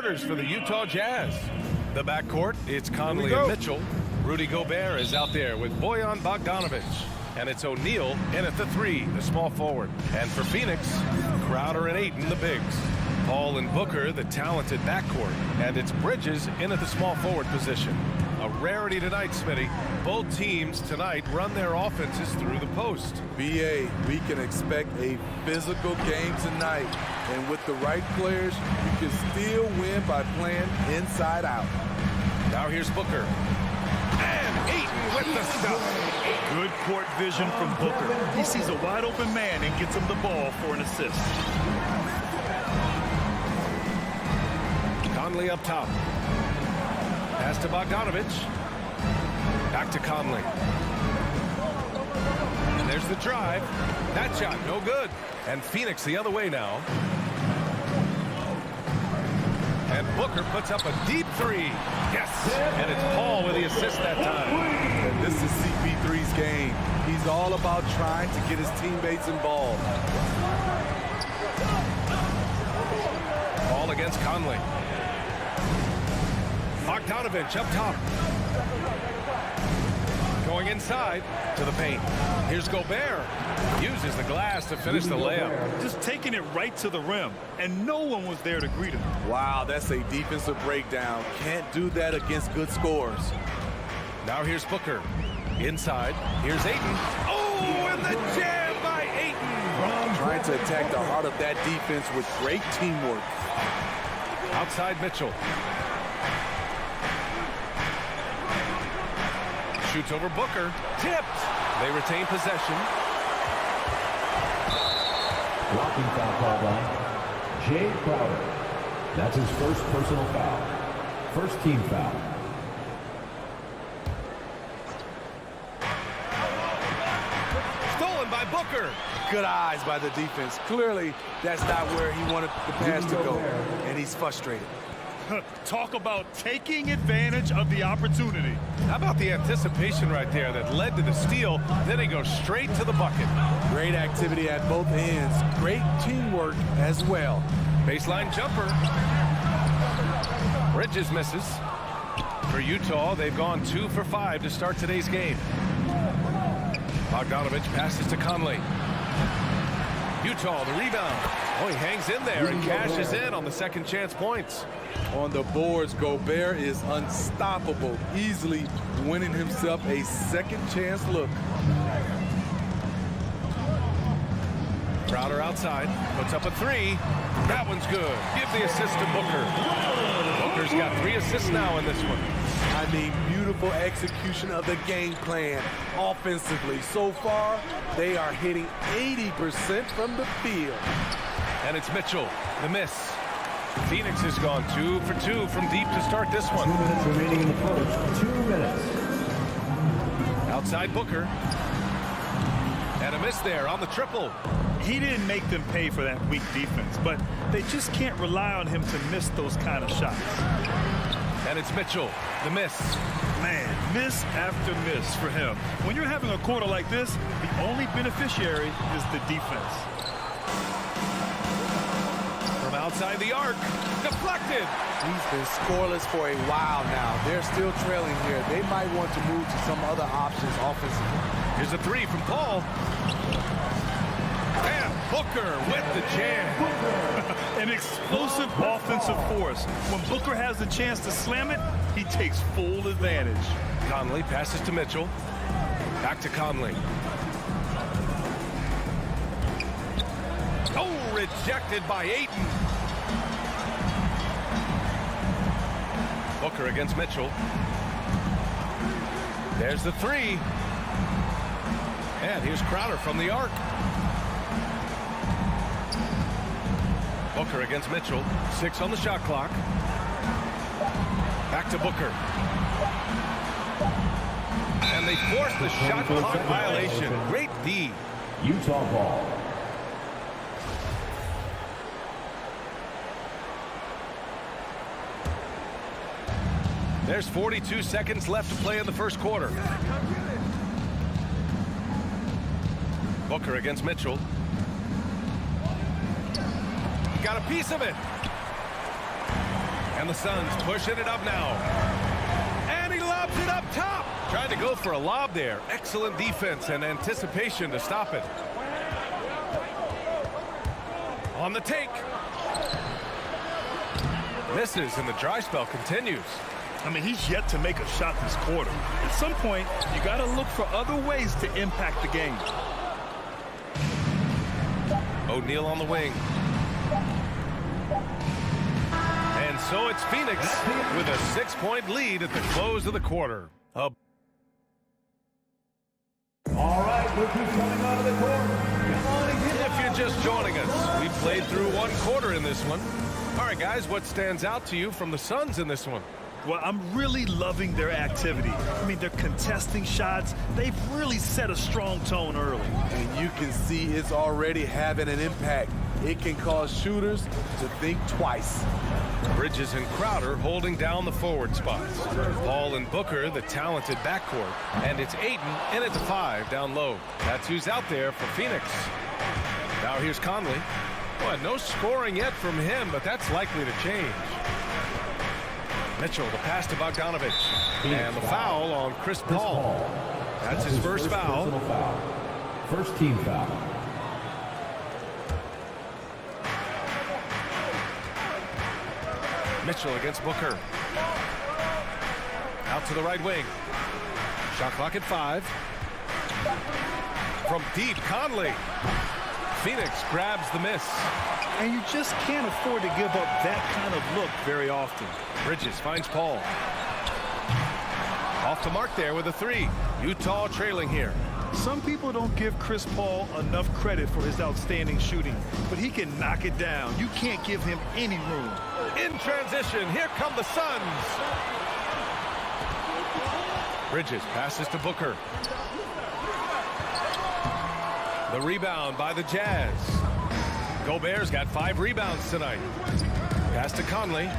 starters for the Utah Jazz. The backcourt, it's Conley and Mitchell. Rudy Gobert is out there with Bojan Bogdanovic. And it's O'Neal in at the 3, the small forward. And for Phoenix, Crowder and Ayton, the bigs. Paul and Booker, the talented backcourt. And it's Bridges in at the small forward position. A rarity tonight, Smitty. Both teams tonight run their offenses through the post. BA, we can expect a physical game tonight. And with the right players, you can still win by playing inside out. Now here's Booker. And Ayton with the stuff. Good court vision from Booker. He sees a wide open man and gets him the ball for an assist. Conley up top. Pass to Bogdanovic. Back to Conley. And there's the drive. That shot, no good. And Phoenix the other way now. And Booker puts up a deep 3. Yes! And it's Paul with the assist that time. And this is CP3's game. He's all about trying to get his teammates involved. Ball against Conley. Bogdanovic up top. Going inside to the paint. Here's Gobert. Uses the glass to finish the layup. Just taking it right to the rim, and no one was there to greet him. Wow, that's a defensive breakdown. Can't do that against good scores. Now here's Booker. Inside. Here's Ayton. Oh, and the jam by Ayton. Trying to attack the heart of that defense with great teamwork. Outside Mitchell. Shoots over Booker. Tipped. They retain possession. Blocking foul called on Jay Crowder. That's his first personal foul. First team foul. Stolen by Booker. Good eyes by the defense. Clearly, that's not where he wanted the pass to go, and he's frustrated. Talk about taking advantage of the opportunity. How about the anticipation right there that led to the steal? Then he goes straight to the bucket. Great activity at both ends. Great teamwork as well. Baseline jumper. Bridges misses. For Utah, they've gone 2 for 5 to start today's game. Bogdanovic passes to Conley. Utah, the rebound. Oh, he hangs in there and cashes in on the second chance points. On the boards, Gobert is unstoppable, easily winning himself a second chance look. Crowder outside, puts up a 3. That one's good. Give the assist to Booker. Booker's got 3 assists now in this one. I mean, beautiful execution of the game plan offensively. So far, they are hitting 80% from the field. And it's Mitchell, the miss. Phoenix has gone 2 for 2 from deep to start this one. 2 minutes remaining in the first. 2 minutes. Outside Booker. And a miss there on the triple. He didn't make them pay for that weak defense, but they just can't rely on him to miss those kind of shots. And it's Mitchell, the miss. Man, miss after miss for him. When you're having a quarter like this, the only beneficiary is the defense. From outside the arc, deflected. He's been scoreless for a while now. They're still trailing here. They might want to move to some other options offensively. Here's a 3 from Paul. And Booker with the jam. An explosive offensive force. When Booker has the chance to slam it, he takes full advantage. Conley passes to Mitchell. Back to Conley. Oh, rejected by Ayton. Booker against Mitchell. There's the 3. And here's Crowder from the arc. Booker against Mitchell. 6 on the shot clock. Back to Booker. And they force the shot clock violation. Great D. Utah ball. There's 42 seconds left to play in the first quarter. Booker against Mitchell. Got a piece of it. And the Suns pushing it up now. And he lobs it up top. Trying to go for a lob there. Excellent defense and anticipation to stop it. On the take. Misses, and the dry spell continues. I mean, he's yet to make a shot this quarter. At some point, you got to look for other ways to impact the game. O'Neal on the wing. And so it's Phoenix with a 6-point lead at the close of the quarter. All right, look who's coming out of the court. Come on and get If you're just joining us, we played through one quarter in this one. All right, guys, what stands out to you from the Suns in this one? Well, I'm really loving their activity. I mean, they're contesting shots. They've really set a strong tone early. And you can see it's already having an impact. It can cause shooters to think twice. Bridges and Crowder holding down the forward spots. Paul and Booker, the talented backcourt. And it's Ayton in at the 5 down low. That's who's out there for Phoenix. Now here's Conley. Well, no scoring yet from him, but that's likely to change. Mitchell, the pass to Bogdanovich. And the foul on Chris Paul. That's his first foul. First team foul. Mitchell against Booker. Out to the right wing. Shot clock at 5. From deep, Conley. Phoenix grabs the miss. And you just can't afford to give up that kind of look very often. Bridges finds Paul. Off the mark there with a 3. Utah trailing here. Some people don't give Chris Paul enough credit for his outstanding shooting, but he can knock it down. You can't give him any room. In transition, here come the Suns. Bridges passes to Booker. The rebound by the Jazz. Gobert's got 5 rebounds tonight. Pass to Conley.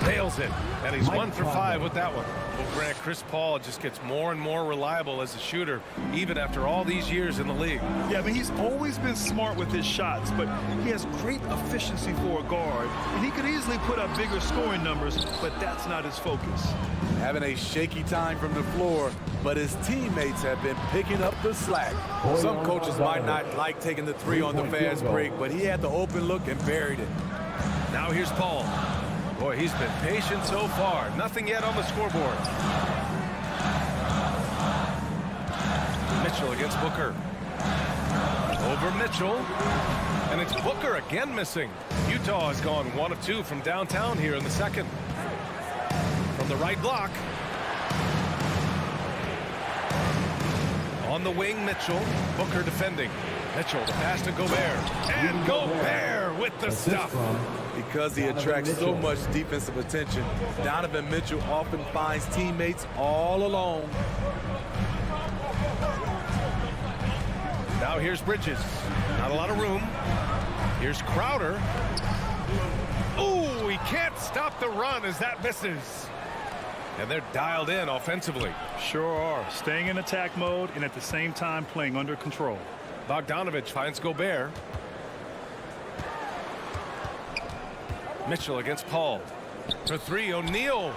Nails it. And he's 1 for 5 with that one. Well, Grant, Chris Paul just gets more and more reliable as a shooter, even after all these years in the league. Yeah, I mean, he's always been smart with his shots, but he has great efficiency for a guard, and he could easily put up bigger scoring numbers, but that's not his focus. Having a shaky time from the floor, but his teammates have been picking up the slack. Some coaches might not like taking the 3 on the fast break, but he had the open look and buried it. Now here's Paul. Boy, he's been patient so far. Nothing yet on the scoreboard. Mitchell against Booker. Over Mitchell. And it's Booker again missing. Utah has gone 1 of 2 from downtown here in the second. From the right block. On the wing, Mitchell. Booker defending. Mitchell, the pass to Gobert. And Gobert with the stuff. Because he attracts so much defensive attention, Donovan Mitchell often finds teammates all alone. Now here's Bridges. Not a lot of room. Here's Crowder. Ooh, he can't stop the run as that misses. And they're dialed in offensively. Sure are. Staying in attack mode and at the same time playing under control. Bogdanovich finds Gobert. Mitchell against Paul. For 3, O'Neal.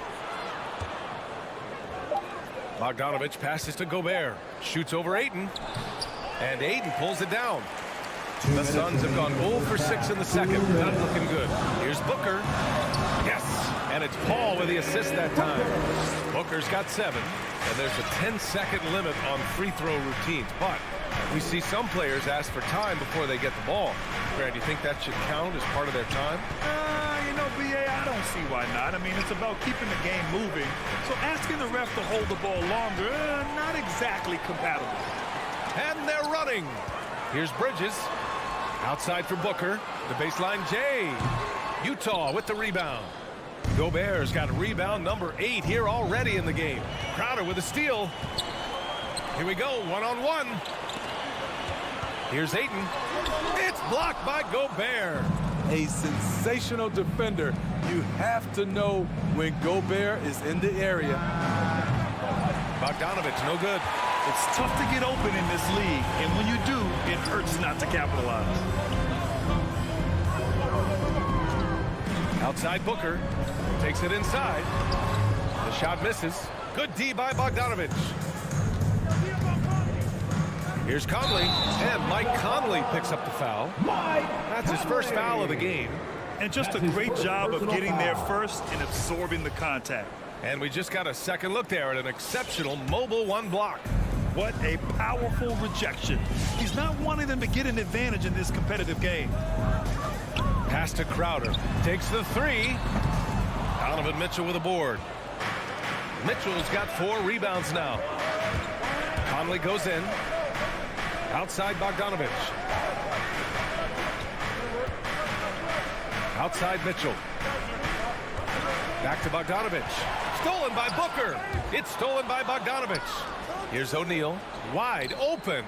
Bogdanovich passes to Gobert. Shoots over Ayton. And Ayton pulls it down. The Suns have gone 0 for 6 in the second. Not looking good. Here's Booker. Yes. And it's Paul with the assist that time. Booker's got 7. And there's a 10-second limit on free throw routines. But we see some players ask for time before they get the ball. Grant, do you think that should count as part of their time? You know, B.A., I don't see why not. I mean, it's about keeping the game moving. So asking the ref to hold the ball longer, not exactly compatible. And they're running. Here's Bridges. Outside for Booker. The baseline, Jay. Utah with the rebound. Gobert's got rebound number 8 here already in the game. Crowder with a steal. Here we go, 1-on-1. Here's Ayton. It's blocked by Gobert. A sensational defender. You have to know when Gobert is in the area. Bogdanovich, no good. It's tough to get open in this league, and when you do, it hurts not to capitalize. Outside Booker. Takes it inside. The shot misses. Good D by Bogdanovich. Here's Conley. And Mike Conley picks up the foul. That's his first foul of the game. And just a great job of getting there first and absorbing the contact. And we just got a second look there at an exceptional mobile one block. What a powerful rejection. He's not wanting them to get an advantage in this competitive game. Pass to Crowder. Takes the three. Donovan Mitchell with a board. Mitchell's got 4 rebounds now. Conley goes in. Outside Bogdanovich. Outside Mitchell. Back to Bogdanovich. Stolen by Booker. It's stolen by Bogdanovich. Here's O'Neal. Wide open.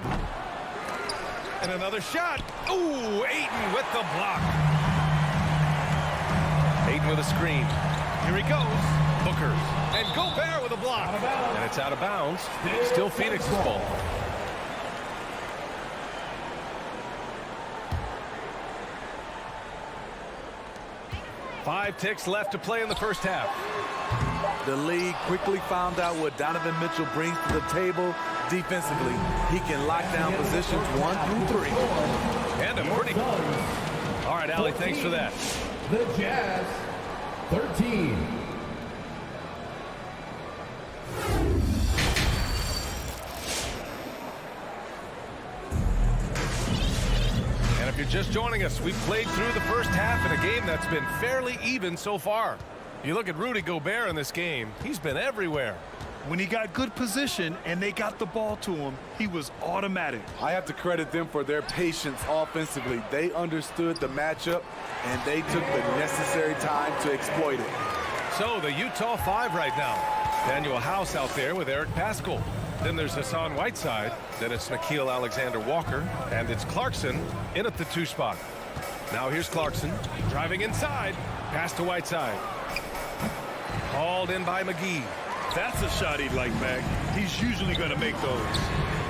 And another shot. Ooh, Ayton with the block. Ayton with a screen. Here he goes. Booker. And Gobert with a block. And it's out of bounds. Still Phoenix's ball. Five ticks left to play in the first half. The league quickly found out what Donovan Mitchell brings to the table defensively. He can lock down positions 1 through 3. And a pretty... All right, Allie, thanks for that. The Jazz, 13. And if you're just joining us, we've played through the first half in a game that's been fairly even so far. You look at Rudy Gobert in this game, he's been everywhere. When he got good position and they got the ball to him, he was automatic. I have to credit them for their patience offensively. They understood the matchup, and they took the necessary time to exploit it. So the Utah 5 right now. Daniel House out there with Eric Paschall. Then there's Hassan Whiteside. Then it's Nickeil Alexander-Walker. And it's Clarkson in at the 2 spot. Now here's Clarkson driving inside. Pass to Whiteside. Hauled in by McGee. That's a shot he'd like, Mac. He's usually going to make those.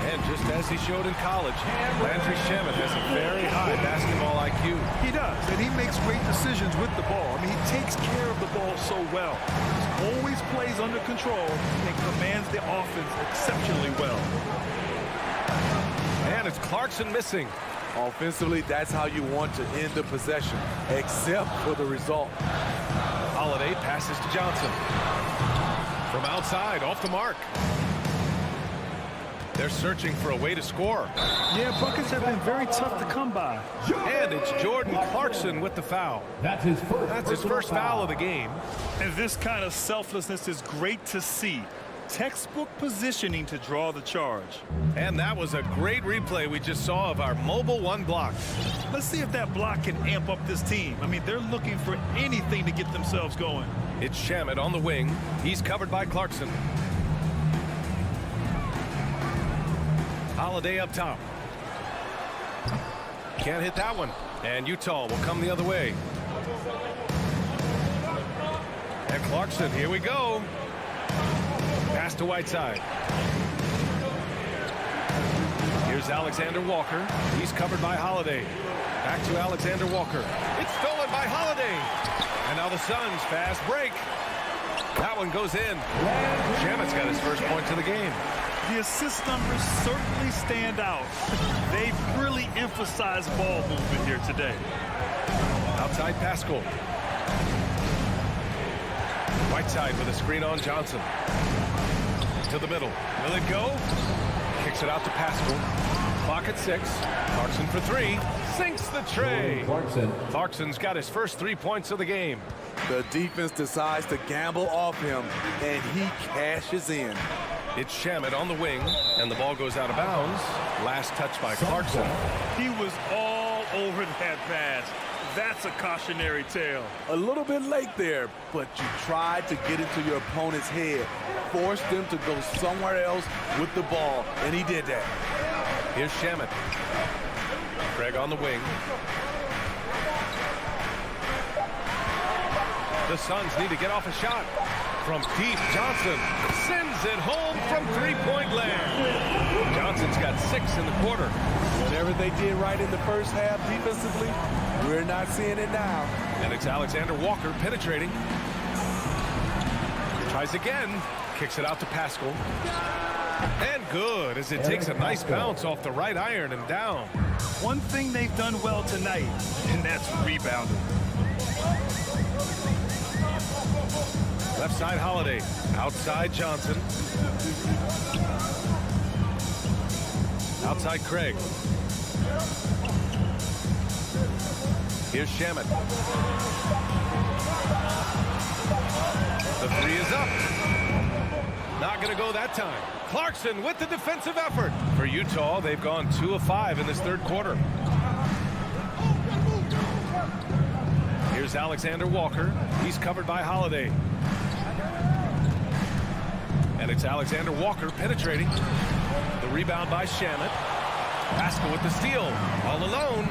And just as he showed in college, Landry Shamet has a very high basketball IQ. He does, and he makes great decisions with the ball. I mean, he takes care of the ball so well. He always plays under control and commands the offense exceptionally well. And it's Clarkson missing. Offensively, that's how you want to end the possession, except for the result. Holiday passes to Johnson. From outside, off the mark. They're searching for a way to score. Yeah, buckets have been very tough to come by. And it's Jordan Clarkson with the foul. That's his first foul of the game. And this kind of selflessness is great to see. Textbook positioning to draw the charge. And that was a great replay we just saw of our mobile one block. Let's see if that block can amp up this team. I mean, they're looking for anything to get themselves going. It's Shamet on the wing. He's covered by Clarkson. Holiday up top. Can't hit that one. And Utah will come the other way. And Clarkson, here we go. Pass to Whiteside. Here's Alexander Walker. He's covered by Holiday. Back to Alexander Walker. It's stolen by Holiday. And now the Suns fast break. That one goes in. Shamet's got his first point to the game. The assist numbers certainly stand out. They've really emphasized ball movement here today. Outside Paschall. Whiteside with a screen on Johnson. To the middle. Will it go? Kicks it out to Paschall. Clock at 6. Clarkson for 3. Sinks the tray. Clarkson's got his first 3 points of the game. The defense decides to gamble off him, and he cashes in. It's Shamet on the wing, and the ball goes out of bounds. Last touch by Clarkson. He was all over that pass. That's a cautionary tale. A little bit late there, but you tried to get into your opponent's head. Forced them to go somewhere else with the ball, and he did that. Here's Shamet. Craig on the wing. The Suns need to get off a shot. From deep, Johnson sends it home from three-point land. Johnson's got 6 in the quarter. Whatever they did right in the first half defensively, we're not not seeing it now. And it's Alexander Walker penetrating. Tries again. Kicks it out to Pascal. And good, as it takes a nice bounce off the right iron and down. One thing they've done well tonight, and that's rebounding. Left side Holiday. Outside Johnson. Outside Craig. Here's Shamet. The three is up. Not going to go that time. Clarkson with the defensive effort. For Utah, they've gone 2 of 5 in this third quarter. Here's Alexander Walker. He's covered by Holiday. And it's Alexander Walker penetrating. The rebound by Shamet. Pascal with the steal. All alone.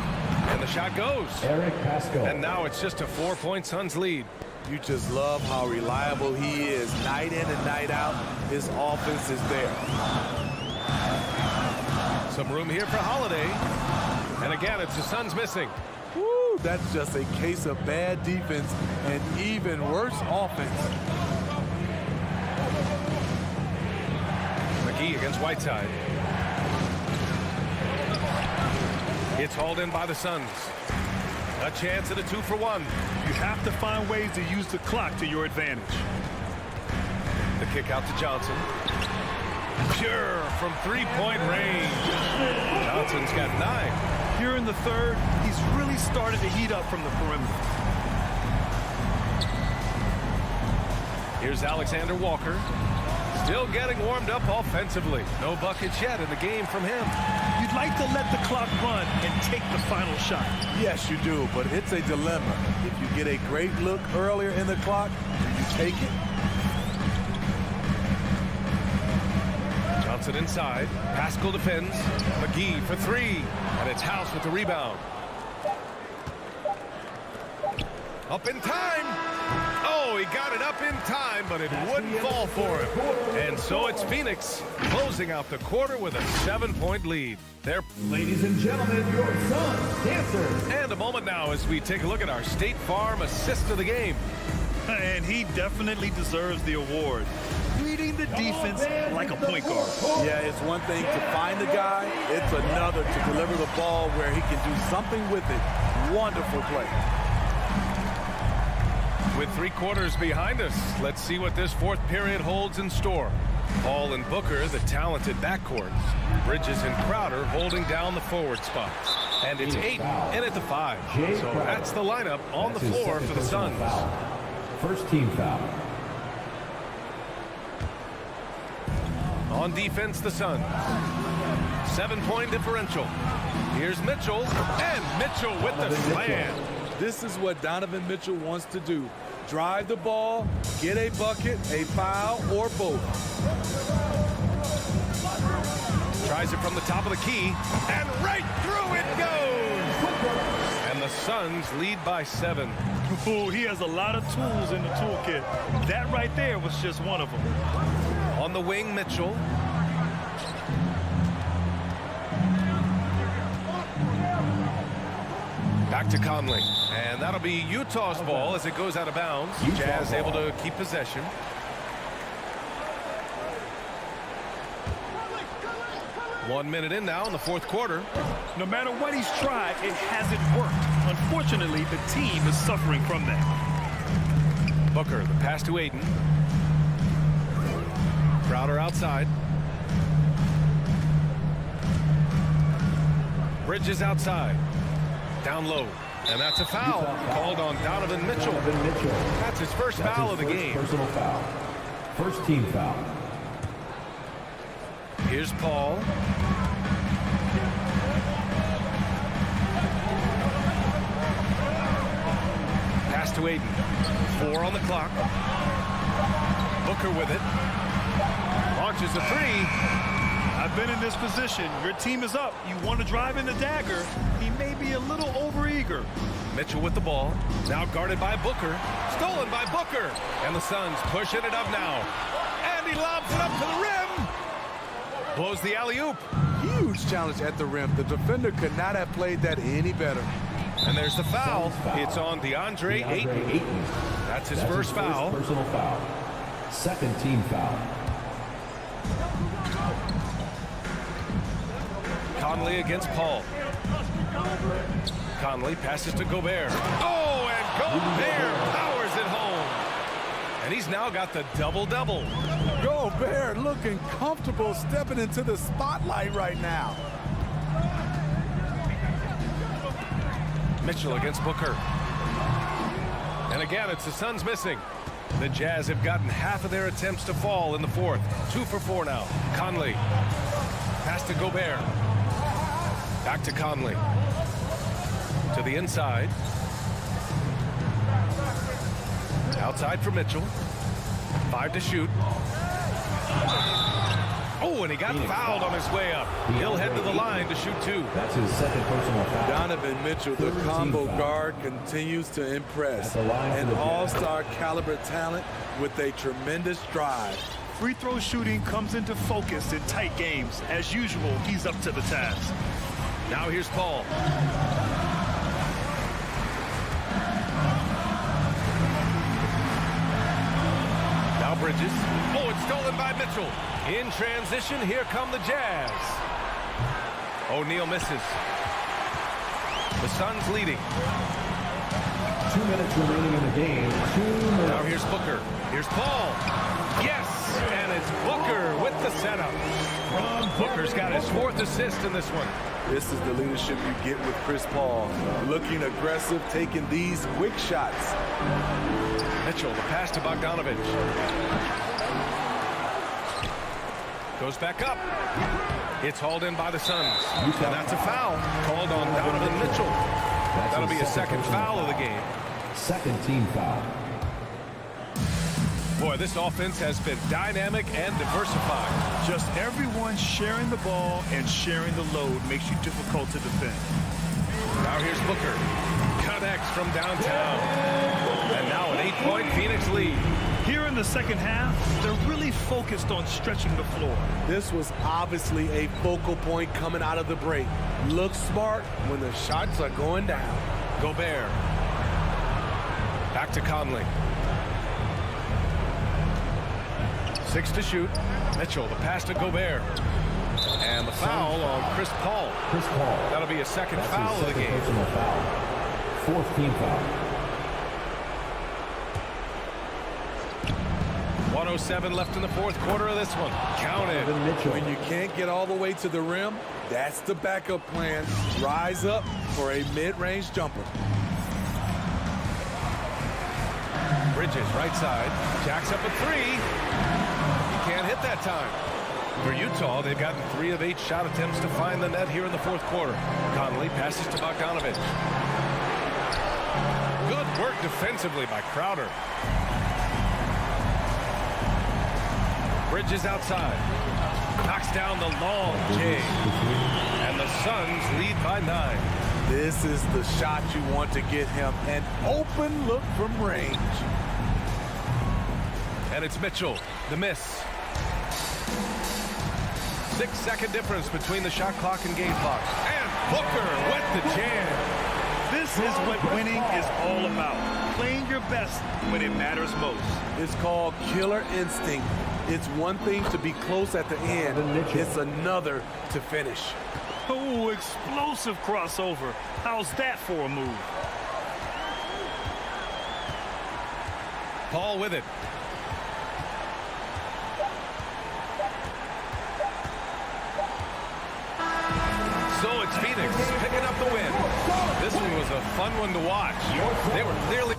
And the shot goes. Eric Pascal. And now it's just a 4-point Suns lead. You just love how reliable he is. Night in and night out, his offense is there. Some room here for Holiday. And again, it's the Suns missing. Woo, that's just a case of bad defense and even worse offense. McGee against Whiteside. It's hauled in by the Suns. A chance at a 2-for-1. You have to find ways to use the clock to your advantage. The kick out to Johnson. Pure from 3-point range. Johnson's got 9. Here in the third, he's really started to heat up from the perimeter. Here's Alexander Walker. Still getting warmed up offensively. No buckets yet in the game from him. You'd like to let the clock run and take the final shot. Yes, you do, but it's a dilemma. If you get a great look earlier in the clock, do you take it? Johnson inside. Pascal defends. McGee for 3. And it's House with the rebound. Up in time. Oh, he got it up in time, but it wouldn't fall for him. And so it's Phoenix closing out the quarter with a 7-point lead. There, Ladies and gentlemen, your Suns dancers. and a moment now as we take a look at our State Farm assist of the game. And he definitely deserves the award. Reading the defense like a point guard. Yeah, it's one thing to find the guy. It's another to deliver the ball where he can do something with it. Wonderful play. With 3 quarters behind us, let's see what this fourth period holds in store. Hall and Booker, the talented backcourts. Bridges and Crowder holding down the forward spots. And it's 8 in at the 5. So that's the lineup on the floor for the Suns. First team foul. On defense, the Suns. 7-point differential. Here's Mitchell, and Mitchell with the slam. This is what Donovan Mitchell wants to do. Drive the ball, get a bucket, a foul, or both. Tries it from the top of the key, and right through it goes! And the Suns lead by 7. Ooh, he has a lot of tools in the toolkit. That right there was just one of them. On the wing, Mitchell. Back to Conley. And that'll be Utah's ball as it goes out of bounds. Jazz able to keep possession. One minute in now in the fourth quarter. No matter what he's tried, it hasn't worked. Unfortunately, the team is suffering from that. Booker, the pass to Aiden. Crowder outside. Bridges outside. Down low. And that's a foul called on Donovan Mitchell. That's his first foul of the game. Personal foul. First team foul. Here's Paul. Pass to Aiden. 4 on the clock. Booker with it. Launches a 3. I've been in this position. Your team is up. You want to drive in the dagger. He may be a little overeager. Mitchell with the ball. Now guarded by Booker. Stolen by Booker. And the Suns pushing it up now. And he lobs it up to the rim. Blows the alley-oop. Huge challenge at the rim. The defender could not have played that any better. And there's the foul. It's on DeAndre Ayton. That's his first foul. Personal foul. Second team foul. Conley against Paul. Conley passes to Gobert. Oh, and Gobert powers it home. And he's now got the double-double. Gobert looking comfortable stepping into the spotlight right now. Mitchell against Booker. And again, it's the Suns missing. The Jazz have gotten half of their attempts to fall in the fourth. 2 for 4 now. Conley. Pass to Gobert. Back to Conley. To the inside. Outside for Mitchell. 5 to shoot. Oh, and he got fouled on his way up. He'll head to the line to shoot 2. That's his second personal foul. Donovan Mitchell, the combo guard, continues to impress. An all-star caliber talent with a tremendous drive. Free throw shooting comes into focus in tight games. As usual, he's up to the task. Now here's Paul. Now Bridges. Oh, it's stolen by Mitchell. In transition, here come the Jazz. O'Neal misses. The Suns leading. 2 minutes remaining in the game. 2 minutes. Now here's Booker. Here's Paul. Yes, and it's Booker with the setup. Booker's got his 4th assist in this one. This is the leadership you get with Chris Paul. Looking aggressive, taking these quick shots. Mitchell, the pass to Bogdanovich. Goes back up. It's hauled in by the Suns. And that's a foul called on Donovan Mitchell. That'll be a second foul of the game. Second team foul. Boy, this offense has been dynamic and diversified. Just everyone sharing the ball and sharing the load makes you difficult to defend. Now here's Booker. Connects from downtown. And now an 8-point Phoenix lead. Here in the second half, they're really focused on stretching the floor. This was obviously a focal point coming out of the break. Look smart when the shots are going down. Gobert. Back to Conley. 6 to shoot. Mitchell, the pass to Gobert. And the foul on Chris Paul. Chris Paul. That'll be a second That's foul of the game. Personal foul. 4th team foul. 1:07 left in the fourth quarter of this one. Counted. When you can't get all the way to the rim, that's the backup plan. Rise up for a mid-range jumper. Bridges, right side. Jacks up a 3. He can't hit that time. For Utah, they've gotten 3 of 8 shot attempts to find the net here in the fourth quarter. Conley passes to Bogdanovich. Good work defensively by Crowder. Bridges outside. Knocks down the long J. And the Suns lead by 9. This is the shot you want to get him. An open look from range. And it's Mitchell. The miss. 6-second difference between the shot clock and game clock. And Booker with the jam. This is what winning is all about. Playing your best when it matters most. It's called killer instinct. It's one thing to be close at the end. It's another to finish. Oh, explosive crossover. How's that for a move? Paul with it. So it's Phoenix picking up the win. This one was a fun one to watch. They were clearly